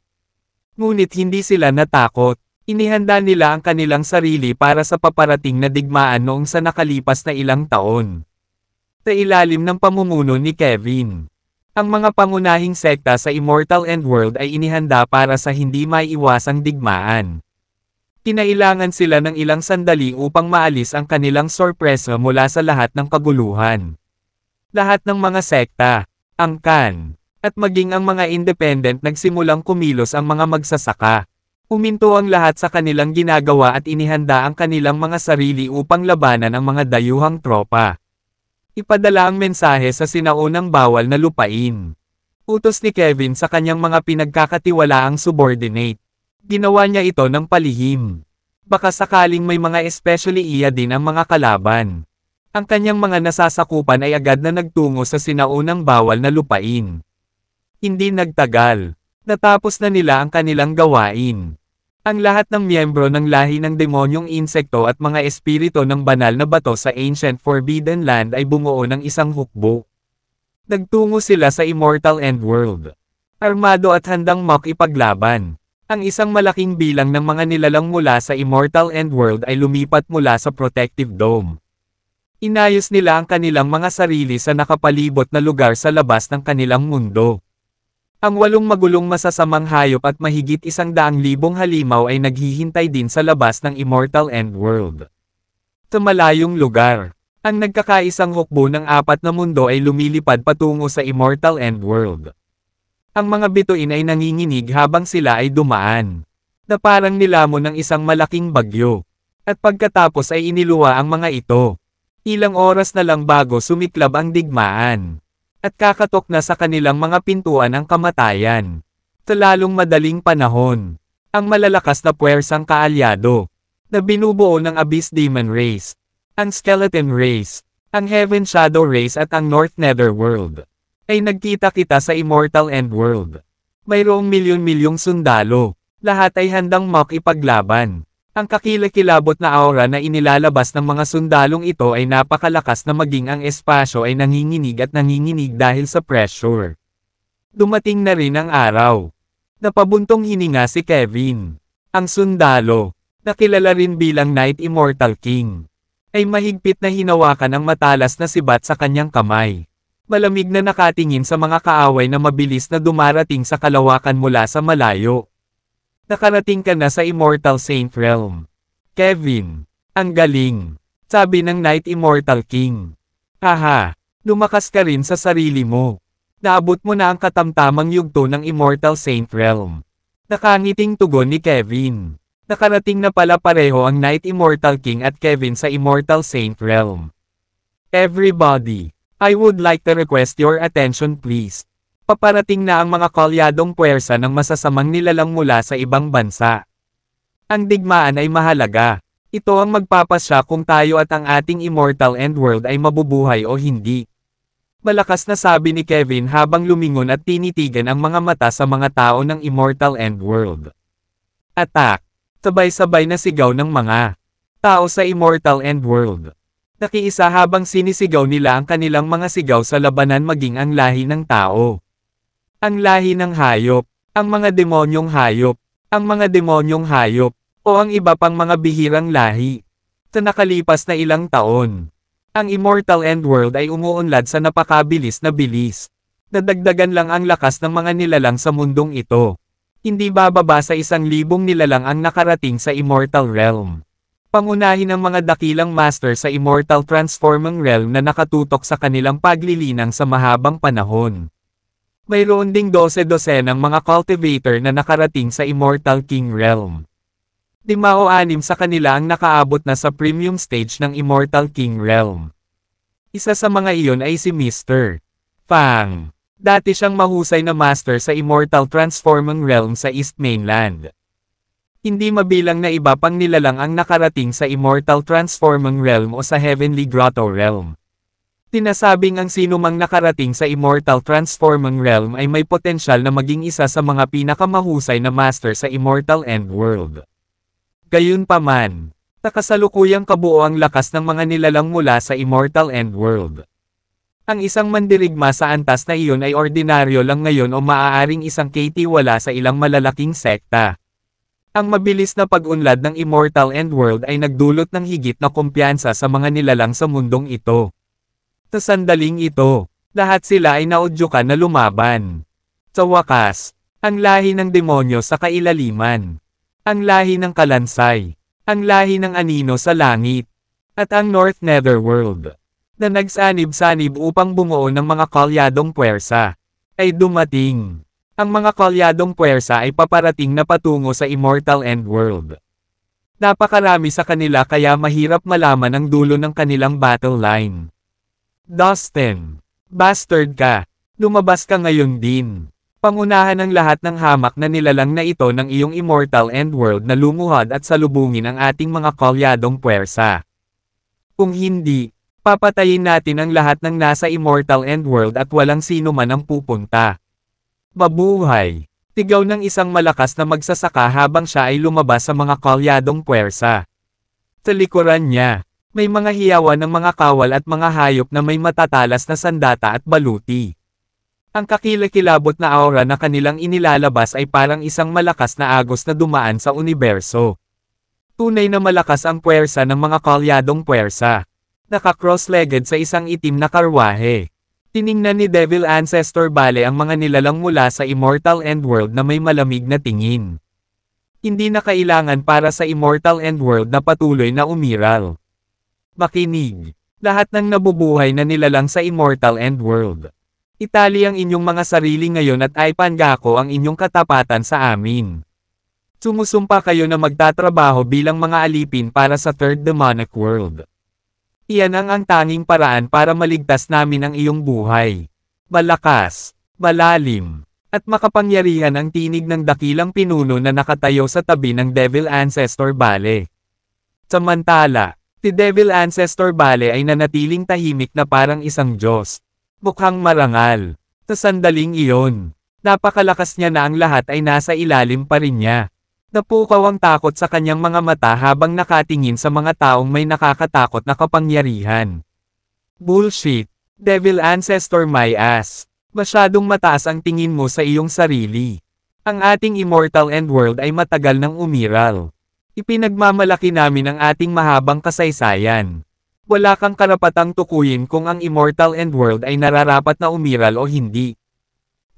Ngunit hindi sila natakot. Inihanda nila ang kanilang sarili para sa paparating na digmaan noong sa nakalipas na ilang taon. Sa ilalim ng pamumuno ni Kevin, ang mga pangunahing sekta sa Immortal Endworld ay inihanda para sa hindi maiiwasang digmaan. Kinailangan sila ng ilang sandali upang maalis ang kanilang sorpresa mula sa lahat ng kaguluhan. Lahat ng mga sekta, angkan, at maging ang mga independent nagsimulang kumilos ang mga magsasaka. Uminto ang lahat sa kanilang ginagawa at inihanda ang kanilang mga sarili upang labanan ang mga dayuhang tropa. Ipadala ang mensahe sa sinaunang bawal na lupain. Utos ni Kevin sa kanyang mga pinagkakatiwalaang subordinate. Ginawa niya ito ng palihim. Baka sakaling may mga especially iya din ang mga kalaban. Ang kanyang mga nasasakupan ay agad na nagtungo sa sinaunang bawal na lupain. Hindi nagtagal. Natapos na nila ang kanilang gawain. Ang lahat ng miyembro ng lahi ng demonyong insekto at mga espiritu ng banal na bato sa Ancient Forbidden Land ay bumuo ng isang hukbo. Nagtungo sila sa Immortal Endworld. Armado at handang makipaglaban. Ang isang malaking bilang ng mga nilalang mula sa Immortal Endworld ay lumipat mula sa Protective Dome. Inayos nila ang kanilang mga sarili sa nakapalibot na lugar sa labas ng kanilang mundo. Ang 8 magulong masasamang hayop at mahigit 100,000 halimaw ay naghihintay din sa labas ng Immortal Endworld. Sa malayong lugar, ang nagkakaisang hukbo ng 4 na mundo ay lumilipad patungo sa Immortal Endworld. Ang mga bituin ay nanginginig habang sila ay dumaan, na parang nilamon ng isang malaking bagyo. At pagkatapos ay iniluwa ang mga ito. Ilang oras na lang bago sumiklab ang digmaan. At kakatok na sa kanilang mga pintuan ang kamatayan. Sa lalong madaling panahon, ang malalakas na puwersang kaalyado, na binubuo ng Abyss Demon Race, ang Skeleton Race, ang Heaven Shadow Race at ang North Netherworld, ay nagkita-kita sa Immortal Endworld. Mayroong milyon-milyong sundalo, lahat ay handang makipaglaban. Ang kakilakilabot na aura na inilalabas ng mga sundalong ito ay napakalakas na maging ang espasyo ay nanginginig at nanginginig dahil sa pressure. Dumating na rin ang araw. Napabuntong hininga si Kevin. Ang sundalo, na kilala rin bilang Knight Immortal King, ay mahigpit na hinawakan ang matalas na sibat sa kanyang kamay. Malamig na nakatingin sa mga kaaway na mabilis na dumarating sa kalawakan mula sa malayo. Nakarating ka na sa Immortal Saint Realm. Kevin, ang galing, sabi ng Knight Immortal King. Aha, lumakas ka rin sa sarili mo. Naabot mo na ang katamtamang yugto ng Immortal Saint Realm. Nakangiting tugon ni Kevin. Nakarating na pala pareho ang Knight Immortal King at Kevin sa Immortal Saint Realm. Everybody, I would like to request your attention please. Paparating na ang mga kalyadong puwersa ng masasamang nilalang mula sa ibang bansa. Ang digmaan ay mahalaga. Ito ang magpapasya kung tayo at ang ating Immortal Endworld ay mabubuhay o hindi. Malakas na sabi ni Kevin habang lumingon at tinitigan ang mga mata sa mga tao ng Immortal Endworld. Attack! Sabay-sabay na sigaw ng mga tao sa Immortal Endworld. Nakiisa habang sinisigaw nila ang kanilang mga sigaw sa labanan maging ang lahi ng tao. Ang lahi ng hayop, ang mga demonyong hayop, ang mga demonyong hayop, o ang iba pang mga bihirang lahi. Sa nakalipas na ilang taon, ang Immortal Endworld ay umuunlad sa napakabilis na bilis. Nadagdagan lang ang lakas ng mga nilalang sa mundong ito. Hindi bababa sa 1,000 nilalang ang nakarating sa Immortal Realm. Pangunahin ang mga dakilang master sa Immortal Transforming Realm na nakatutok sa kanilang paglilinang sa mahabang panahon. Mayroon ding 12-dosenang mga cultivator na nakarating sa Immortal King Realm. 5 o 6 sa kanila ang nakaabot na sa premium stage ng Immortal King Realm. Isa sa mga iyon ay si Mr. Fang. Dati siyang mahusay na master sa Immortal Transforming Realm sa East Mainland. Hindi mabilang na iba pang nilalang ang nakarating sa Immortal Transforming Realm o sa Heavenly Grotto Realm. Tinasabing ang sinumang nakarating sa Immortal Transforming Realm ay may potensyal na maging isa sa mga pinakamahusay na master sa Immortal Endworld. Gayunpaman, nakasalukuyang kabuo ang lakas ng mga nilalang mula sa Immortal Endworld. Ang isang mandirigma sa antas na iyon ay ordinaryo lang ngayon o maaaring isang katiwala sa ilang malalaking sekta. Ang mabilis na pag-unlad ng Immortal Endworld ay nagdulot ng higit na kumpiyansa sa mga nilalang sa mundong ito. Sa sandaling ito, lahat sila ay naudyukan na lumaban. Sa wakas, ang lahi ng demonyo sa kailaliman, ang lahi ng kalansay, ang lahi ng anino sa langit, at ang North Netherworld, na nagsanib-sanib upang bumuo ng mga kalyadong puwersa, ay dumating. Ang mga kalyadong puwersa ay paparating na patungo sa Immortal Endworld. Napakarami sa kanila kaya mahirap malaman ang dulo ng kanilang battle line. Dustin, bastard ka, lumabas ka ngayon din. Pangunahan ng lahat ng hamak na nilalang na ito ng iyong Immortal Endworld na lumuhad at salubungin ang ating mga kalyadong puwersa. Kung hindi, papatayin natin ang lahat ng nasa Immortal Endworld at walang sino man ang pupunta. Mabuhay! Tigaw ng isang malakas na magsasaka habang siya ay lumabas sa mga kalyadong puwersa. Sa likuran niya, may mga hiyawan ng mga kawal at mga hayop na may matatalas na sandata at baluti. Ang kakilakilabot na aura na kanilang inilalabas ay parang isang malakas na agos na dumaan sa universo. Tunay na malakas ang puwersa ng mga kalyadong puwersa. Naka-cross-legged sa isang itim na karwahe. Tiningnan ni Devil Ancestor Bale ang mga nilalang mula sa Immortal Endworld na may malamig na tingin. Hindi na kailangan para sa Immortal Endworld na patuloy na umiral. Makinig. Lahat ng nabubuhay na nilalang sa Immortal Endworld. Itali ang inyong mga sarili ngayon at ipangako ang inyong katapatan sa amin. Sumusumpa kayo na magtatrabaho bilang mga alipin para sa Third Demonic World. Iyan ang tanging paraan para maligtas namin ang iyong buhay. Malakas, malalim, at makapangyarihan ang tinig ng dakilang pinuno na nakatayo sa tabi ng Devil Ancestor Bale. Samantala, si Devil Ancestor Bale ay nanatiling tahimik na parang isang Diyos. Mukhang marangal. Sa sandaling iyon, napakalakas niya na ang lahat ay nasa ilalim pa rin niya. Napukaw ang takot sa kanyang mga mata habang nakatingin sa mga taong may nakakatakot na kapangyarihan. Bullshit! Devil Ancestor my ass! Masyadong mataas ang tingin mo sa iyong sarili. Ang ating Immortal Endworld ay matagal nang umiral. Ipinagmamalaki namin ang ating mahabang kasaysayan. Wala kang karapatang tukuyin kung ang Immortal Endworld ay nararapat na umiral o hindi.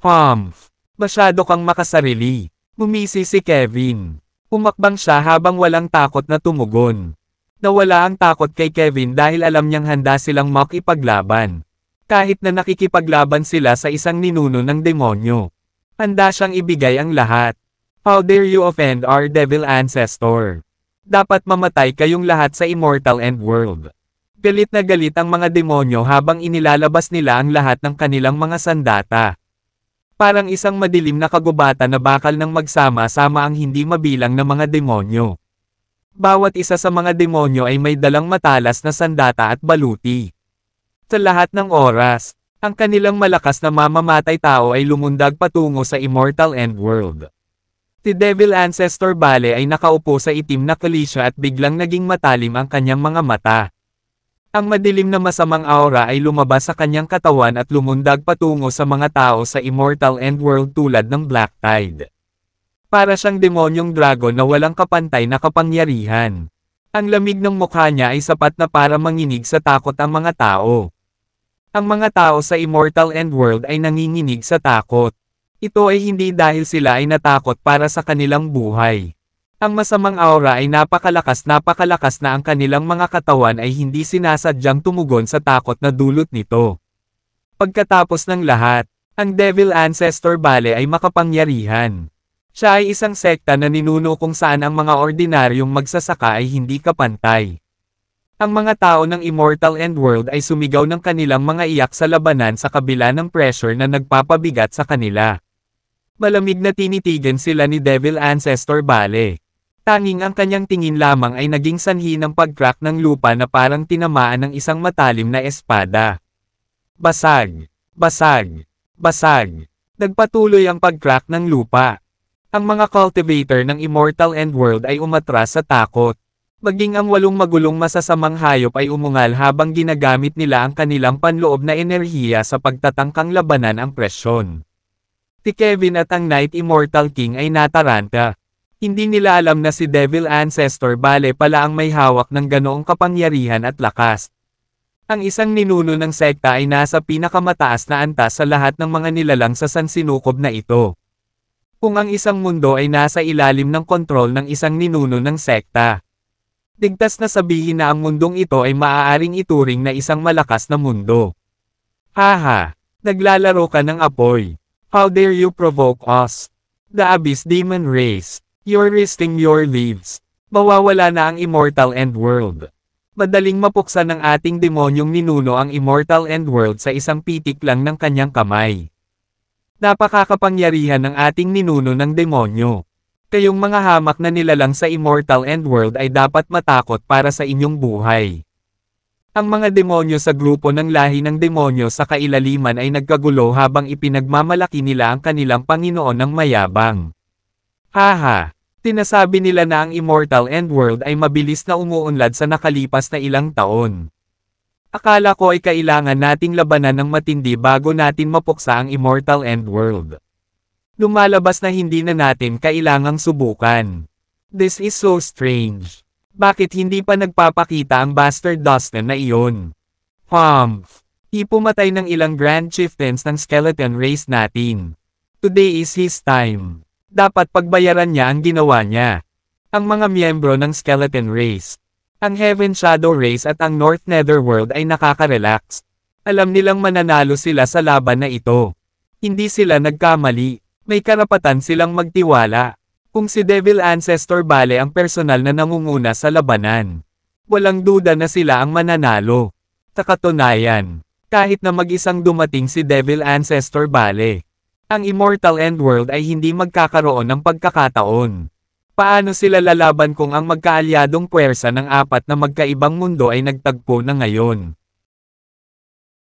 Humph! Masyado kang makasarili. Bumisi si Kevin. Umakbang siya habang walang takot na tumugon. Nawala ang takot kay Kevin dahil alam niyang handa silang makipaglaban. Kahit na nakikipaglaban sila sa isang ninuno ng demonyo. Handa siyang ibigay ang lahat. How dare you offend our Devil Ancestor? Dapat mamatay kayong lahat sa Immortal Endworld. Galit na galit ang mga demonyo habang inilalabas nila ang lahat ng kanilang mga sandata. Parang isang madilim na kagubatan na bakal ng magsama-sama ang hindi mabilang na mga demonyo. Bawat isa sa mga demonyo ay may dalang matalas na sandata at baluti. Sa lahat ng oras, ang kanilang malakas na mamamatay tao ay lumundag patungo sa Immortal Endworld. Si Devil Ancestor Bale ay nakaupo sa itim na kalisya at biglang naging matalim ang kanyang mga mata. Ang madilim na masamang aura ay lumabas sa kanyang katawan at lumundag patungo sa mga tao sa Immortal End World tulad ng Black Tide. Para siyang demonyong dragon na walang kapantay na kapangyarihan. Ang lamig ng mukha niya ay sapat na para manginig sa takot ang mga tao. Ang mga tao sa Immortal End World ay nanginginig sa takot. Ito ay hindi dahil sila ay natakot para sa kanilang buhay. Ang masamang aura ay napakalakas na ang kanilang mga katawan ay hindi sinasadyang tumugon sa takot na dulot nito. Pagkatapos ng lahat, ang Devil Ancestor Bale ay makapangyarihan. Siya ay isang sekta na ninuno kung saan ang mga ordinaryong magsasaka ay hindi kapantay. Ang mga tao ng Immortal End World ay sumigaw ng kanilang mga iyak sa labanan sa kabila ng pressure na nagpapabigat sa kanila. Malamig na tinitigan sila ni Devil Ancestor Bale. Tanging ang kanyang tingin lamang ay naging sanhi ng pag-crack ng lupa na parang tinamaan ng isang matalim na espada. Basag! Basag! Basag! Nagpatuloy ang pag-crack ng lupa. Ang mga cultivator ng Immortal End World ay umatras sa takot. Maging ang 8 magulong masasamang hayop ay umungal habang ginagamit nila ang kanilang panloob na enerhiya sa pagtatangkang labanan ang presyon. Si Kevin at ang Night Immortal King ay nataranta. Hindi nila alam na si Devil Ancestor Bale pala ang may hawak ng ganoong kapangyarihan at lakas. Ang isang ninuno ng sekta ay nasa pinakamataas na antas sa lahat ng mga nilalang sa sansinukob na ito. Kung ang isang mundo ay nasa ilalim ng kontrol ng isang ninuno ng sekta, ligtas na sabihin na ang mundong ito ay maaaring ituring na isang malakas na mundo. Haha, naglalaro ka ng apoy. How dare you provoke us? The Abyss Demon Race. You're risking your lives. Mawawala na ang Immortal End World. Madaling mapuksan ng ating demonyong ninuno ang Immortal End World sa isang pitik lang ng kanyang kamay. Napakakapangyarihan ng ating ninuno ng demonyo. Kayong mga hamak na nilalang sa Immortal End World ay dapat matakot para sa inyong buhay. Ang mga demonyo sa grupo ng lahi ng demonyo sa kailaliman ay nagkagulo habang ipinagmamalaki nila ang kanilang Panginoon ng mayabang. Haha! Tinasabi nila na ang Immortal End World ay mabilis na umuunlad sa nakalipas na ilang taon. Akala ko ay kailangan nating labanan ng matindi bago natin mapuksa ang Immortal End World. Lumalabas na hindi na natin kailangang subukan. This is so strange. Bakit hindi pa nagpapakita ang Bastard Dustin na iyon? Humph! Ipumatay ng ilang Grand Chieftains ng Skeleton Race natin. Today is his time. Dapat pagbayaran niya ang ginawa niya. Ang mga miyembro ng Skeleton Race, ang Heaven Shadow Race at ang North Netherworld ay nakaka-relax. Alam nilang mananalo sila sa laban na ito. Hindi sila nagkamali. May karapatan silang magtiwala. Kung si Devil Ancestor Bale ang personal na nangunguna sa labanan, walang duda na sila ang mananalo. Sa katunayan, kahit na mag-isang dumating si Devil Ancestor Bale, ang Immortal End World ay hindi magkakaroon ng pagkakataon. Paano sila lalaban kung ang magkaalyadong puwersa ng 4 na magkaibang mundo ay nagtagpo na ngayon?